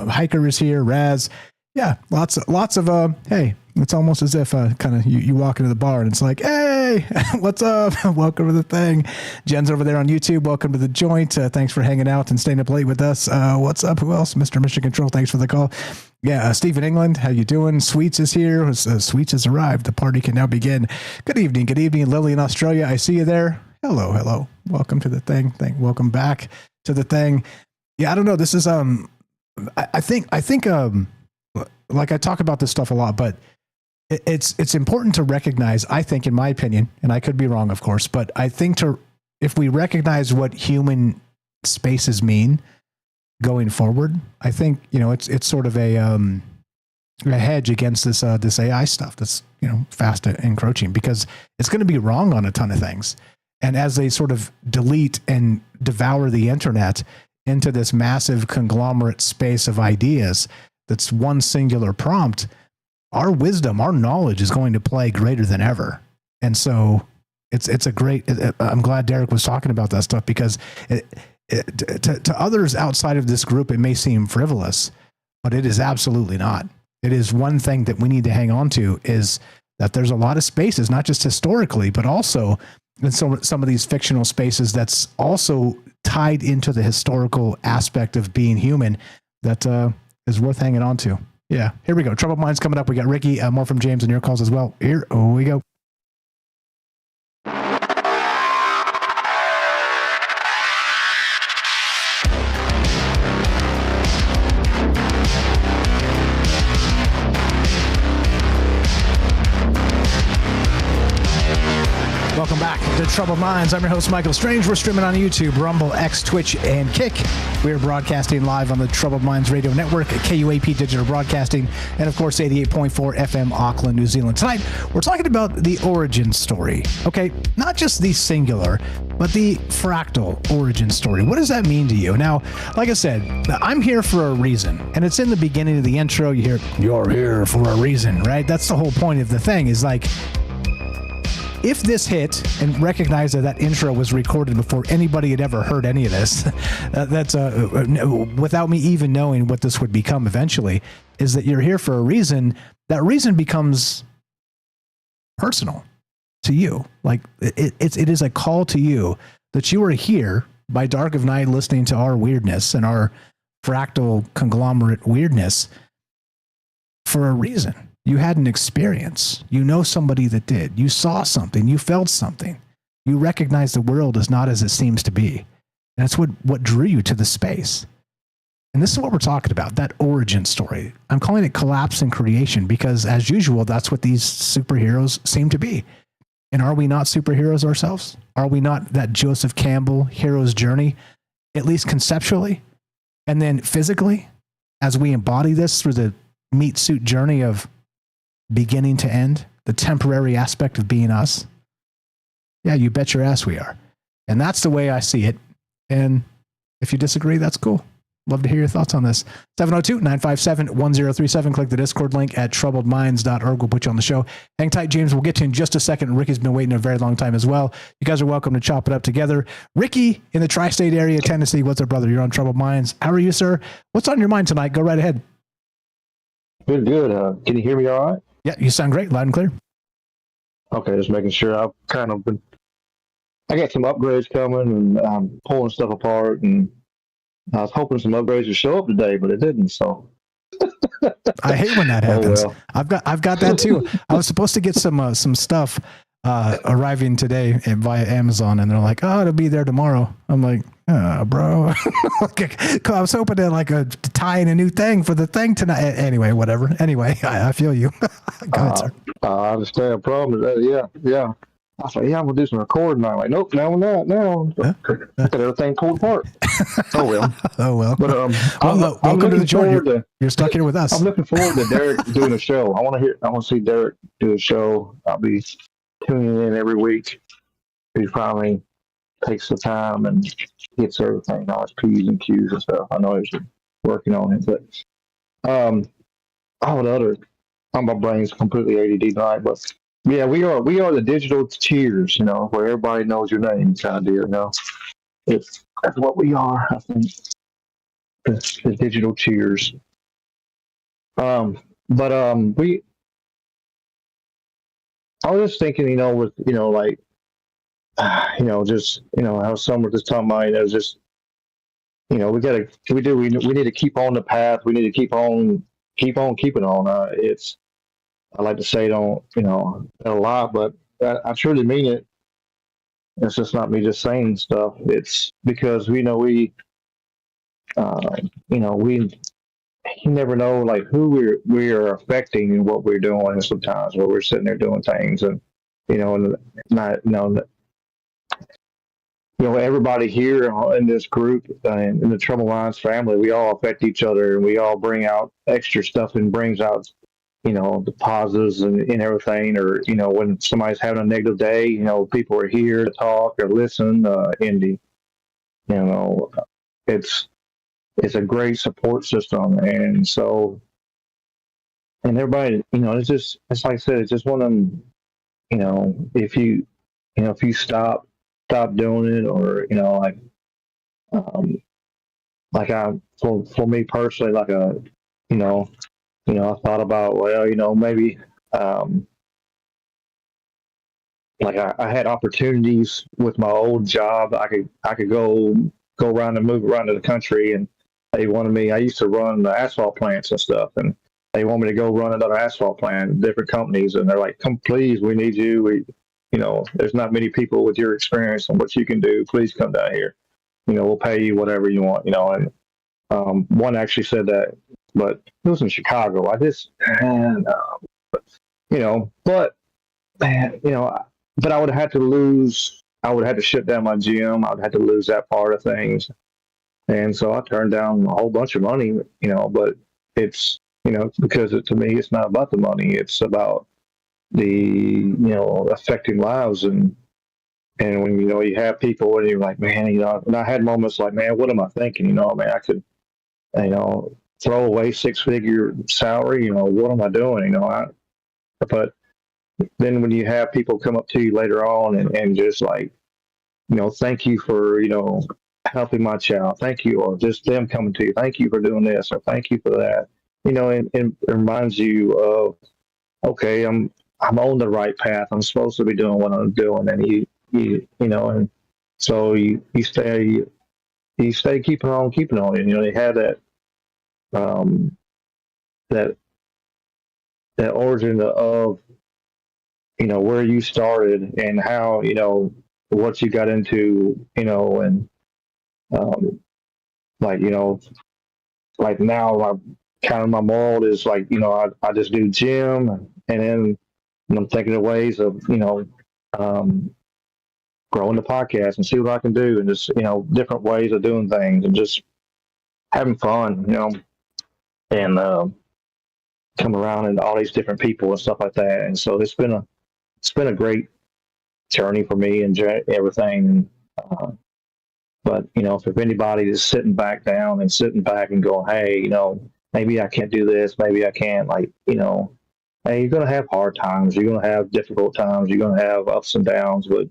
Hiker is here. Raz. Yeah, lots of hey, it's almost as if kind of you walk into the bar and it's like, hey, what's up? Welcome to the thing. Jen's over there on YouTube. Welcome to the joint. Thanks for hanging out and staying up late with us. What's up? Who else? Mr. Mission Control. Thanks for the call. Yeah, Steve in England. How you doing? Sweets is here. Sweets has arrived. The party can now begin. Good evening. Good evening, Lily in Australia. I see you there. Hello, hello. Welcome to the thing. Welcome back to the thing. Yeah, I don't know. This is I think like I talk about this stuff a lot, but it's important to recognize, I think, in my opinion, and I could be wrong, of course, but I think if we recognize what human spaces mean going forward, I think, it's sort of a hedge against this AI stuff that's, fast encroaching, because it's going to be wrong on a ton of things. And as they sort of delete and devour the internet into this massive conglomerate space of ideas, that's one singular prompt, our wisdom, our knowledge is going to play greater than ever. And so it's a great, I'm glad Derek was talking about that stuff, because to others outside of this group, it may seem frivolous, but it is absolutely not. It is one thing that we need to hang on to, is that there's a lot of spaces, not just historically, but also in some of these fictional spaces that's also tied into the historical aspect of being human that, is worth hanging on to. Yeah, here we go. Troubled Minds coming up. We got Ricky, more from James and your calls as well. Here we go. Welcome back to Troubled Minds. I'm your host, Michael Strange. We're streaming on YouTube, Rumble, X, Twitch, and Kick. We are broadcasting live on the Troubled Minds Radio Network, KUAP Digital Broadcasting, and of course, 88.4 FM, Auckland, New Zealand. Tonight, we're talking about the origin story. Okay, not just the singular, but the fractal origin story. What does that mean to you? Now, like I said, I'm here for a reason, and it's in the beginning of the intro. You hear, you're here for a reason, right? That's the whole point of the thing, is like, if this hit, and recognize that intro was recorded before anybody had ever heard any of this, that's without me even knowing what this would become eventually, is that you're here for a reason. That reason becomes personal to you. Like it is a call to you that you are here by dark of night listening to our weirdness and our fractal conglomerate weirdness for a reason. You had an experience. You know somebody that did. You saw something. You felt something. You recognize the world is not as it seems to be. And that's what drew you to the space. And this is what we're talking about, that origin story. I'm calling it collapse and creation because, as usual, that's what these superheroes seem to be. And are we not superheroes ourselves? Are we not that Joseph Campbell hero's journey, at least conceptually? And then physically, as we embody this through the meat suit journey of beginning to end, the temporary aspect of being us? Yeah, you bet your ass we are. And that's the way I see it. And if you disagree, that's cool. Love to hear your thoughts on this. 702-957-1037. Click the Discord link at troubledminds.org. We'll put you on the show. Hang tight, James. We'll get to you in just a second. Ricky's been waiting a very long time as well. You guys are welcome to chop it up together. Ricky in the tri-state area, Tennessee. What's up, brother? You're on Troubled Minds. How are you, sir? What's on your mind tonight? Go right ahead.
Good. Can you hear me all right?
Yeah, you sound great. Loud and clear.
Okay, just making sure. I got some upgrades coming, and I'm pulling stuff apart, and I was hoping some upgrades would show up today, but it didn't. So
I hate when that happens.
Oh, well.
I've got that too. I was supposed to get some stuff arriving today via Amazon, and they're like, "Oh, it'll be there tomorrow." I'm like, "Bro," I was hoping to tie in a new thing for the thing tonight. Anyway, whatever. Anyway, I feel you. Go ahead, sir.
I understand the problem. Yeah. I was like, I'm going to do some recording. I'm like, nope, no, we're not. No. Got everything pulled apart. Oh, well.
But,
I'm
welcome to the joint.
You're
stuck here with us.
I'm looking forward to Derek doing a show. I want to see Derek do a show. I'll be tuning in every week. He finally takes the time and gets everything, all his P's and Q's and stuff. I know he's working on it, but all the other, my brain's completely ADD tonight, but yeah, we are the digital cheers, where everybody knows your name kind of deal, That's what we are, I think. The digital cheers. I was just thinking, with, just, how some were just talking about, just, we need to keep on the path. We need to keep on keeping on. I like to say don't, a lot, but I truly mean it. It's just not me just saying stuff. It's because you never know who we're affecting and what we're doing. And sometimes where we're sitting there doing things, and everybody here in this group and in the Troubled Minds family, we all affect each other, and we all bring out extra stuff and brings out the positives and everything, or, when somebody's having a negative day, people are here to talk or listen, it's a great support system. And so, and everybody, it's like I said, it's just one of them, if you stop doing it, or, for me personally, I thought about, maybe, I had opportunities with my old job. I could go around and move around to the country, and they wanted me. I used to run the asphalt plants and stuff, and they want me to go run another asphalt plant, different companies, and they're like, "Come, please, we need you. There's not many people with your experience and what you can do. Please come down here. We'll pay you whatever you want." And one actually said that. But it was in Chicago. But I would have had to lose. I would have had to shut down my gym. I would have had to lose that part of things, and so I turned down a whole bunch of money. But it's because to me, it's not about the money. It's about the affecting lives, and when you have people, and you're like, man, and I had moments like, man, what am I thinking? I could, throw away 6-figure salary, what am I doing? But then when you have people come up to you later on and just thank you for, helping my child. Thank you. Or just them coming to you. Thank you for doing this, or thank you for that. And it reminds you of, okay, I'm on the right path. I'm supposed to be doing what I'm doing. And and so you stay keeping on. And, they have that, that origin of where you started and how what you got into, and like now my mold is I just do gym, and then I'm thinking of ways of growing the podcast and see what I can do, and just different ways of doing things, and just having fun, and come around and all these different people and stuff like that. And so it's been a great journey for me and everything. But, if anybody is sitting back down and sitting back and going, hey, maybe I can't do this, maybe I can't, hey, you're going to have hard times, you're going to have difficult times, you're going to have ups and downs, but,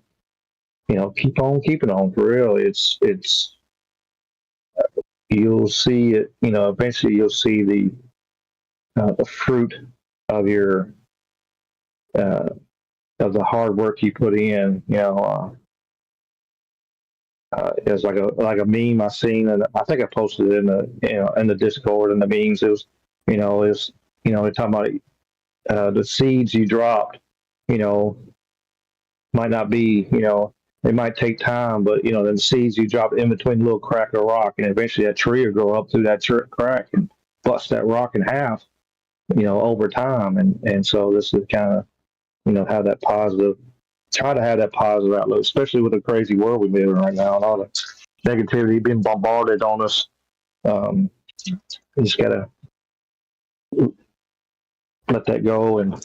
keep on keeping on for real. It's you'll see it, eventually you'll see the fruit of your, of the hard work you put in, it's like a meme I seen, and I think I posted it in the Discord and the memes. It was, they're talking about the seeds you dropped, might not be, they might take time, but then the seeds you drop in between a little crack of rock, and eventually that tree will grow up through that crack and bust that rock in half, over time, and so this is kind of, have that positive. Try to have that positive outlook, especially with the crazy world we live in right now and all the negativity being bombarded on us. You just gotta let that go and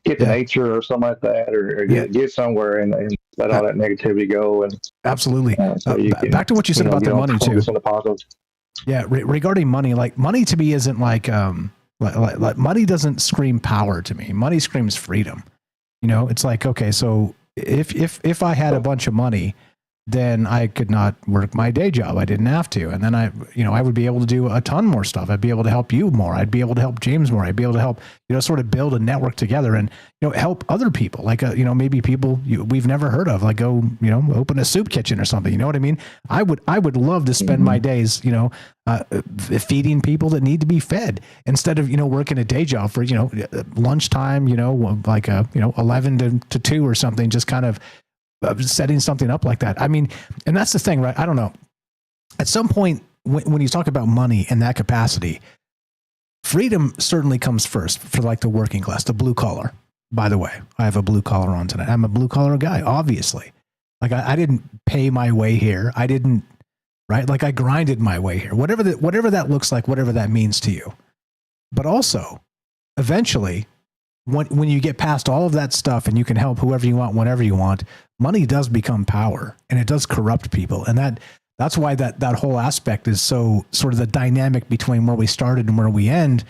get to nature or something like that, or get somewhere and let all that negativity go. And
absolutely.
So
back to what you said about the money too.
On the positive.
Yeah, regarding money, like money to me isn't like money doesn't scream power to me. Money screams freedom. It's like, okay, so if I had a bunch of money, then I could not work my day job. I didn't have to. And then I would be able to do a ton more stuff. I'd be able to help you more. I'd be able to help James more. I'd be able to help, sort of build a network together and, help other people, like, maybe people we've never heard of, like go, open a soup kitchen or something. You know what I mean? I would love to spend my days, feeding people that need to be fed instead of, working a day job for, lunchtime, like 11 to 2 or something, just kind of setting something up like that. I mean, and that's the thing, right? I don't know. At some point, when you talk about money in that capacity, freedom certainly comes first for like the working class, the blue collar. By the way, I have a blue collar on tonight. I'm a blue collar guy, obviously. Like I didn't pay my way here. I didn't, right? Like I grinded my way here. Whatever that looks like, whatever that means to you. But also, eventually, when you get past all of that stuff and you can help whoever you want, whenever you want, money does become power and it does corrupt people. And that's why that whole aspect is so sort of the dynamic between where we started and where we end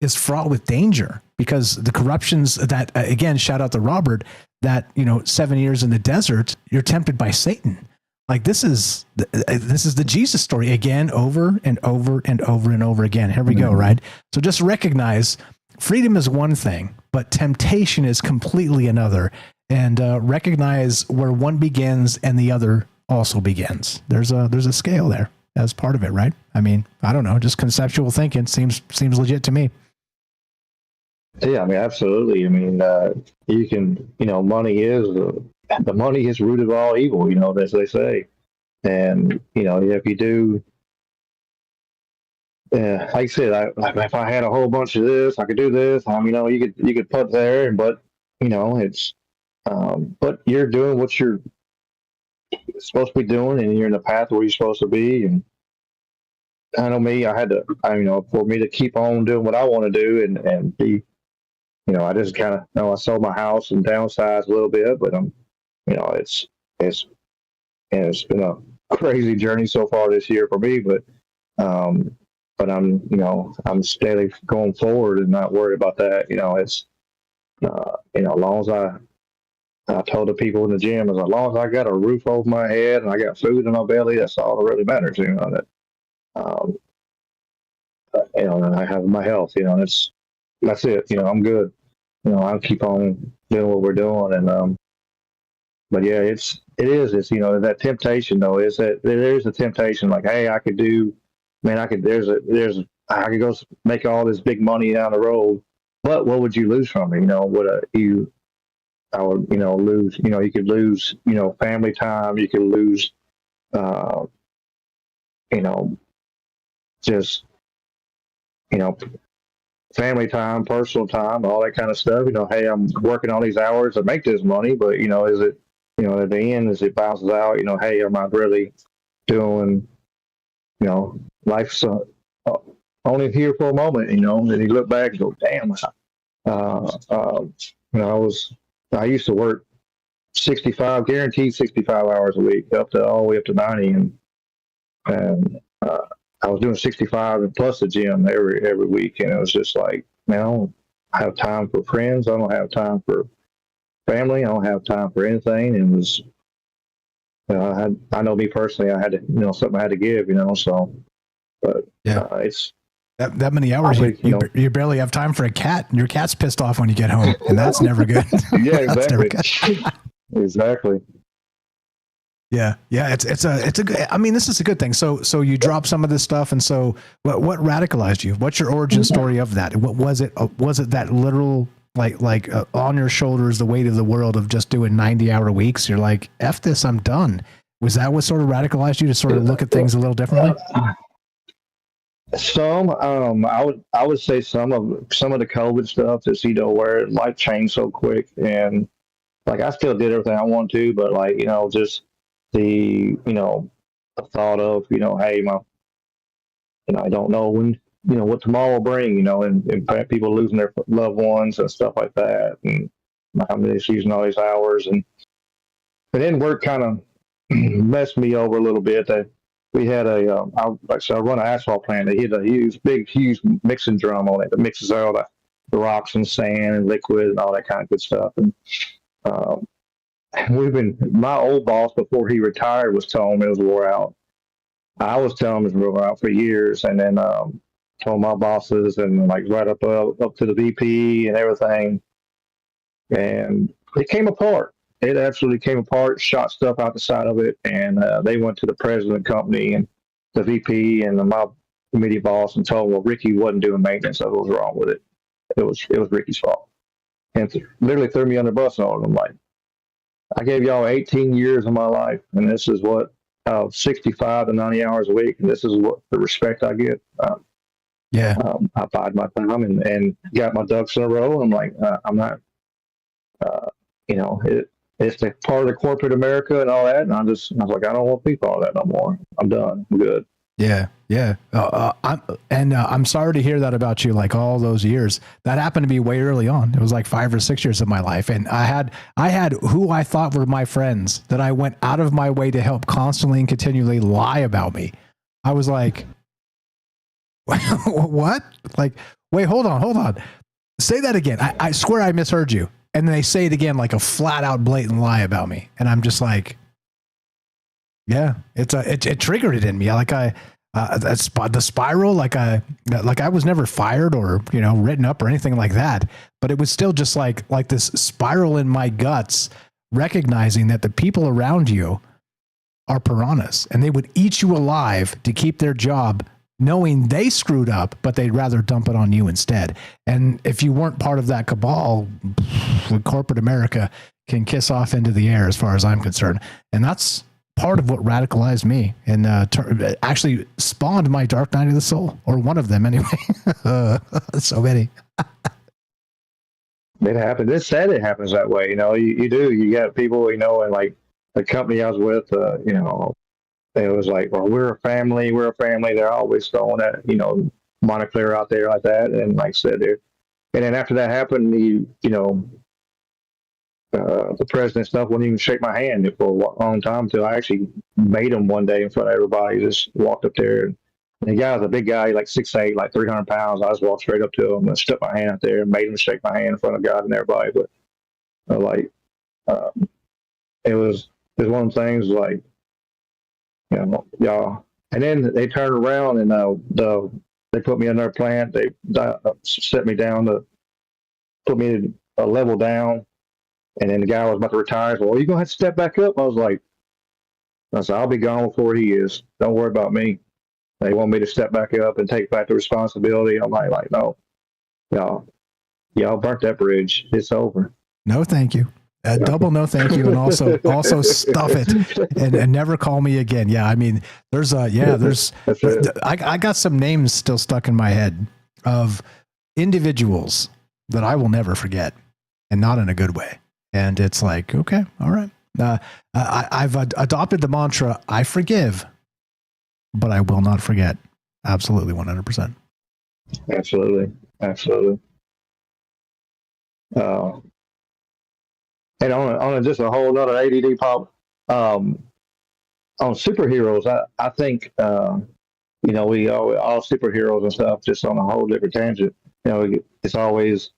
is fraught with danger, because the corruptions that, again, shout out to Robert, that, 7 years in the desert, you're tempted by Satan. Like this is the Jesus story again, over and over and over and over again. Here we go. Right. So just recognize freedom is one thing, but temptation is completely another, and recognize where one begins and the other also begins. There's a scale there as part of it, right? I mean, I don't know, just conceptual thinking seems legit to me.
Yeah, I mean, absolutely. I mean, you can, money is the money is root of all evil, as they say, and if you do. Yeah, like I said, if I had a whole bunch of this, I could do this. You could put there, but it's, but you're doing what you're supposed to be doing, and you're in the path where you're supposed to be. And I know me, for me to keep on doing what I want to do and be, I just kind of, I sold my house and downsized a little bit, but it's been a crazy journey so far this year for me, but I'm steadily going forward and not worried about that. It's, as long as I told the people in the gym, as long as I got a roof over my head and I got food in my belly, that's all that really matters. That, and I have my health, that's it. I'm good. I'll keep on doing what we're doing. And, but yeah, it's that temptation though, is that there's a temptation like, hey, I could go make all this big money down the road, but what would you lose from it? I would, lose, you could lose, family time, you could lose, just, family time, personal time, all that kind of stuff. Hey, I'm working all these hours to make this money, but, is it, at the end, as it bounces out, hey, am I really doing, life's only here for a moment, and you look back and go, damn, I used to work 65, guaranteed 65 hours a week, all the way up to 90, and I was doing 65 and plus the gym every week, and it was just like, man, I don't have time for friends. I don't have time for family. I don't have time for anything. And it was, I know me personally, I had to, something I had to give, so, but it's
that many hours. You barely have time for a cat, and your cat's pissed off when you get home, and that's never good.
Yeah, exactly. Exactly.
Yeah, it's a good. I mean, this is a good thing. So you drop some of this stuff, and so what radicalized you? What's your origin story of that? What was it? Was it that literal like on your shoulders the weight of the world of just doing 90-hour weeks? You're like, F this, I'm done. Was that what sort of radicalized you to sort of look at things a little differently?
Some, I would say some of the COVID stuff is, where life changed so quick, and like I still did everything I wanted to, but like just the the thought of hey, I don't know when what tomorrow will bring, and people losing their loved ones and stuff like that, and how many is using all these hours, and then work kind of messed me over a little bit. That we had I run an asphalt plant. They hit a huge mixing drum on it that mixes all the rocks and sand and liquid and all that kind of good stuff. And my old boss before he retired was telling me it was wore out. I was telling him it was wore out for years, and then told my bosses and like right up to the VP and everything, and it came apart. It absolutely came apart. Shot stuff out the side of it, and they went to the president of the company and the VP and my committee boss and told, well, Ricky wasn't doing maintenance, so what was wrong with it? It was Ricky's fault, and literally threw me under the bus. And all. I'm like, I gave y'all 18 years of my life, and this is what 65 to 90 hours a week, and this is what the respect I get. I bide my time and got my ducks in a row. I'm like, I'm not, it's the part of the corporate America and all that, and I was like, I don't want to be part of that no more. I'm done. I'm good.
Yeah. I'm sorry to hear that about you. Like all those years, that happened to me way early on. It was like 5 or 6 years of my life, and I had who I thought were my friends that I went out of my way to help constantly and continually lie about me. I was like, what? Like, wait, hold on. Say that again. I swear I misheard you. And then they say it again, like a flat out blatant lie about me, and I'm just like, yeah, it triggered it in me. Like the spiral, like I was never fired or written up or anything like that, but it was still just like this spiral in my guts, recognizing that the people around you are piranhas and they would eat you alive to keep their job, knowing they screwed up, but they'd rather dump it on you instead. And if you weren't part of that cabal, corporate America can kiss off into the air as far as I'm concerned. And that's part of what radicalized me and actually spawned my dark night of the soul, or one of them anyway. So many.
It happens. It's sad it happens that way. You do. You got people, and like the company I was with, it was like, well, we're a family. They're always throwing that, moniker out there like that. And like I said, and then after that happened, the president stuff wouldn't even shake my hand for a long time until I actually made him one day in front of everybody. Just walked up there. And the guy was a big guy, like 6'8", like 300 pounds. I just walked straight up to him and stuck my hand out there and made him shake my hand in front of God and everybody. But it was one of the things like, y'all. And then they turned around and they put me in their plant. They set me down to put me a level down. And then the guy was about to retire. Well, you're going to have to step back up. I said, I'll be gone before he is. Don't worry about me. They want me to step back up and take back the responsibility. I'm like, no, y'all burnt that bridge. It's over.
No, thank you. Double no, thank you. And also stuff it and never call me again. Yeah. I mean, I got some names still stuck in my head of individuals that I will never forget, and not in a good way. And it's like, okay, all right. I've adopted the mantra, I forgive, but I will not forget. Absolutely, 100%.
Absolutely. And just a whole other ADD pop, on superheroes, I think, we all superheroes and stuff, just on a whole different tangent. It's always,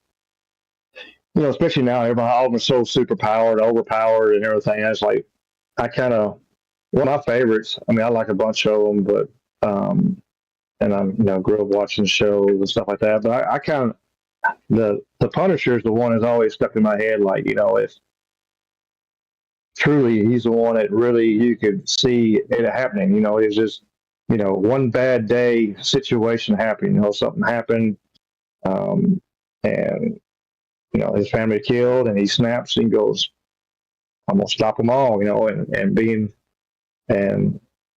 especially now, everybody, all of them are so superpowered, overpowered, and everything. It's like, one of my favorites. I mean, I like a bunch of them, but, and I grew up watching shows and stuff like that. But I kind of, the Punisher is the one that's always stuck in my head. Like, if truly he's the one that really you could see it happening. It's just, one bad day situation happened. Something happened, and his family killed, and he snaps and goes, "I'm gonna stop them all." And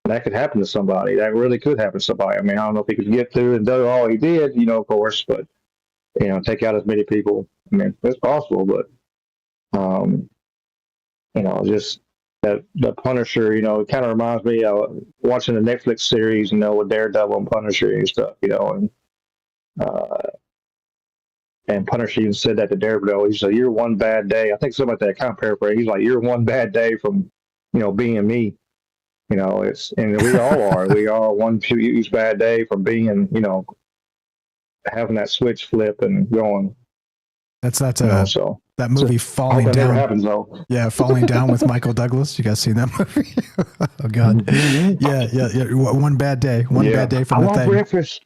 that could happen to somebody. That really could happen to somebody. I mean, I don't know if he could get through and do all he did, of course, but take out as many people. I mean, it's possible, but just that the Punisher, it kind of reminds me of watching the Netflix series, with Daredevil and Punisher and stuff, and Punisher even said that to Daredevil. He said, "You're one bad day." I think something like that. Kind of paraphrase. He's like, "You're one bad day from, being me." And we all are. We are one huge bad day from being, having that switch flip and going.
That's that movie Falling Down.
Never happens though.
Yeah, Falling Down with Michael Douglas. You guys seen that movie? Oh God.
Mm-hmm.
Yeah. One bad day. Bad day from the thing.
Breakfast.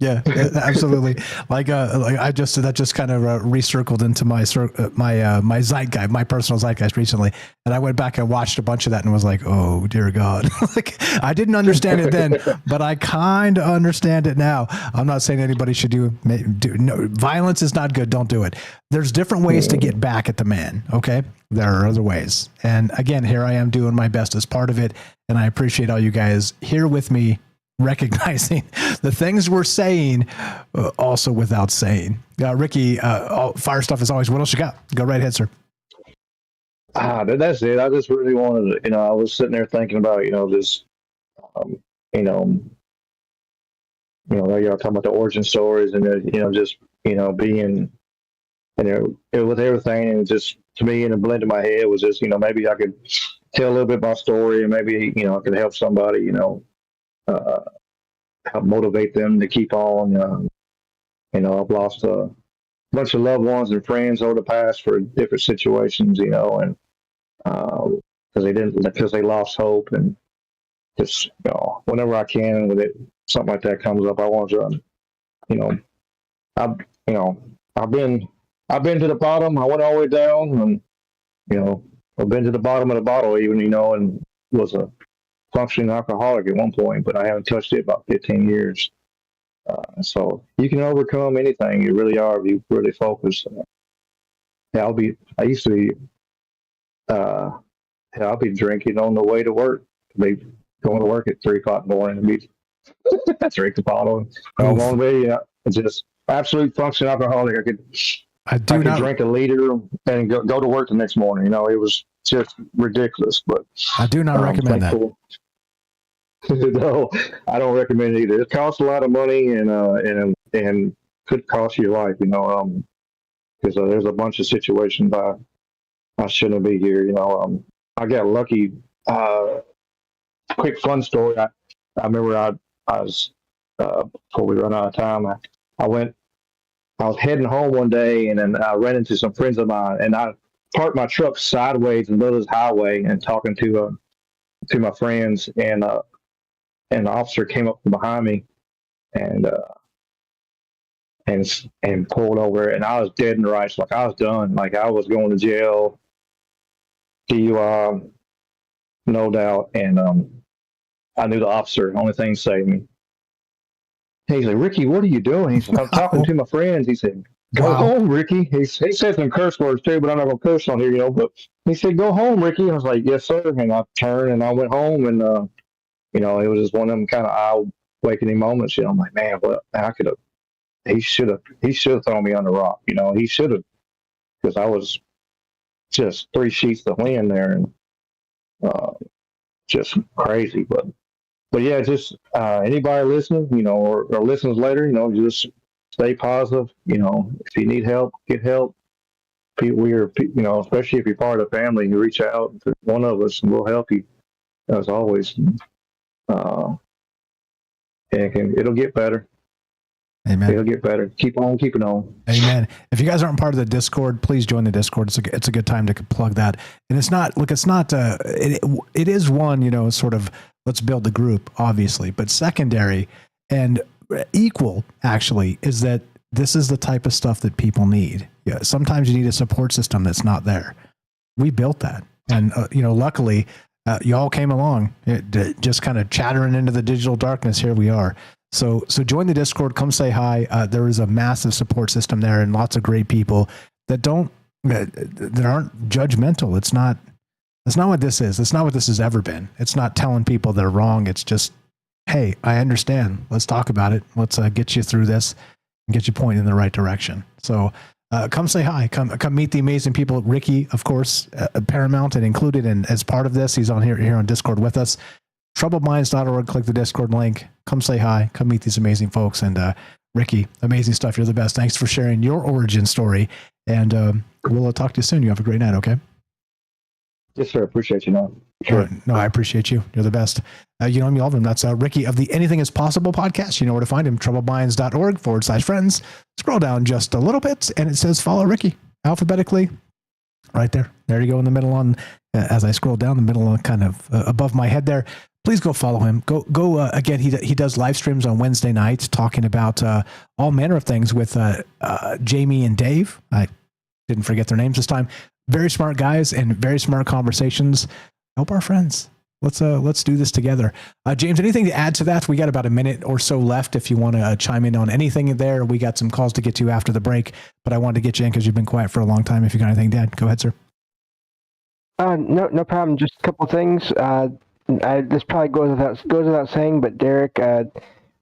Yeah, absolutely. Like I just that just kind of recircled into my zeitgeist, my personal zeitgeist recently, and I went back and watched a bunch of that and was like, oh dear God, like I didn't understand it then, but I kind of understand it now. I'm not saying anybody should do no, violence is not good. Don't do it. There's different ways to get back at the man. Okay, there are other ways, and again, here I am doing my best as part of it, and I appreciate all you guys here with me, recognizing the things we're saying, also without saying. Ricky, fire stuff as always. What else you got? Go right ahead, sir.
That's it. I just really wanted to, I was sitting there thinking about, this, y'all talking about the origin stories and, just, being, with everything, and just to me, in a blend in my head was just, maybe I could tell a little bit about my story, and maybe, I could help somebody, help motivate them to keep on. I've lost a bunch of loved ones and friends over the past for different situations, and because they lost hope, and just whenever I can, with it, something like that comes up, I want to, I've been to the bottom. I went all the way down, and I've been to the bottom of the bottle, even and was a functioning alcoholic at one point, but I haven't touched it about 15 years. So you can overcome anything. You really are if you really focus. I'll be drinking on the way to work. Be going to work at 3 o'clock in the morning and be drink the bottle. I'm on the it's just absolute functioning alcoholic. I could drink a liter and go to work the next morning. It was just ridiculous. But
I do not recommend that.
No, I don't recommend it either. It costs a lot of money and could cost you your life, because there's a bunch of situations I shouldn't be here. I got lucky. Quick fun story. I remember I was before we run out of time. I was heading home one day, and then I ran into some friends of mine, and I parked my truck sideways in the middle of the highway and talking to my friends, and the officer came up from behind me and pulled over, and I was dead in the rights. Like I was done. Like I was going to jail, DUI, no doubt. And I knew the officer. Only thing saved me. He's like, "Ricky, what are you doing?" He said, "I'm talking to my friends." He said, "Go home, Ricky." He said some curse words too, but I'm not gonna curse on here, But he said, "Go home, Ricky." I was like, "Yes, sir." And I turned and I went home, and it was just one of them kind of eye-awakening moments. I'm like, man, well, he should have thrown me on the rock. He should have, because I was just 3 sheets to wind there, and just crazy. But yeah, just anybody listening, or listens later, just stay positive. If you need help, get help. we're, especially if you're part of the family, you reach out to one of us and we'll help you as always. And it'll get better.
Amen.
It'll get better. Keep on keeping on.
Amen. If you guys aren't part of the Discord, please join the Discord. It's a good time to plug that. And it's not, it is one, sort of, let's build the group, obviously, but secondary and equal actually is that this is the type of stuff that people need. Yeah. Sometimes you need a support system that's not there. We built that. And, luckily, y'all came along, just kind of chattering into the digital darkness. Here we are. So join the Discord, come say hi. There is a massive support system there and lots of great people that aren't judgmental. That's not what this is. That's not what this has ever been. It's not telling people they're wrong. It's just, hey, I understand. Let's talk about it. Let's get you through this and get you pointed in the right direction. So come say hi. Come meet the amazing people. Ricky, of course, paramount and included and as part of this. He's on here on Discord with us. TroubledMinds.org. Click the Discord link. Come say hi. Come meet these amazing folks. And Ricky, amazing stuff. You're the best. Thanks for sharing your origin story. And we'll talk to you soon. You have a great night. Okay.
Yes, sir. Appreciate you, man. Sure.
No, I appreciate you. You're the best. You know me, all of them. That's Ricky of the Anything is Possible podcast. You know where to find him. TroubledMinds.org/friends. Scroll down just a little bit and it says follow Ricky alphabetically right there. There you go in the middle on, as I scroll down the middle on kind of above my head there. Please go follow him. Go again. He does live streams on Wednesday nights talking about all manner of things with Jamie and Dave. I didn't forget their names this time. Very smart guys and very smart conversations. Help our friends. Let's do this together. James, anything to add to that? We got about a minute or so left. If you want to chime in on anything there, we got some calls to get to after the break. But I wanted to get you in because you've been quiet for a long time. If you got anything to add, go ahead, sir.
No problem. Just a couple things. This probably goes without saying, but Derek,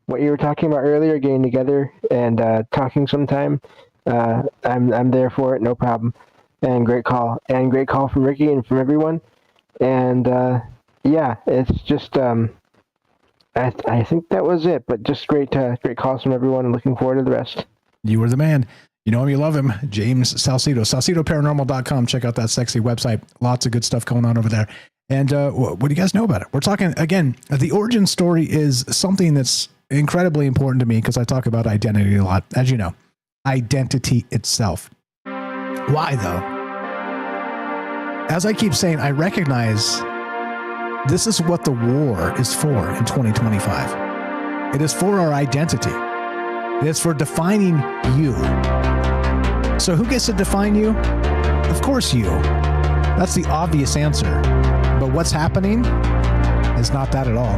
what you were talking about earlier, getting together and talking sometime, I'm there for it, no problem. And great call from Ricky and from everyone. And yeah, it's just I think that was it. But just great calls from everyone, and looking forward to the rest.
You were the man. You know him, you love him. James Salcedo, SalcedoParanormal.com. Check out that sexy website. Lots of good stuff going on over there. And what do you guys know about it? We're talking, again, the origin story is something that's incredibly important to me because I talk about identity a lot. As you know, identity itself. Why, though? As I keep saying, I recognize this is what the war is for in 2025. It is for our identity. It is for defining you. So who gets to define you? Of course you. That's the obvious answer. But what's happening is not that at all.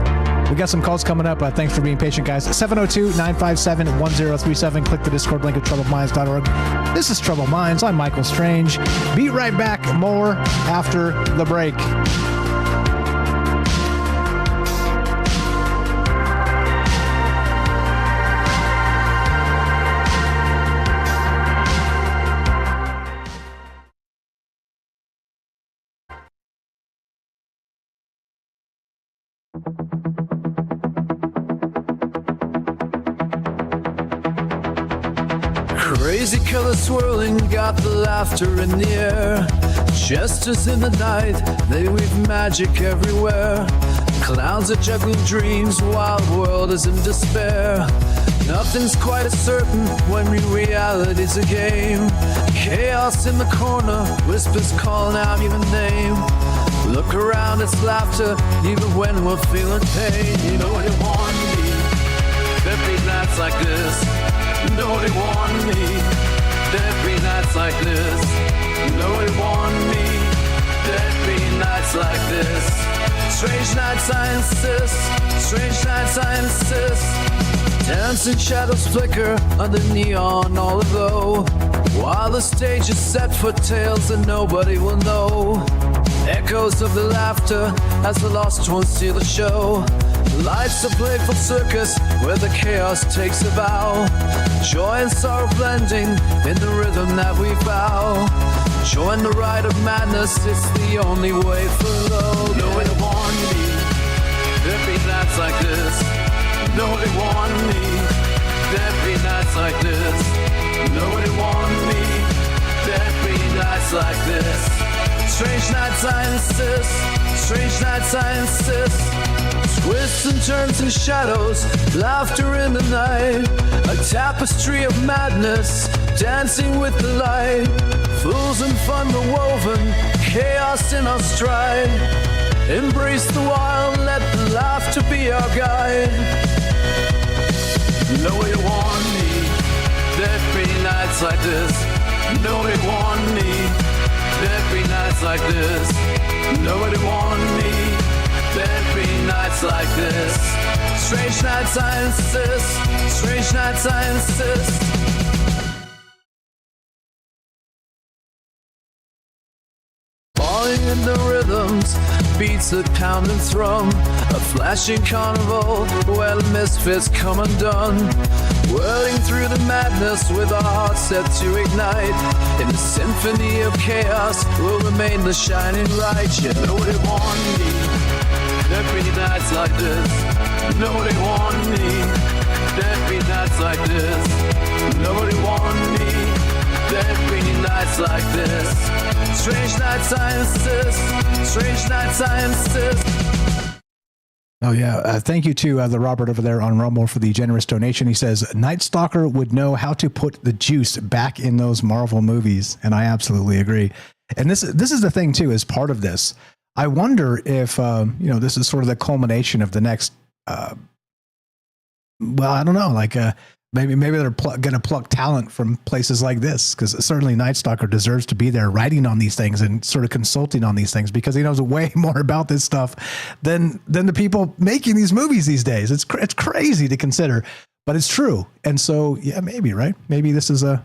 We got some calls coming up. Thanks for being patient, guys. 702-957-1037. Click the Discord link at TroubledMinds.org. This is Troubled Minds. I'm Michael Strange. Be right back. More after the break.
Crazy colors swirling, got the laughter in the air. Jesters in the night, they weave magic everywhere. Clowns are juggling dreams, wild world is in despair. Nothing's quite as certain when reality's a game. Chaos in the corner, whispers calling out your name. Look around, it's laughter, even when we're feeling pain. You know what you want me, there'd be nights like this. Nobody warned me, there'd be nights like this. Nobody warned me, there'd be nights like this. Strange nights I insist, strange nights I insist. Dancing shadows flicker under neon all aglow, while the stage is set for tales that nobody will know. Echoes of the laughter as the lost ones see the show. Life's a playful circus where the chaos takes a bow. Joy and sorrow blending in the rhythm that we vow. Join the ride of madness, it's the only way for love. Nobody warned me, there'd be nights like this. Nobody warned me, there'd be nights like this. Nobody warned me, there'd be nights nights like this. Strange nights I insist. Strange nights I insist. Twists and turns and shadows, laughter in the night, a tapestry of madness, dancing with the light. Fools and fun were woven, chaos in our stride. Embrace the wild, let the laughter be our guide. Nobody warned me there'd be nights like this. Nobody warned me there'd be nights like this. Nobody warned me there'd be nights like this. Strange nights I insist. Strange nights I insist. Falling in the rhythms, beats that pound and thrum, a flashing carnival where the misfits come undone. Whirling through the madness with our hearts set to ignite. In the symphony of chaos will remain the shining light. Yeah, nobody warned me there'd be nights like this. Nobody warned me there'd be nights like this. Nobody warned me there'd be nights like this. Strange nights I insist. Strange nights I insist.
Oh, yeah. Thank you to the Robert over there on Rumble for the generous donation. He says, Night Stalker would know how to put the juice back in those Marvel movies. And I absolutely agree. And this is the thing, too, as part of this. I wonder if, this is sort of the culmination of the next, I don't know, like maybe they're going to pluck talent from places like this, because certainly Night Stalker deserves to be there writing on these things and sort of consulting on these things, because he knows way more about this stuff than the people making these movies these days. It's crazy to consider, but it's true. And so, yeah, maybe, right? Maybe this is the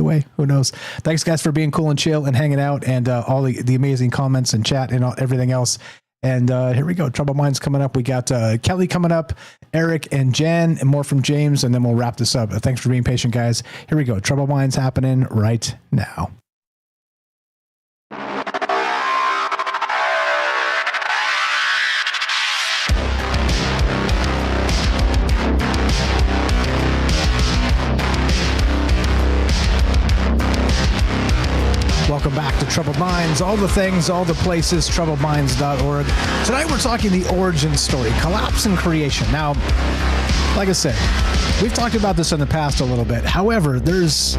way. Who knows? Thanks, guys, for being cool and chill and hanging out, and all the amazing comments and chat and everything else. And here we go. Troubled Minds coming up. We got Kelly coming up, Eric and Jen, and more from James, and then we'll wrap this up. Thanks for being patient, guys. Here we go. Troubled Minds happening right now. Welcome back to Troubled Minds. All the things, all the places, troubledminds.org. Tonight we're talking the origin story, collapse and creation. Now, like I said, we've talked about this in the past a little bit. However, there's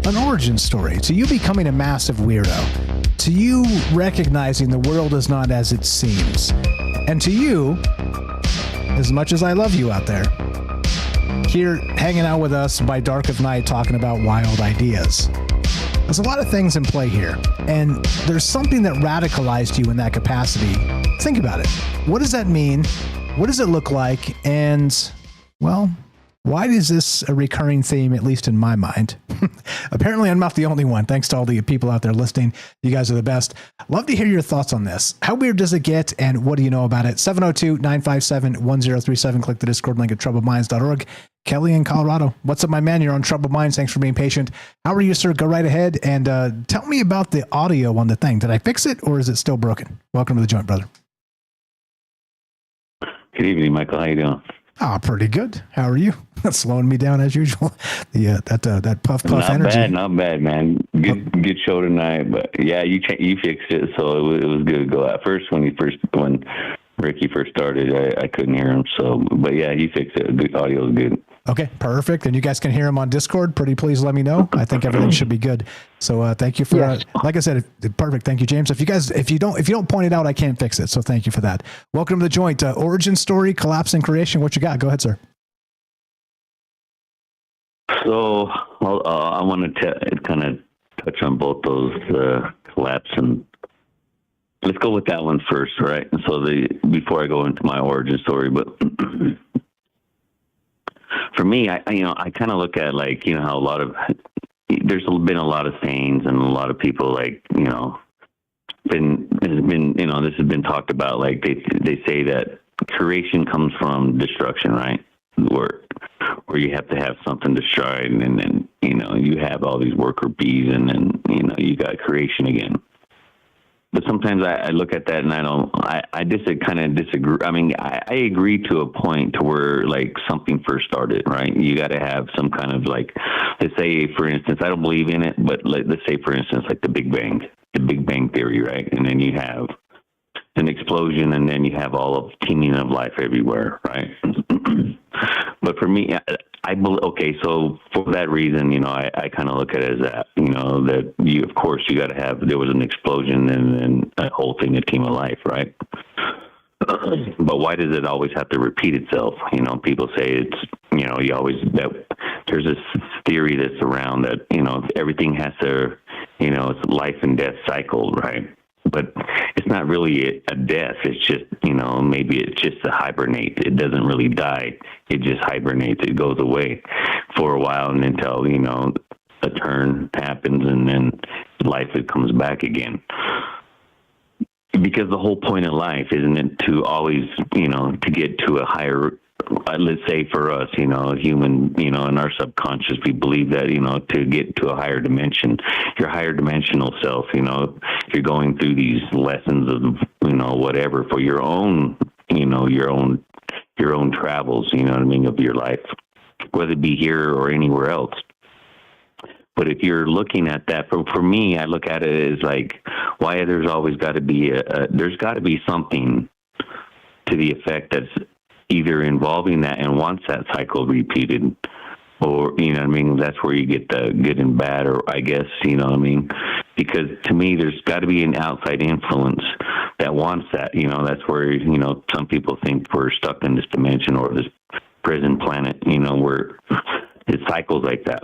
an origin story to you becoming a massive weirdo, to you recognizing the world is not as it seems, and to you, as much as I love you out there, here hanging out with us by dark of night talking about wild ideas. There's a lot of things in play here, and there's something that radicalized you in that capacity. Think about it. What does that mean? What does it look like? And, well, why is this a recurring theme, at least in my mind? Apparently, I'm not the only one. Thanks to all the people out there listening. You guys are the best. Love to hear your thoughts on this. How weird does it get, and what do you know about it? 702-957-1037. Click the Discord link at troubledminds.org. Kelly in Colorado. What's up, my man? You're on Troubled Minds. Thanks for being patient. How are you, sir? Go right ahead and tell me about the audio on the thing. Did I fix it, or is it still broken? Welcome to the joint, brother.
Good evening, Michael. How you doing?
Pretty good. How are you? That's slowing me down as usual. That puff energy.
Not bad, man. Good show tonight. But yeah, you fixed it, so it was good to go. At first, when Ricky first started, I couldn't hear him. So, but yeah, he fixed it. The audio is good.
Okay, perfect. And you guys can hear him on Discord. Pretty please let me know. I think everything should be good. So thank you for like I said, perfect. Thank you, James. If you don't point it out, I can't fix it. So thank you for that. Welcome to the joint. Origin story, collapse and creation. What you got? Go ahead, sir.
So I want to kind of touch on both those, collapse and. Let's go with that one first, right? So before I go into my origin story, but for me, I kind of look at how there's been a lot of sayings and a lot of people this has been talked about. Like they say that creation comes from destruction, right? Where you have to have something destroyed, and then you have all these worker bees, and then you got creation again. but sometimes I look at that and I just kind of disagree. I mean, I agree to a point to where like something first started, right? You got to have some kind of like, let's say, for instance, I don't believe in it, but let's say, for instance, like the Big Bang Theory, right? And then you have an explosion, and then you have all of teeming of life everywhere, right? But for me, I believe, okay, so for that reason, you know, I kind of look at it as that, you know, that you, of course, you got to have, there was an explosion and then a whole thing, a team of life, right? But why does it always have to repeat itself? You know, people say it's, you know, there's this theory that's around that, you know, everything has to, you know, it's life and death cycle, right? But it's not really a death. It's just, you know, maybe it's just a hibernate. It doesn't really die. It just hibernates. It goes away for a while and until, you know, a turn happens and then life, it comes back again. Because the whole point of life, isn't it to always, you know, to get to a higher, let's say for us, you know, human, you know, in our subconscious, we believe that, you know, to get to a higher dimension, your higher dimensional self, you know, you're going through these lessons of, you know, whatever for your own, you know, your own travels, you know what I mean, of your life, whether it be here or anywhere else. But if you're looking at that, for me, I look at it as like, why there's always got to be there's got to be something to the effect that's either involving that and wants that cycle repeated, or, you know what I mean, that's where you get the good and bad, or I guess, you know what I mean, because to me, there's got to be an outside influence that wants that, you know, that's where, you know, some people think we're stuck in this dimension or this prison planet, you know, where it cycles like that.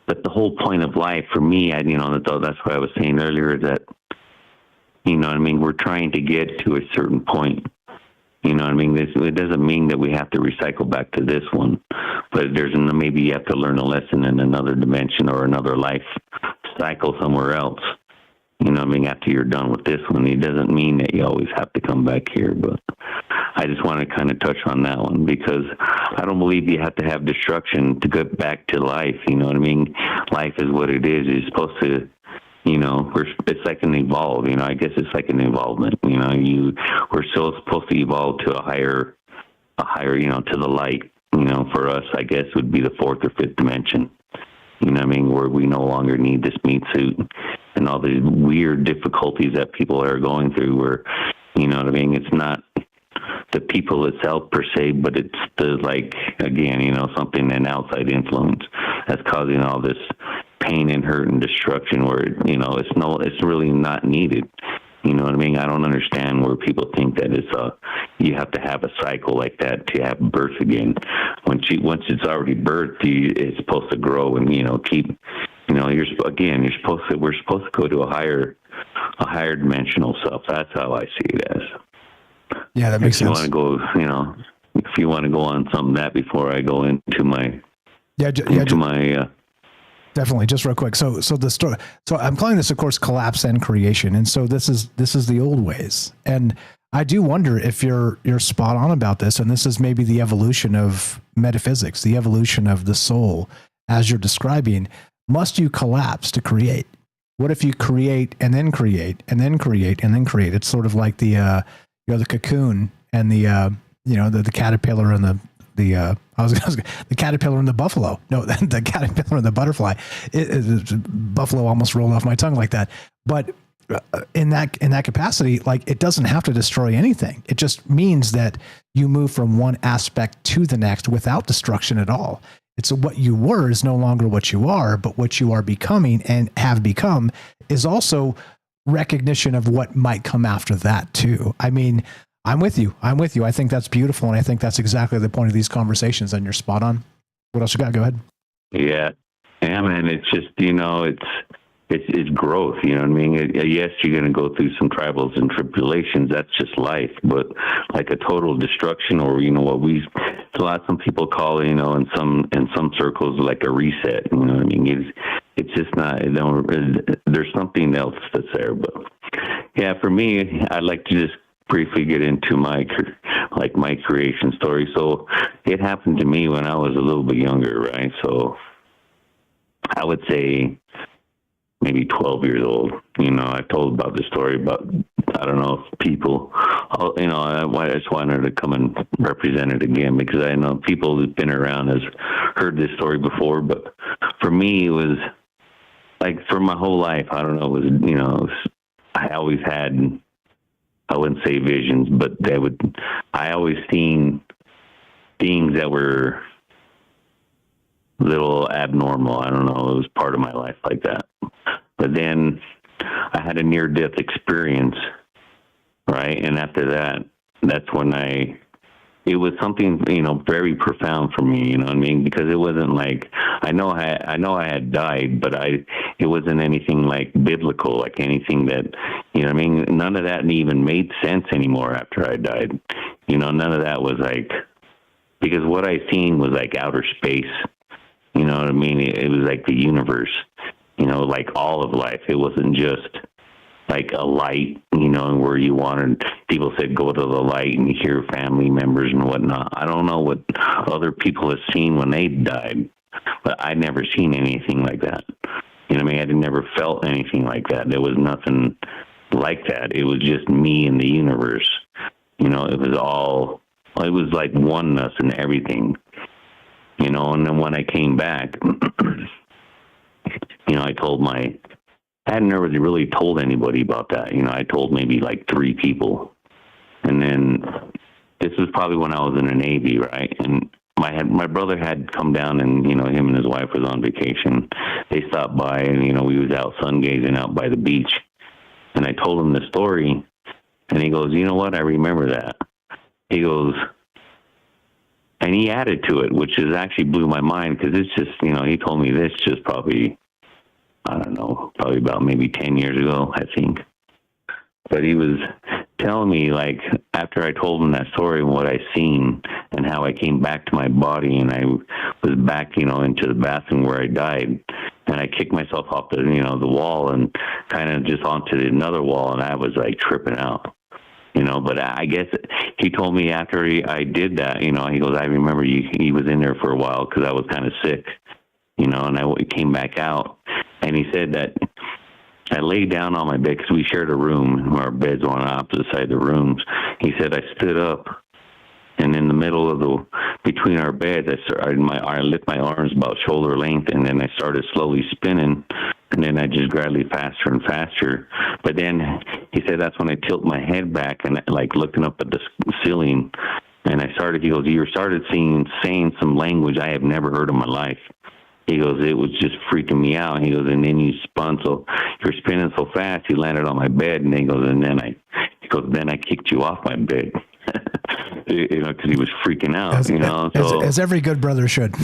But the whole point of life for me, you know, that's what I was saying earlier, that, you know what I mean, we're trying to get to a certain point. You know what I mean? It doesn't mean that we have to recycle back to this one, but maybe you have to learn a lesson in another dimension or another life cycle somewhere else. You know what I mean? After you're done with this one, it doesn't mean that you always have to come back here, but I just want to kind of touch on that one because I don't believe you have to have destruction to get back to life. You know what I mean? Life is what it is. It's supposed to, you know, it's like an evolve, you know, I guess it's like an evolvement, you know, we're still supposed to evolve to a higher, you know, to the light, you know, for us, I guess would be the fourth or fifth dimension, you know what I mean, where we no longer need this meat suit and all the weird difficulties that people are going through where, you know what I mean, it's not the people itself per se, but it's the, like, again, you know, something, an outside influence that's causing all this pain and hurt and destruction where, you know, it's really not needed. You know what I mean? I don't understand where people think that you have to have a cycle like that to have birth again. Once it's already birthed, it's supposed to grow and, you know, keep, you know, we're supposed to go to a higher dimensional self. That's how I see it as.
Yeah, that makes sense.
If you want to go, you know, if you want to go on some of that before I go into my,
definitely, just real quick. So the story. So I'm calling this, of course, collapse and creation, and so this is the old ways. And I do wonder if you're spot on about this, and this is maybe the evolution of metaphysics, the evolution of the soul, as you're describing. Must you collapse to create? What if you create and then create and then create and then create? It's sort of like the the cocoon and the caterpillar and the caterpillar and the buffalo. No, the caterpillar and the butterfly. Buffalo almost rolled off my tongue like that. But in that capacity, like, it doesn't have to destroy anything. It just means that you move from one aspect to the next without destruction at all. It's what you were is no longer what you are, but what you are becoming and have become is also recognition of what might come after that too. I mean, I'm with you. I think that's beautiful. And I think that's exactly the point of these conversations, and you're spot on. What else you got? Go ahead.
Yeah, man. It's just, you know, it's growth. You know what I mean? Yes, you're going to go through some trials and tribulations. That's just life. But like a total destruction, or, you know, some people call, you know, in some circles, like a reset. You know what I mean? It's just not. There's something else that's there. But yeah, for me, I'd like to just briefly get into my creation story. So it happened to me when I was a little bit younger, right? So I would say maybe 12 years old. I told about this story, but I don't know if people, I just wanted to come and represent it again, because I know people who've been around has heard this story before, but for me, it was like for my whole life, I don't know, I always had, I wouldn't say visions, but I always seen things that were a little abnormal. I don't know. It was part of my life like that. But then I had a near-death experience, right? And after that, that's when it was something, very profound for me, you know what I mean? Because it wasn't like, I know I had died, but it wasn't anything like biblical, like anything that, you know what I mean? None of that even made sense anymore after I died. None of that was like, because what I seen was like outer space, you know what I mean? It was like the universe, like all of life. It wasn't just like a light, where you wanted, people said go to the light and you hear family members and whatnot. I don't know what other people have seen when they died, but I'd never seen anything like that. You know what I mean? I never felt anything like that. There was nothing like that. It was just me and the universe. It was like oneness and everything. And then when I came back, I hadn't really told anybody about that. I told maybe like 3 people. And then this was probably when I was in the Navy, right? And my brother had come down, and, him and his wife was on vacation. They stopped by, and, we was out sun gazing out by the beach. And I told him the story, and he goes, "You know what? I remember that." He goes, and he added to it, which is actually blew my mind, because it's just, he told me this just probably, I don't know, probably about maybe 10 years ago, I think. But he was telling me, like, after I told him that story and what I seen and how I came back to my body, and I was back, into the bathroom where I died, and I kicked myself off the wall and kind of just onto another wall, and I was like tripping out. But I guess he told me after I did that, he goes, "I remember he was in there for a while because I was kind of sick, and I came back out." And he said that I laid down on my bed because we shared a room. Our beds were on opposite side of the rooms. He said I stood up, and in the middle between our beds, I lift my arms about shoulder length, and then I started slowly spinning, and then I just gradually faster and faster. But then he said that's when I tilt my head back and like looking up at the ceiling, and he goes, "You started saying some language I have never heard in my life." He goes, "It was just freaking me out." He goes, "And then you spun you're spinning so fast, you landed on my bed." And he goes, "Then I kicked you off my bed." Because he was freaking out,
as every good brother should.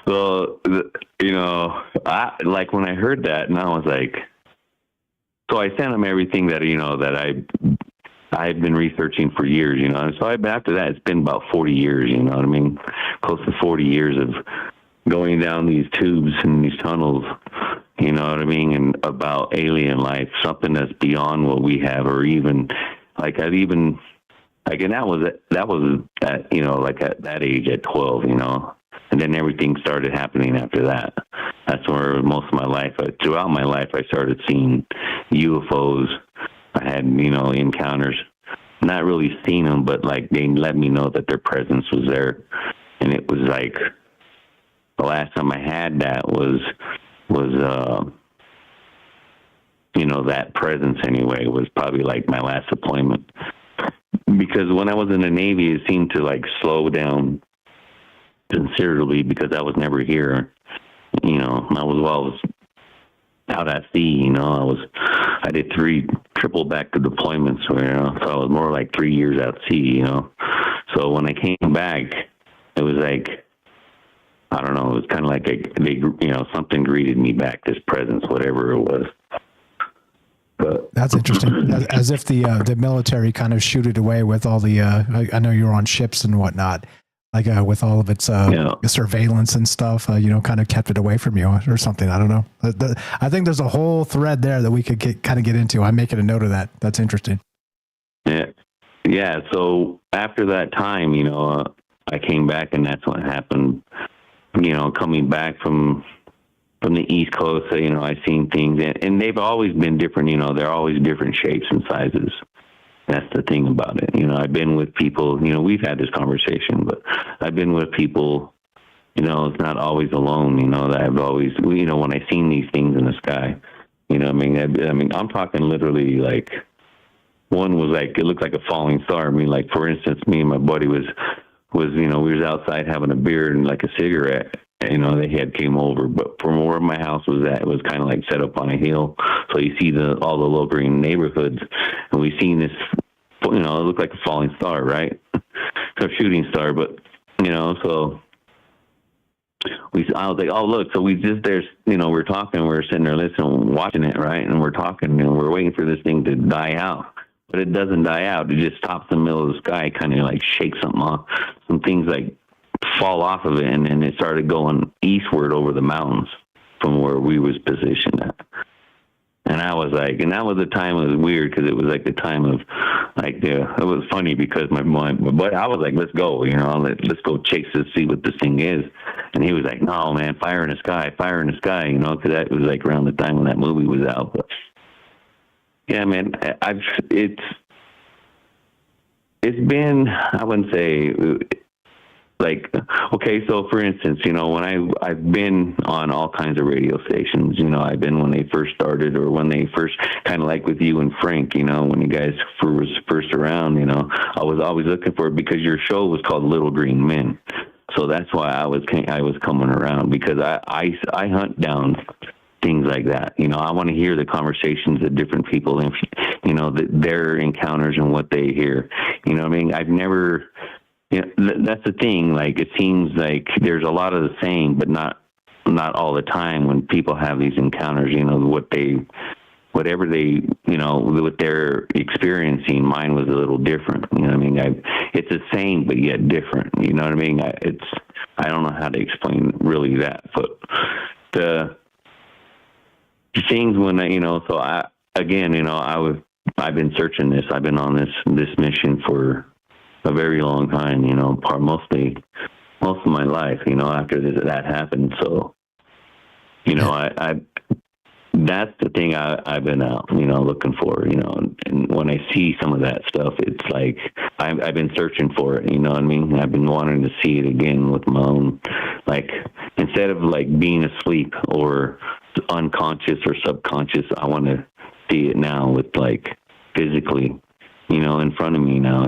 So, I like when I heard that, and I was like, so I sent him everything that, that I had been researching for years, and so after that, it's been about 40 years, you know what I mean? Close to 40 years of going down these tubes and these tunnels, you know what I mean? And about alien life, something that's beyond what we have, or even like and that was at, like at that age at 12, and then everything started happening after that. That's where most of my life, throughout my life, I started seeing UFOs. I had, encounters, not really seen them, but like they let me know that their presence was there. And it was like, the last time I had that was that presence anyway, was probably like my last deployment. Because when I was in the Navy, it seemed to like slow down considerably because I was never here. I was out at sea, I did 3 triple back to deployments, so I was more like 3 years out at sea, So when I came back, it was like, I don't know, it was kind of like something greeted me back, this presence, whatever it was. But
that's interesting. As if the military kind of shooed it away with all the, I know you were on ships and whatnot, like with all of its surveillance and stuff, kind of kept it away from you or something. I don't know. I think there's a whole thread there that we could get into. I'm making a note of that. That's interesting.
Yeah. So after that time, I came back, and that's what happened. coming back from the East Coast, I've seen things, and they've always been different. They're always different shapes and sizes. That's the thing about it. I've been with people, we've had this conversation, but I've been with people, it's not always alone, that I've always, when I've seen these things in the sky, I'm talking literally like, one was like, it looked like a falling star. Like, for instance, me and my buddy was, we was outside having a beer and like a cigarette, they had came over, but from where my house was at, it was kind of like set up on a hill. So you see all the low green neighborhoods, and we seen this, it looked like a falling star, right? A shooting star, but, so I was like, oh, look, so we're talking, we're sitting there listening, watching it, right? And we're talking, and we're waiting for this thing to die out. But it doesn't die out. It just stops in the middle of the sky, kind of like shakes something off. Some things like fall off of it, and then it started going eastward over the mountains from where we was positioned at. And I was like, and that was the time, it was weird because it was like the time of, like, it was funny because my buddy, I was like, let's go, let's go chase this, see what this thing is. And he was like, no, man, fire in the sky, because that was like around the time when that movie was out. But yeah, man, it's been, I wouldn't say, like, okay, so for instance, when I've been on all kinds of radio stations, I've been when they first started, or when they first, kind of like with you and Frank, when you guys was first around, I was always looking for it because your show was called Little Green Men. So that's why I was coming around, because I hunt down things like that. I want to hear the conversations that different people, their encounters and what they hear. I've never, that's the thing. Like, it seems like there's a lot of the same, but not all the time when people have these encounters, whatever they, what they're experiencing, mine was a little different. It's the same, but yet different. You know what I mean? I don't know how to explain really that, but the things when, so I've been searching this. I've been on this mission for a very long time, most of my life, after that happened. So, that's the thing I've been out, looking for, and when I see some of that stuff, it's like, I've been searching for it, I've been wanting to see it again with my own, like, instead of like being asleep or unconscious or subconscious, I want to see it now with, like, physically, in front of me now,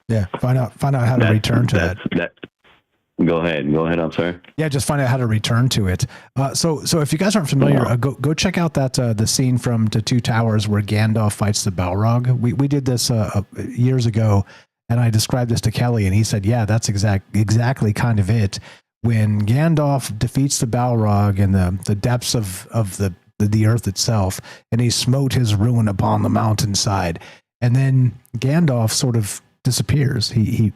Yeah, find out how to return to that.
Go ahead. I'm sorry.
Yeah, just find out how to return to it. So if you guys aren't familiar, go check out that the scene from The Two Towers where Gandalf fights the Balrog. We did this years ago, and I described this to Kelly, and he said, "Yeah, that's exactly kind of it." When Gandalf defeats the Balrog in the depths of the earth itself, and he smote his ruin upon the mountainside, and then Gandalf sort of disappears. He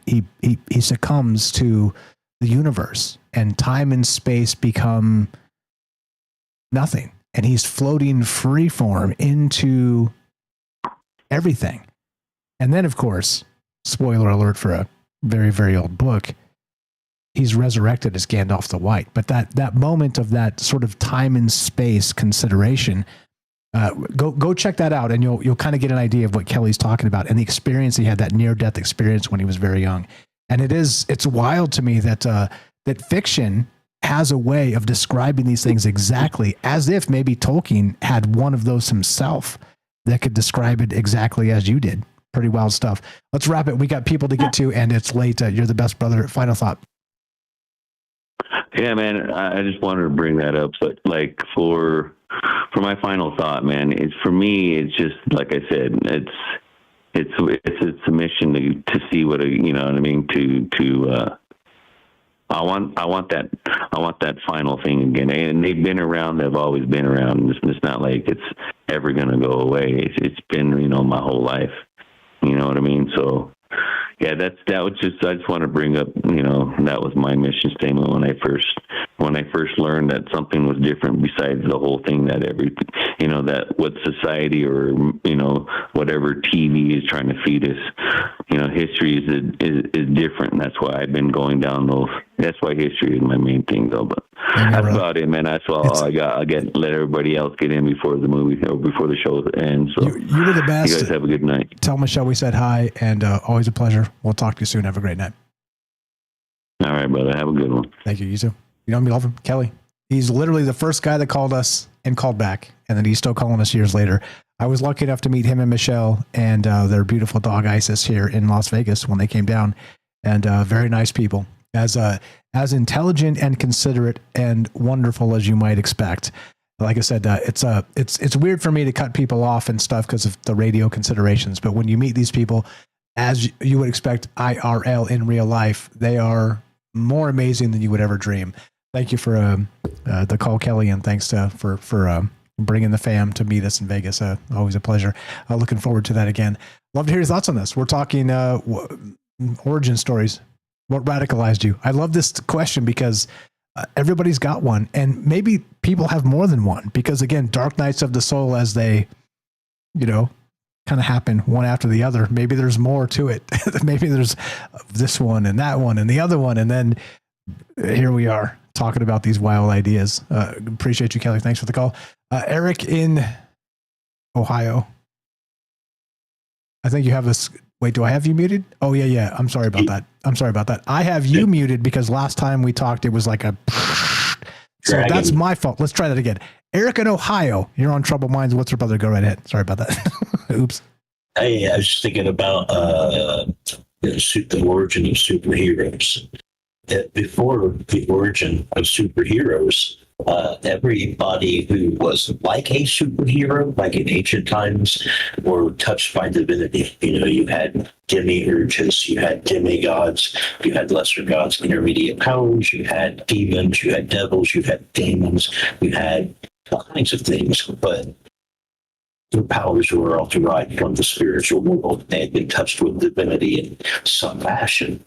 succumbs to the universe, and time and space become nothing, and he's floating freeform into everything. And then, of course, spoiler alert for a very, very old book, he's resurrected as Gandalf the White. But that moment of that sort of time and space consideration, go check that out, and you'll kind of get an idea of what Kelly's talking about and the experience he had, that near-death experience when he was very young. And it's wild to me that fiction has a way of describing these things exactly as if maybe Tolkien had one of those himself that could describe it exactly as you did. Pretty wild stuff. Let's wrap it. We got people to get to, and it's late. You're the best, brother. Final thought.
Yeah, man, I just wanted to bring that up. But like for my final thought, man, it's for me, it's just like I said, it's a mission to see what you know what I mean. I want that final thing again. And they've been around. They've always been around. It's not like it's ever gonna go away. It's been my whole life. You know what I mean? So. Yeah, that was just, I just want to bring up, that was my mission statement when I first when I first learned that something was different besides the whole thing that that what society or, whatever TV is trying to feed us, history is different. And that's why I've been going down those. That's why history is my main thing, though. But that's about it, man. That's all I got. Let everybody else get in before the movie or before the show ends. So
you were the best.
You guys have a good night.
Tell Michelle we said hi, and always a pleasure. We'll talk to you soon. Have a great night.
All right, brother. Have a good one.
Thank you. You too. You know me, love him, Kelly. He's literally the first guy that called us and called back, and then he's still calling us years later. I was lucky enough to meet him and Michelle and their beautiful dog Isis here in Las Vegas when they came down, and very nice people, as intelligent and considerate and wonderful as you might expect. Like I said, it's weird for me to cut people off and stuff because of the radio considerations, but when you meet these people, as you would expect IRL in real life, they are more amazing than you would ever dream. Thank you for the call, Kelly, and thanks for bringing the fam to meet us in Vegas. Always a pleasure. Looking forward to that again. Love to hear your thoughts on this. We're talking origin stories. What radicalized you? I love this question because everybody's got one, and maybe people have more than one because, again, dark nights of the soul as they, kind of happen one after the other. Maybe there's more to it. Maybe there's this one and that one and the other one. And then here we are talking about these wild ideas. Appreciate you, Kelly. Thanks for the call. Eric in Ohio. I think you have this. Wait, do I have you muted? Oh, yeah. I'm sorry about that. I have you muted because last time we talked, it was like a... So that's my fault. Let's try that again. Eric in Ohio, you're on Troubled Minds. What's your brother? Go right ahead. Sorry about that. Oops.
Hey, I was just thinking about the origin of superheroes. Before the origin of superheroes, everybody who was like a superhero, like in ancient times, were touched by divinity. You had demiurges, you had demigods, you had lesser gods, intermediate powers, you had demons, you had devils, you had demons, you had all kinds of things, but their powers were all derived from the spiritual world. They had been touched with divinity in some fashion.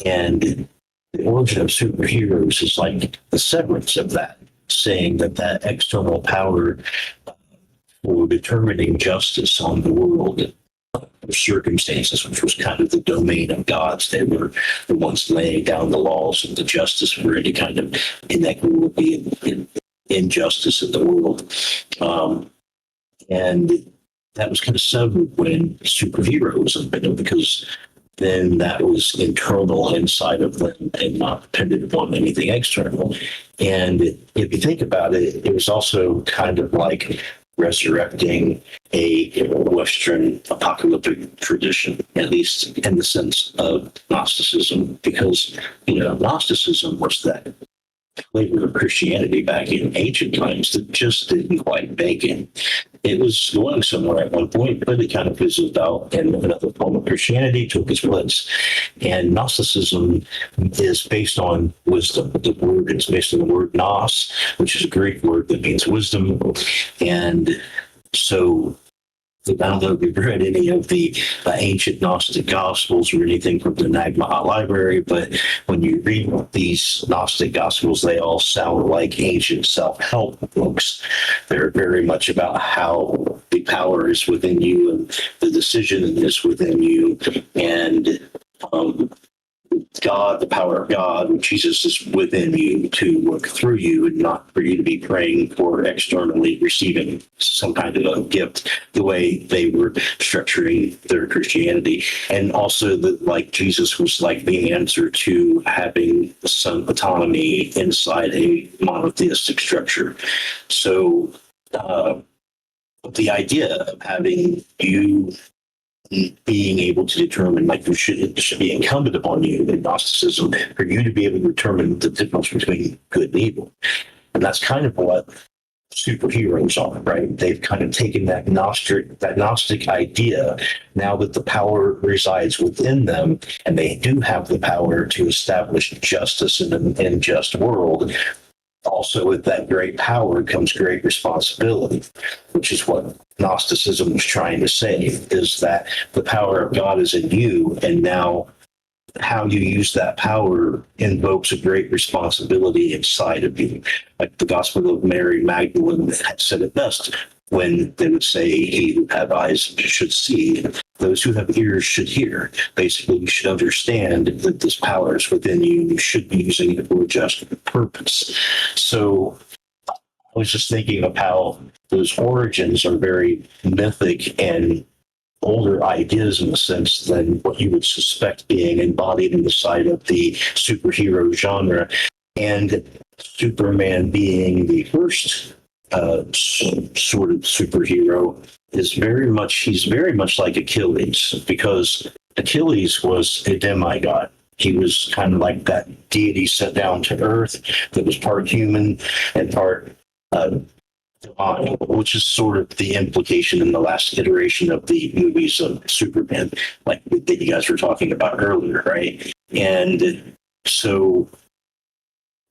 And the origin of superheroes is like the severance of that, saying that external power for determining justice on the world circumstances, which was kind of the domain of gods. They were the ones laying down the laws of the justice for any kind of inequity and injustice in the world. And that was kind of severed when superheroes was invented, because then that was internal inside of them and not dependent upon anything external. And if you think about it, it was also kind of like resurrecting a Western apocalyptic tradition, at least in the sense of Gnosticism, because, Gnosticism was that flavor of Christianity back in ancient times that just didn't quite make it. It was going somewhere at one point, but it kind of fizzled out, and another form of Christianity took its place. And Gnosticism is based on wisdom. The word is based on the word gnos, which is a Greek word that means wisdom. And so I don't know if you've read any of the ancient Gnostic Gospels or anything from the Nag Hammadi library, but when you read these Gnostic Gospels, they all sound like ancient self-help books. They're very much about how the power is within you and the decision is within you, and God, the power of God, Jesus is within you to work through you, and not for you to be praying for externally receiving some kind of a gift, the way they were structuring their Christianity. And also that, like, Jesus was like the answer to having some autonomy inside a monotheistic structure. So the idea of having you being able to determine, like, it should be incumbent upon you in Gnosticism for you to be able to determine the difference between good and evil. And that's kind of what superheroes are, right? They've kind of taken that Gnostic idea, now that the power resides within them, and they do have the power to establish justice in an unjust world. Also, with that great power comes great responsibility, which is what Gnosticism was trying to say, is that the power of God is in you, and now how you use that power invokes a great responsibility inside of you. Like the Gospel of Mary Magdalene had said it best when they would say, "He who have eyes should see, those who have ears should hear." Basically, you should understand that this power is within you and you should be using it for a just purpose. So I was just thinking of how those origins are very mythic and older ideas in a sense than what you would suspect being embodied in the side of the superhero genre. And Superman being the first sort of superhero he's very much like Achilles, because Achilles was a demigod. He was kind of like that deity set down to earth that was part human and part divine, which is sort of the implication in the last iteration of the movies of Superman, like that you guys were talking about earlier, right? And so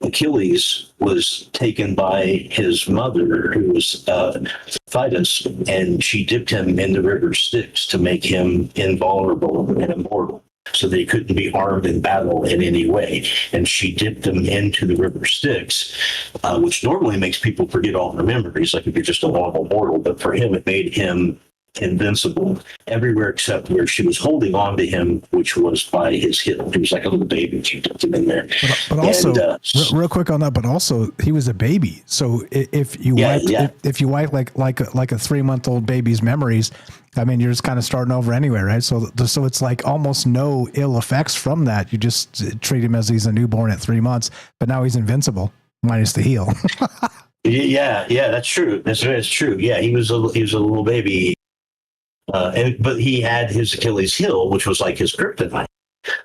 Achilles was taken by his mother, who was Thetis, and she dipped him in the river Styx to make him invulnerable and immortal, so they couldn't be harmed in battle in any way. And she dipped him into the river Styx, which normally makes people forget all their memories, like if you're just a normal mortal. But for him, it made him invincible everywhere except where she was holding on to him, which was by his heel. He was like a little baby. She dipped him in there.
But also, real quick on that, but also he was a baby. So if you wipe like a 3-month-old baby's memories, I mean, you're just kind of starting over anyway, right? So it's like almost no ill effects from that. You just treat him as he's a newborn at 3 months, but now he's invincible minus the heel.
Yeah, that's true. That's true. Yeah, he was a little baby. But he had his Achilles heel, which was like his kryptonite.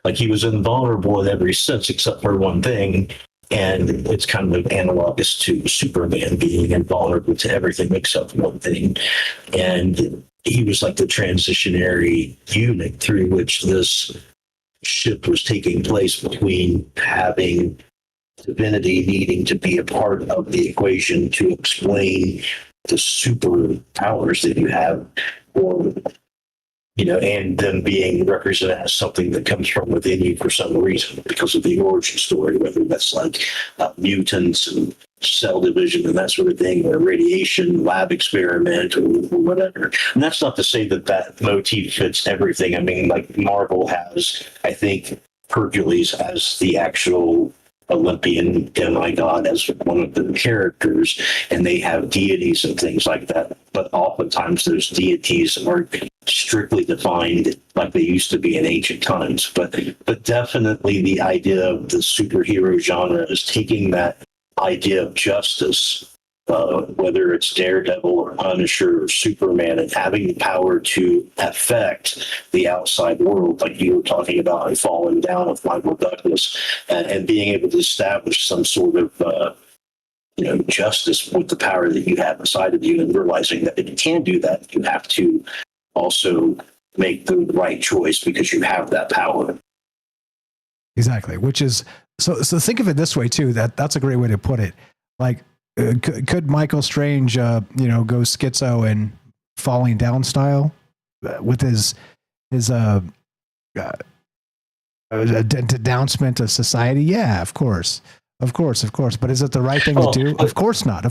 Like he was invulnerable in every sense except for one thing, and it's kind of analogous to Superman being invulnerable to everything except one thing. And he was like the transitionary unit through which this shift was taking place between having divinity needing to be a part of the equation to explain the superpowers that you have, or and them being represented as something that comes from within you for some reason because of the origin story, whether that's like mutants and cell division and that sort of thing, or radiation lab experiment or whatever. And that's not to say that motif fits everything. I mean, like Marvel has, I think, Hercules as the actual Olympian demigod as one of the characters, and they have deities and things like that. But oftentimes those deities aren't strictly defined like they used to be in ancient times. But definitely the idea of the superhero genre is taking that idea of justice, whether it's Daredevil or Punisher or Superman, and having the power to affect the outside world, like you were talking about in Falling Down with Michael Douglas, and being able to establish some sort of justice with the power that you have inside of you, and realizing that if you can do that, you have to also make the right choice because you have that power.
Exactly. Which is so think of it this way too, that's a great way to put it. Like, could Michael Strange, go schizo and Falling Down style with his denouncement of society? Yeah, of course. But is it the right thing to do? Of course not.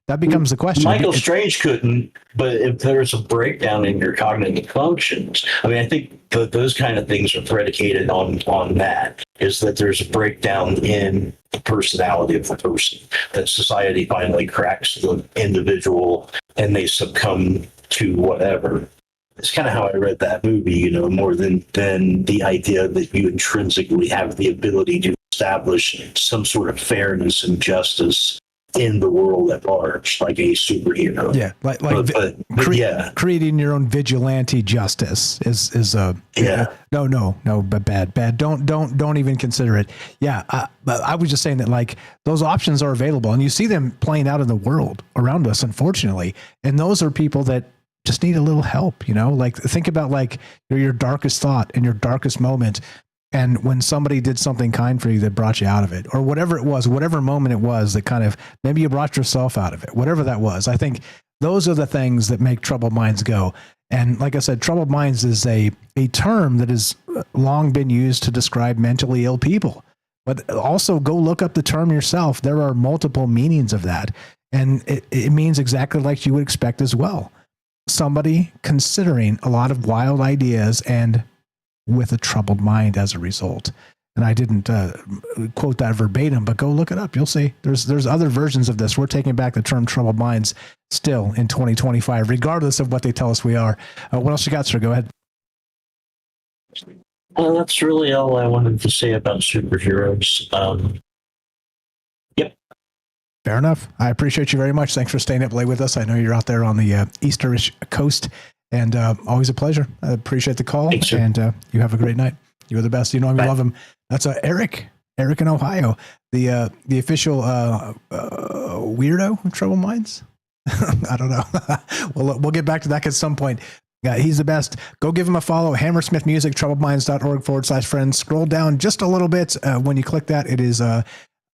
That becomes the question.
Michael Strange couldn't, but if there's a breakdown in your cognitive functions, I mean, I think those kind of things are predicated on that, is that there's a breakdown in the personality of the person, that society finally cracks the individual and they succumb to whatever. It's kind of how I read that movie, more than the idea that you intrinsically have the ability to establish some sort of fairness and justice in the world at large, like a superhero.
Yeah, creating your own vigilante justice is a but bad. Don't even consider it. Yeah, but I was just saying that like those options are available, and you see them playing out in the world around us, unfortunately. And those are people that just need a little help. Like think about like your darkest thought and your darkest moment. And when somebody did something kind for you that brought you out of it, or whatever it was, whatever moment it was that kind of, maybe you brought yourself out of it, whatever that was, I think those are the things that make troubled minds go. And like I said, troubled minds is a term that has long been used to describe mentally ill people. But also go look up the term yourself. There are multiple meanings of that. And it means exactly like you would expect as well. Somebody considering a lot of wild ideas and with a troubled mind as a result. And I didn't quote that verbatim, but go look it up. You'll see there's other versions of this. We're taking back the term troubled minds still in 2025, regardless of what they tell us we are. What else you got, sir? Go ahead.
Well, that's really all I wanted to say about superheroes. Yep.
Fair enough. I appreciate you very much. Thanks for staying up late with us. I know you're out there on the Easterish coast, and always a pleasure. I appreciate the call.
Thanks, sir.
And you have a great night. You are the best. You know him, you love him. That's Eric in Ohio, the official weirdo of Troubled Minds. I don't know. We'll get back to that at some point. He's the best. Go give him a follow. Hammersmith Music, troubledminds.org/friends. Scroll down just a little bit. When you click that, it is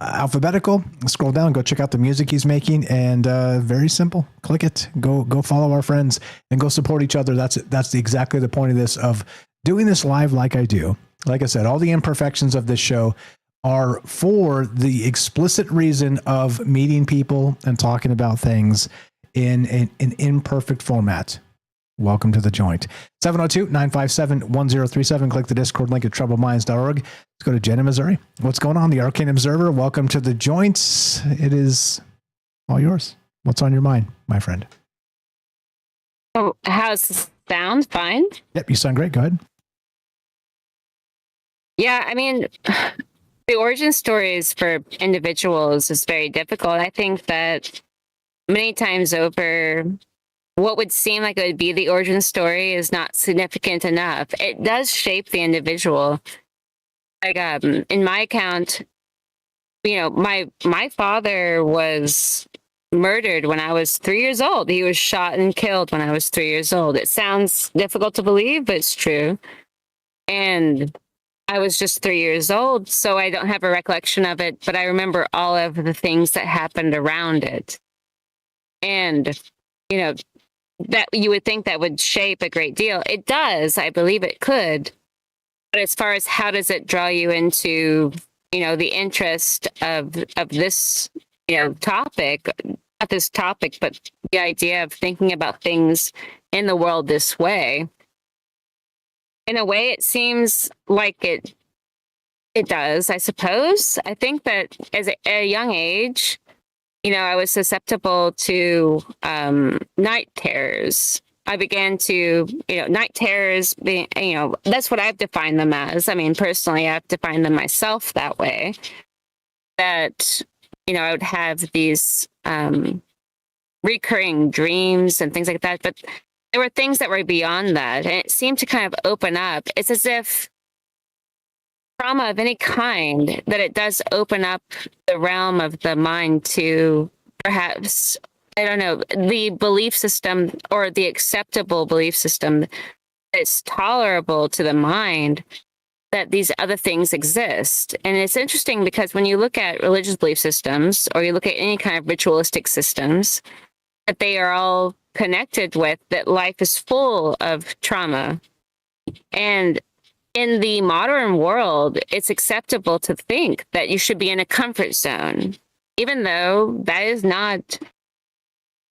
alphabetical. Scroll down, go check out the music he's making, and very simple. Click it. Go follow our friends and go support each other. That's exactly the point of this, of doing this live like I do. Like I said, all the imperfections of this show are for the explicit reason of meeting people and talking about things in an imperfect format. Welcome to the joint. 702-957-1037. Click the Discord link at troubledminds.org. Let's go to Jen in Missouri. What's going on? The Arcane Observer. Welcome to the joint. It is all yours. What's on your mind, my friend?
Oh, how's the sound? Fine?
Yep, you sound great. Go ahead.
Yeah, I mean, the origin stories for individuals is very difficult. I think that many times over, what would seem like it would be the origin story is not significant enough. It does shape the individual. Like, in my account, my father was murdered when I was 3 years old. He was shot and killed when I was 3 years old. It sounds difficult to believe, but it's true. And I was just 3 years old, so I don't have a recollection of it, but I remember all of the things that happened around it. And, that you would think that would shape a great deal. It does. I believe it could. But as far as how does it draw you into, the interest of this, topic, not this topic, but the idea of thinking about things in the world this way. In a way, it seems like it does, I suppose. I think that as a young age, I was susceptible to night terrors. I began to, night terrors being, that's what I've defined them as. I mean, personally, I've defined them myself that way. That, I would have these recurring dreams and things like that. But there were things that were beyond that. And it seemed to kind of open up. It's as if trauma of any kind, that it does open up the realm of the mind to perhaps, I don't know, the belief system or the acceptable belief system that's tolerable to the mind, that these other things exist. And it's interesting because when you look at religious belief systems, or you look at any kind of ritualistic systems, that they are all connected with that life is full of trauma. And in the modern world, it's acceptable to think that you should be in a comfort zone, even though that is not,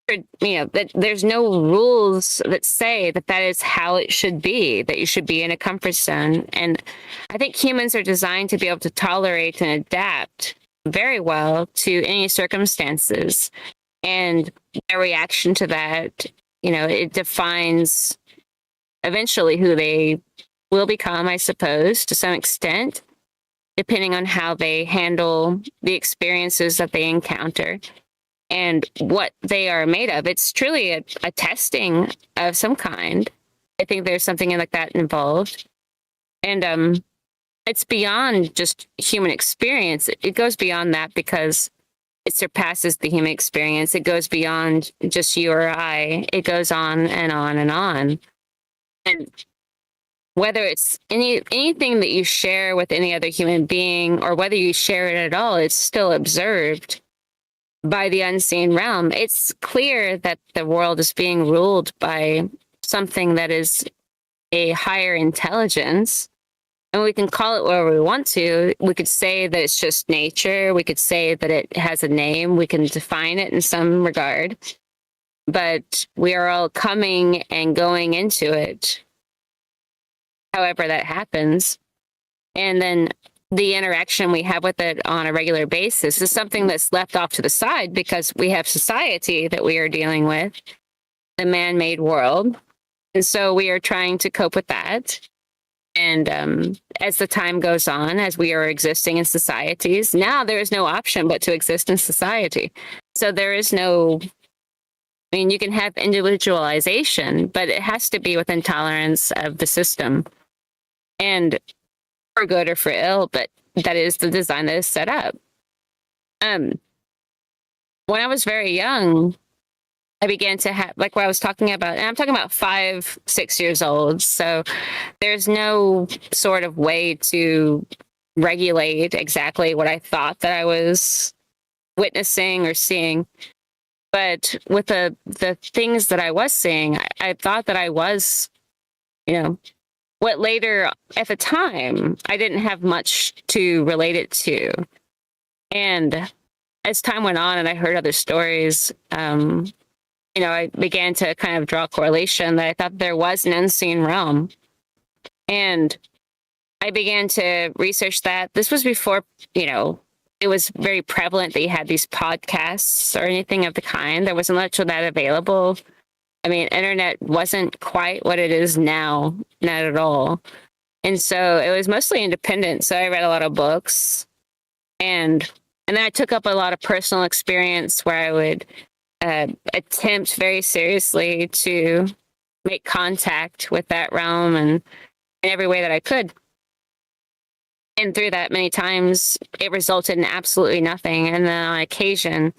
that there's no rules that say that that is how it should be, that you should be in a comfort zone. And I think humans are designed to be able to tolerate and adapt very well to any circumstances. And their reaction to that, it defines eventually who they will become, I suppose, to some extent, depending on how they handle the experiences that they encounter and what they are made of. It's truly a testing of some kind. I think there's something like that involved. And it's beyond just human experience. It goes beyond that because it surpasses the human experience. It goes beyond just you or I. It goes on and on and on. And whether it's anything that you share with any other human being, or whether you share it at all, it's still observed by the unseen realm. It's clear that the world is being ruled by something that is a higher intelligence, and we can call it whatever we want to. We could say that it's just nature. We could say that it has a name. We can define it in some regard. But we are all coming and going into it, however that happens. And then the interaction we have with it on a regular basis is something that's left off to the side because we have society that we are dealing with, the man-made world. And so we are trying to cope with that. And as the time goes on, as we are existing in societies, now there is no option but to exist in society. So there is no, I mean, you can have individualization, but it has to be within tolerance of the system. And for good or for ill, but that is the design that is set up. When I was very young, I began to have, like what I was talking about, and I'm talking about 5, 6 years old. So there's no sort of way to regulate exactly what I thought that I was witnessing or seeing. But with the things that I was seeing, I thought that I was, what later at the time, I didn't have much to relate it to. And as time went on and I heard other stories, I began to kind of draw a correlation that I thought there was an unseen realm. And I began to research that. This was before, it was very prevalent that you had these podcasts or anything of the kind. There wasn't much of that available. I mean, internet wasn't quite what it is now, not at all. And so it was mostly independent. So I read a lot of books. And then I took up a lot of personal experience where I would attempt very seriously to make contact with that realm and in every way that I could. And through that, many times, it resulted in absolutely nothing. And then on occasion,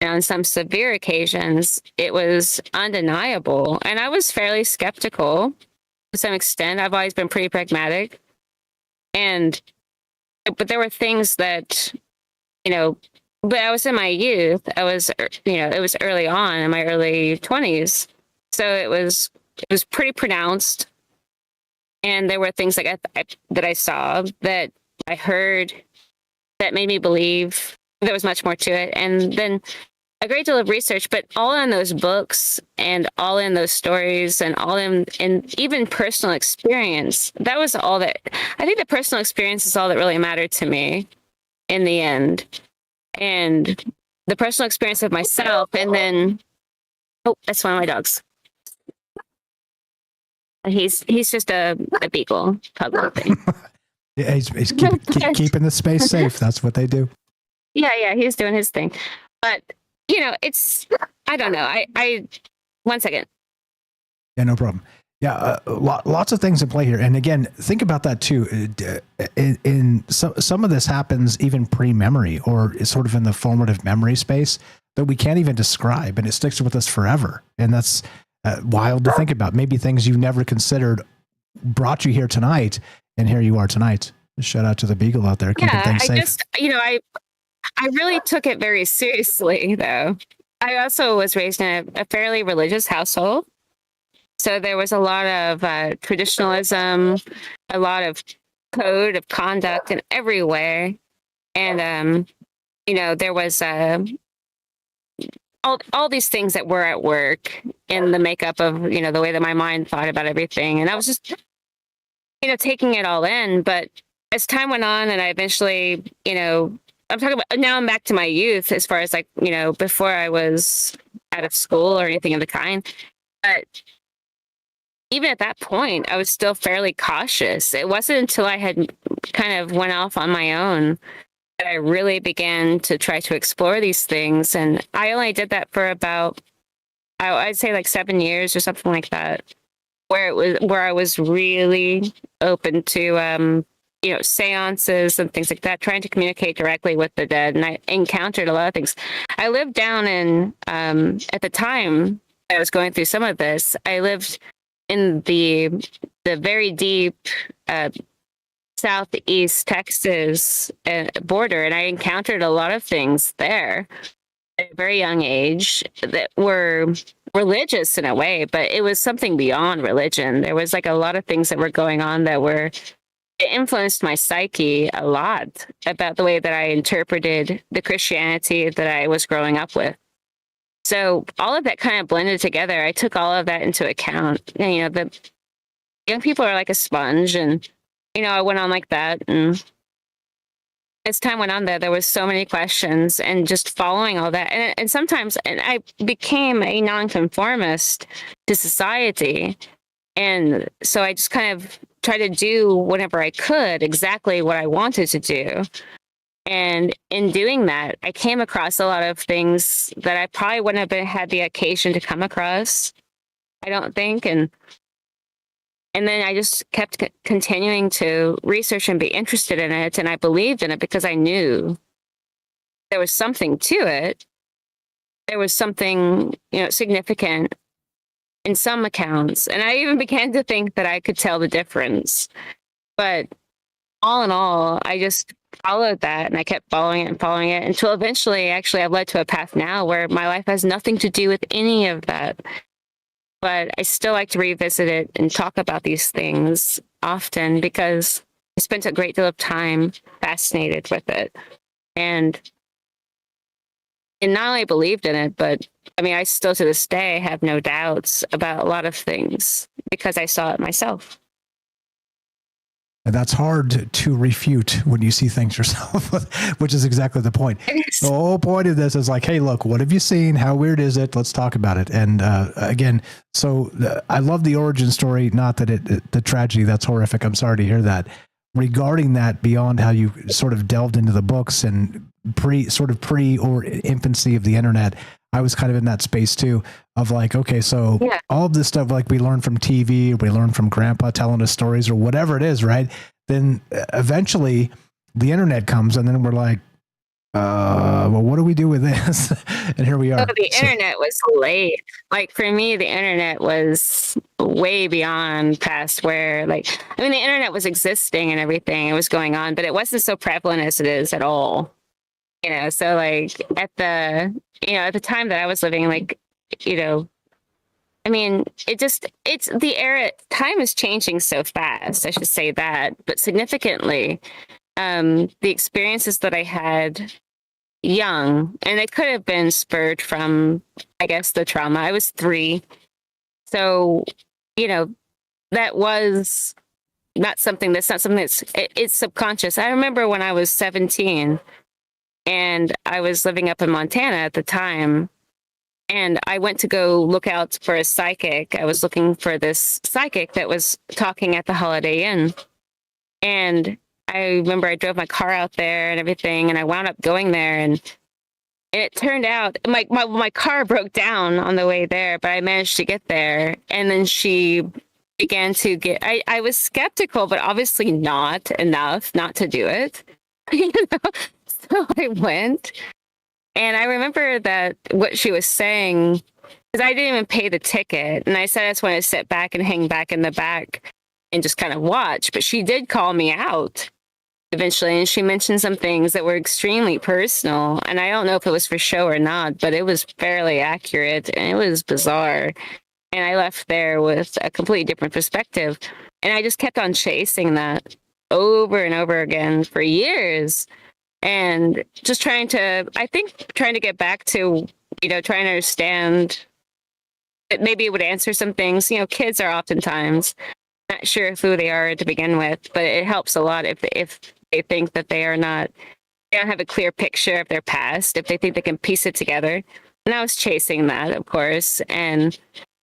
on some severe occasions, it was undeniable. And I was fairly skeptical to some extent. I've always been pretty pragmatic. But there were things that, but I was in my youth. I was, it was early on in my early 20s. So it was pretty pronounced. And there were things like that I saw, that I heard, that made me believe there was much more to it. And then a great deal of research, but all in those books and all in those stories and all in even personal experience. That was all that, I think the personal experience is all that really mattered to me in the end. And the personal experience of myself. And then, oh, that's one of my dogs. He's just a beagle pug thing.
Yeah, he's keeping the space safe. That's what they do.
Yeah, he's doing his thing. But, it's, I don't know. I 1 second.
Yeah, no problem. Yeah, lots of things in play here. And again, think about that too. In some of this happens even pre-memory or is sort of in the formative memory space that we can't even describe, and it sticks with us forever. And that's wild to think about. Maybe things you never considered brought you here tonight, and here you are tonight. Shout out to the beagle out there keeping things safe.
I really took it very seriously, though. I also was raised in a fairly religious household. So there was a lot of traditionalism, a lot of code of conduct in every way. And, there was all these things that were at work in the makeup of, the way that my mind thought about everything. And I was just, taking it all in. But as time went on and I eventually, I'm talking about, now I'm back to my youth as far as like, before I was out of school or anything of the kind. But even at that point, I was still fairly cautious. It wasn't until I had kind of went off on my own that I really began to try to explore these things. And I only did that for about, I'd say like 7 years or something like that, where I was really open to, seances and things like that, trying to communicate directly with the dead. And I encountered a lot of things. I lived down in, at the time I was going through some of this, I lived in the very deep southeast Texas border, and I encountered a lot of things there at a very young age that were religious in a way, but it was something beyond religion. There was like a lot of things that were going on that were, it influenced my psyche a lot about the way that I interpreted the Christianity that I was growing up with. So all of that kind of blended together. I took all of that into account. And, the young people are like a sponge, and I went on like that. And as time went on, there was so many questions, and just following all that. And sometimes, and I became a nonconformist to society, and so I just kind of tried to do whenever I could exactly what I wanted to do. And in doing that, I came across a lot of things that I probably wouldn't have had the occasion to come across, I don't think. And then I just kept continuing to research and be interested in it. And I believed in it because I knew there was something to it. There was something, significant in some accounts. And I even began to think that I could tell the difference. But all in all, I just followed that, and I kept following it until eventually, actually, I've led to a path now where my life has nothing to do with any of that. But I still like to revisit it and talk about these things often because I spent a great deal of time fascinated with it. And not only believed in it, but I still to this day have no doubts about a lot of things because I saw it myself.
And that's hard to refute when you see things yourself, which is exactly the point. The whole point of this is like, hey, look, what have you seen? How weird is it? Let's talk about it. And again, I love the origin story, not that the tragedy, that's horrific. I'm sorry to hear that. Regarding that, beyond how you sort of delved into the books and pre or infancy of the internet, I was kind of in that space too of like, okay, so all of this stuff, like we learn from TV, we learn from grandpa telling us stories or whatever it is, right? Then eventually the internet comes and then we're like, well, what do we do with this? And here we are.
So the internet was late. Like for me, the internet was way beyond past where the internet was existing and everything. It was going on, but it wasn't so prevalent as it is at all. So like at the time that I was living, it's the era, time is changing so fast, I should say that, but significantly, the experiences that I had young, and it could have been spurred from, I guess, the trauma. I was 3. So, that was not something that's it's subconscious. I remember when I was 17 and I was living up in Montana at the time, and I went to go look out for a psychic. I was looking for this psychic that was talking at the Holiday Inn. And I remember I drove my car out there and everything, and I wound up going there, and it turned out my car broke down on the way there, but I managed to get there. And then she began to I was skeptical, but obviously not enough not to do it. So I went, and I remember that what she was saying, because I didn't even pay the ticket, and I said I just wanted to sit back and hang back in the back and just kind of watch. But she did call me out eventually, and she mentioned some things that were extremely personal, and I don't know if it was for show or not, but it was fairly accurate, and it was bizarre. And I left there with a completely different perspective, and I just kept on chasing that over and over again for years. And just trying to get back to, trying to understand that maybe it would answer some things. Kids are oftentimes not sure who they are to begin with, but it helps a lot if they think that they don't have a clear picture of their past, if they think they can piece it together. And I was chasing that, of course. And,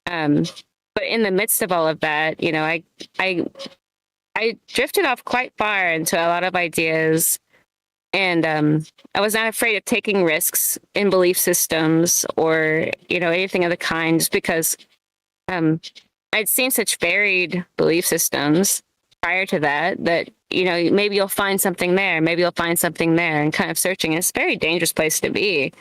but in the midst of all of that, I drifted off quite far into a lot of ideas. And I was not afraid of taking risks in belief systems or, anything of the kind, just because I'd seen such varied belief systems prior to that, maybe you'll find something there, and kind of searching. It's a very dangerous place to be.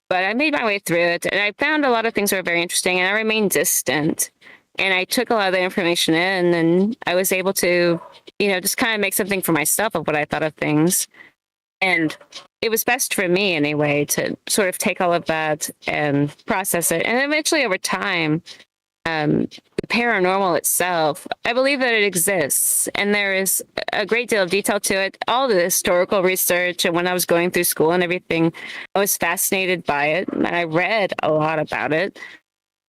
But I made my way through it, and I found a lot of things that were very interesting, and I remained distant. And I took a lot of the information in, and I was able to, just kind of make something for myself of what I thought of things. And it was best for me anyway to sort of take all of that and process it. And eventually over time, the paranormal itself, I believe that it exists, and there is a great deal of detail to it. All the historical research, and when I was going through school and everything, I was fascinated by it, and I read a lot about it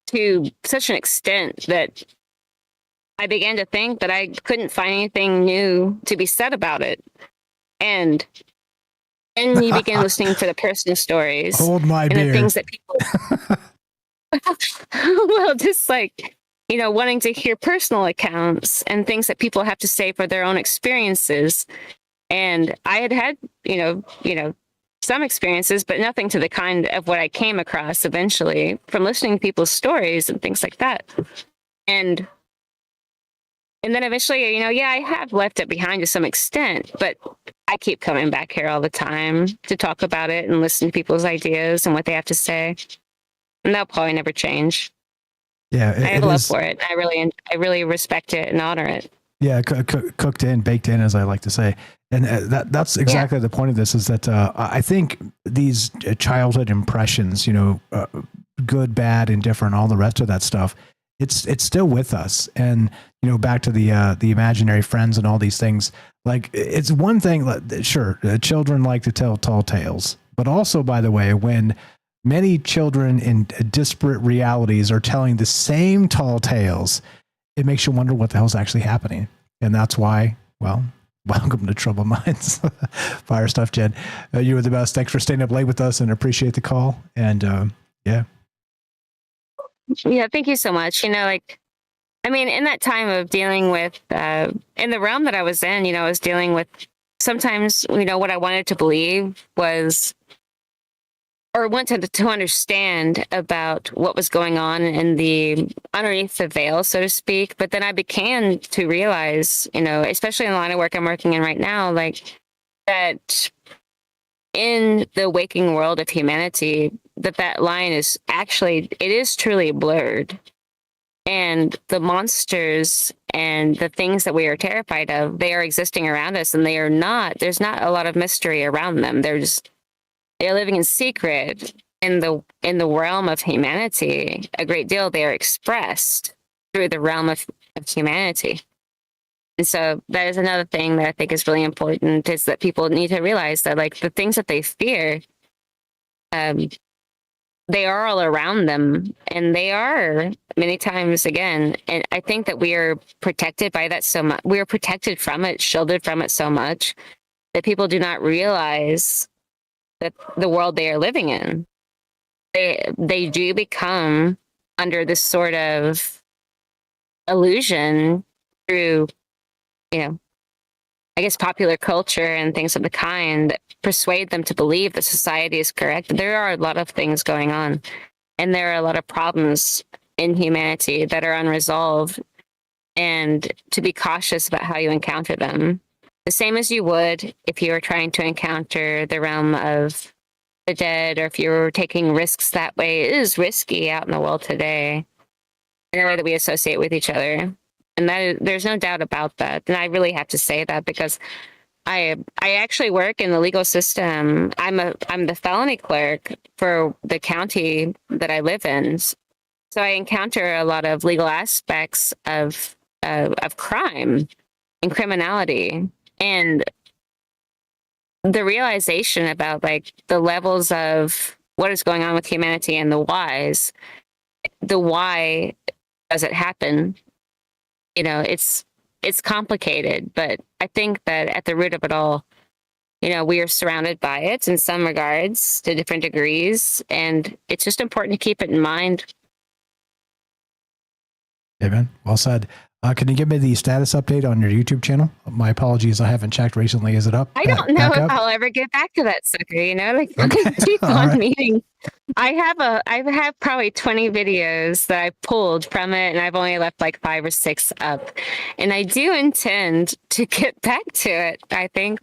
to such an extent that I began to think that I couldn't find anything new to be said about it. And then you begin listening to the personal stories.
Hold my
and
beer.
The things that people well, just like, wanting to hear personal accounts and things that people have to say for their own experiences. And I had, some experiences, but nothing to the kind of what I came across eventually from listening to people's stories and things like that. And then eventually, I have left it behind to some extent, but I keep coming back here all the time to talk about it and listen to people's ideas and what they have to say. And that'll probably never change.
Yeah,
I have a love for it. I really respect it and honor it.
Yeah, cooked in, baked in, as I like to say. And that's exactly the point of this, is that I think these childhood impressions, good, bad, indifferent, all the rest of that stuff, it's still with us. And, back to the imaginary friends and all these things, like, it's one thing, sure, children like to tell tall tales, but also, by the way, when many children in disparate realities are telling the same tall tales, it makes you wonder what the hell's actually happening. And that's why, well, welcome to Troubled Minds. Fire stuff, Jen. You were the best. Thanks for staying up late with us, and appreciate the call. And yeah.
Yeah, thank you so much. In that time of dealing with, in the realm that I was in, I was dealing with sometimes, what I wanted to believe was, or wanted to understand about what was going on in the underneath the veil, so to speak. But then I began to realize, especially in the line of work I'm working in right now, like, that in the waking world of humanity, that line is actually, it is truly blurred. And the monsters and the things that we are terrified of, they are existing around us, and there's not a lot of mystery around them. They're living in secret in the realm of humanity. A great deal they are expressed through the realm of humanity. And so that is another thing that I think is really important, is that people need to realize that, like, the things that they fear, they are all around them, and they are many times again. And I think that we are protected by that so much. We are protected from it, shielded from it so much, that people do not realize that the world they are living in, they do become under this sort of illusion through, I guess, popular culture and things of the kind that persuade them to believe that society is correct. There are a lot of things going on, and there are a lot of problems in humanity that are unresolved, and to be cautious about how you encounter them. The same as you would if you were trying to encounter the realm of the dead, or if you were taking risks that way. It is risky out in the world today in the way that we associate with each other. And there's no doubt about that. And I really have to say that because I actually work in the legal system. I'm the felony clerk for the county that I live in. So I encounter a lot of legal aspects of crime and criminality. And the realization about, like, the levels of what is going on with humanity and the whys, the why does it happen? It's complicated, but I think that at the root of it all, we are surrounded by it in some regards to different degrees, and it's just important to keep it in mind.
Amen. Well said. Can you give me the status update on your YouTube channel? My apologies, I haven't checked recently. Is it up?
I don't know if I'll ever get back to that sucker. Like,
okay.
I keep on
right.
meeting. I have probably 20 videos that I pulled from it, and I've only left like 5 or 6 up. And I do intend to get back to it, I think.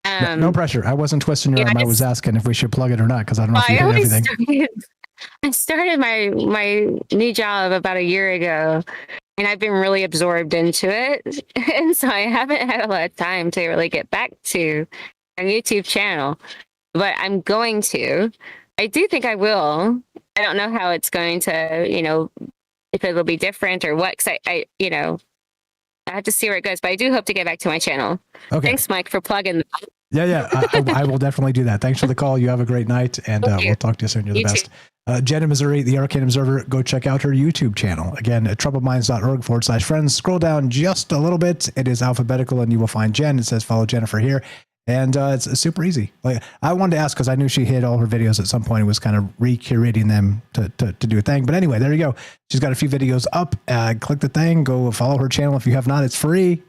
No pressure. I wasn't twisting your arm. I was asking if we should plug it or not, because I don't know if you did everything.
I started my new job about a year ago, and I've been really absorbed into it. And so I haven't had a lot of time to really get back to a YouTube channel. but I'm going to. I do think I will. I don't know how it's going to, if it'll be different or what. Cause I have to see where it goes, but I do hope to get back to my channel.
Okay.
Thanks, Mike, for plugging.
Yeah. I will definitely do that. Thanks for the call. You have a great night, and we'll talk to you soon. You're the best. Jen in Missouri, the Arcane Observer, go check out her YouTube channel. Again, at troubledminds.org/friends. Scroll down just a little bit. It is alphabetical, and you will find Jen. It says follow Jennifer here. And it's super easy. Like, I wanted to ask because I knew she hid all her videos at some point and was kind of recurating them to do a thing. But anyway, there you go. She's got a few videos up. Click the thing. Go follow her channel if you have not. It's free.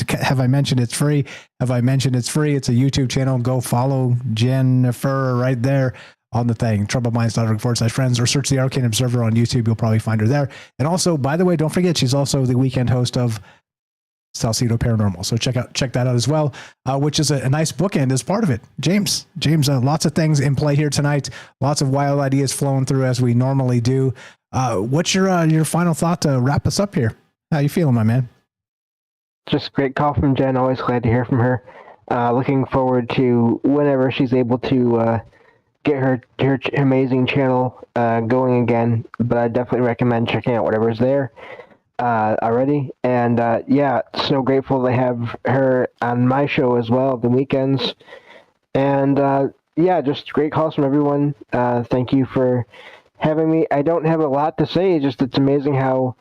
Have I mentioned it's free? Have I mentioned it's free? It's a YouTube channel. Go follow Jennifer right there on the thing. troubledminds.org/friends, or search the Arcane Observer on YouTube. You'll probably find her there. And also, by the way, don't forget, she's also the weekend host of Salcedo Paranormal. So check that out as well, which is a nice bookend as part of it. James, lots of things in play here tonight. Lots of wild ideas flowing through as we normally do. What's your final thought to wrap us up here? How you feeling, my man?
Just great call from Jen. Always glad to hear from her. Looking forward to whenever she's able to get her amazing channel going again. But I definitely recommend checking out whatever's there already. And so grateful to have her on my show as well, the weekends. And just great calls from everyone. Thank you for having me. I don't have a lot to say, just it's amazing how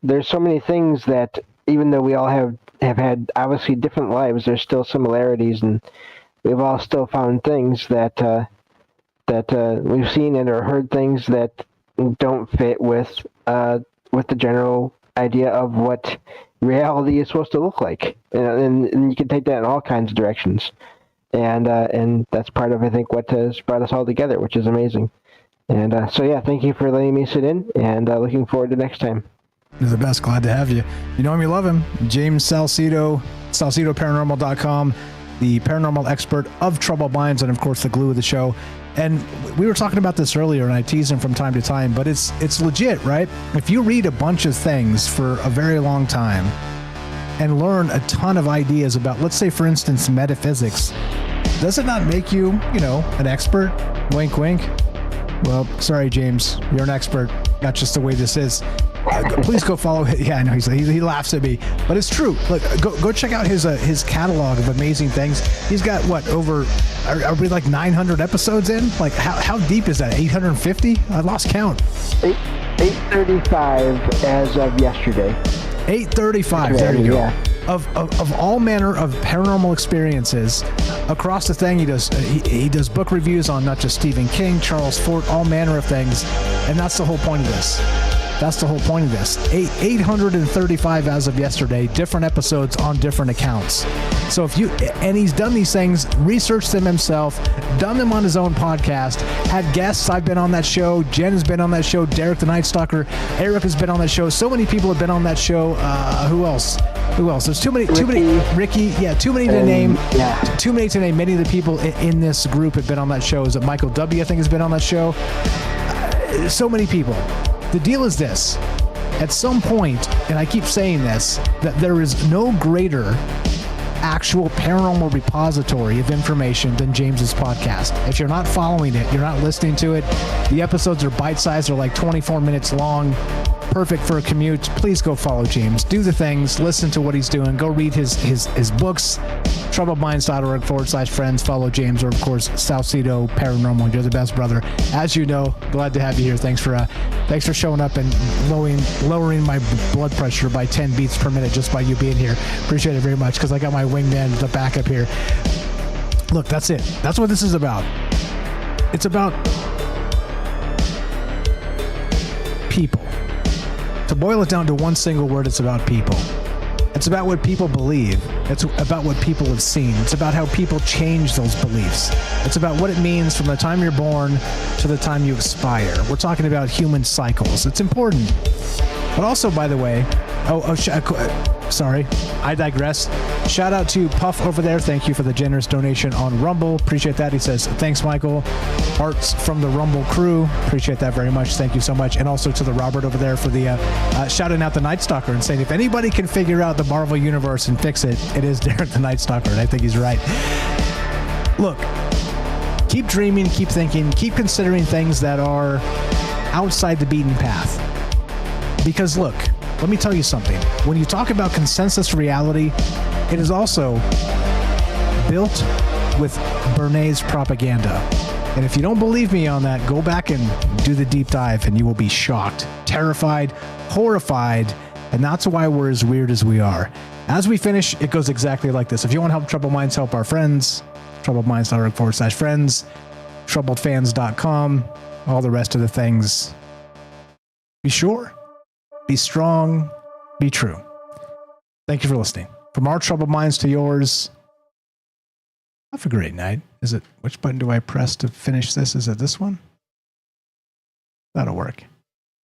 there's so many things that, even though we all have had obviously different lives, there's still similarities, and we've all still found things that we've seen and or heard things that don't fit with the general idea of what reality is supposed to look like, and you can take that in all kinds of directions, and that's part of, I think, what has brought us all together, which is amazing. And thank you for letting me sit in, and looking forward to next time.
You're the best. Glad to have you. You know him, you love him. James Salcedo, SalcedoParanormal.com, the paranormal expert of Troubled Minds, and of course the glue of the show. And we were talking about this earlier, and I tease him from time to time, but it's legit, right? If you read a bunch of things for a very long time and learn a ton of ideas about, let's say, for instance, metaphysics, does it not make you, an expert? Wink, wink. Well, sorry, James, you're an expert. That's just the way this is. Please go follow him. Yeah, I know he laughs at me, but it's true. Look, go check out his catalog of amazing things. He's got are we like 900 episodes in? Like how deep is that? 850? I lost count.
835 as of yesterday.
835. There you go. Yeah. Of all manner of paranormal experiences across the thing. He does book reviews on not just Stephen King, Charles Fort, all manner of things, and that's the whole point of this. 835 as of yesterday, different episodes on different accounts. So and he's done these things, researched them himself, done them on his own podcast, had guests. I've been on that show. Jen has been on that show. Derek the Night Stalker. Eric has been on that show. So many people have been on that show. Who else? There's too many. Ricky. Yeah, too many to name. Yeah. Too many to name. Many of the people in this group have been on that show. Is it Michael W? I think has been on that show. So many people. The deal is this. At some point, and I keep saying this, that there is no greater actual paranormal repository of information than James's podcast. If you're not following it, you're not listening to it, the episodes are bite-sized, they're like 24 minutes long, perfect for a commute. Please go follow James. Do the things, listen to what he's doing, go read his books, troubledminds.org/friends, follow James, or of course Salcedo Paranormal. You're the best, brother. As you know, glad to have you here. Thanks for showing up and lowering my blood pressure by 10 beats per minute just by you being here. Appreciate it very much, because I got my wingman to back up here. Look, that's it. That's what this is about. It's about people. To boil it down to one single word, it's about people. It's about what people believe. It's about what people have seen. It's about how people change those beliefs. It's about what it means from the time you're born to the time you expire. We're talking about human cycles. It's important. But also, by the way, sorry, I digress. Shout out to Puff over there. Thank you for the generous donation on Rumble. Appreciate that. He says, thanks, Michael. Arts from the Rumble crew. Appreciate that very much. Thank you so much. And also to the Robert over there for the shouting out the Night Stalker and saying, if anybody can figure out the Marvel Universe and fix it, it is Derek the Night Stalker. And I think he's right. Look, keep dreaming, keep thinking, keep considering things that are outside the beaten path. Because look, let me tell you something. When you talk about consensus reality, it is also built with Bernays propaganda. And if you don't believe me on that, go back and do the deep dive and you will be shocked, terrified, horrified, and that's why we're as weird as we are. As we finish, it goes exactly like this. If you want to help Troubled Minds help our friends, troubledminds.org/friends, troubledfans.com, all the rest of the things. Be sure, be strong, be true. Thank you for listening. From our Troubled Minds to yours, have a great night. Which button do I press to finish this? Is it this one? That'll work.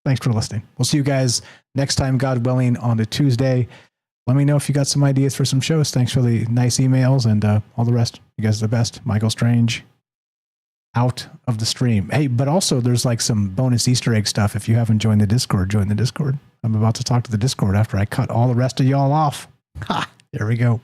Thanks for listening. We'll see you guys next time, God willing, on a Tuesday. Let me know if you got some ideas for some shows. Thanks for the nice emails and all the rest. You guys are the best. Michael Strange, out of the stream. Hey, but also there's like some bonus Easter egg stuff. If you haven't joined the Discord, join the Discord. I'm about to talk to the Discord after I cut all the rest of y'all off. Ha! There we go.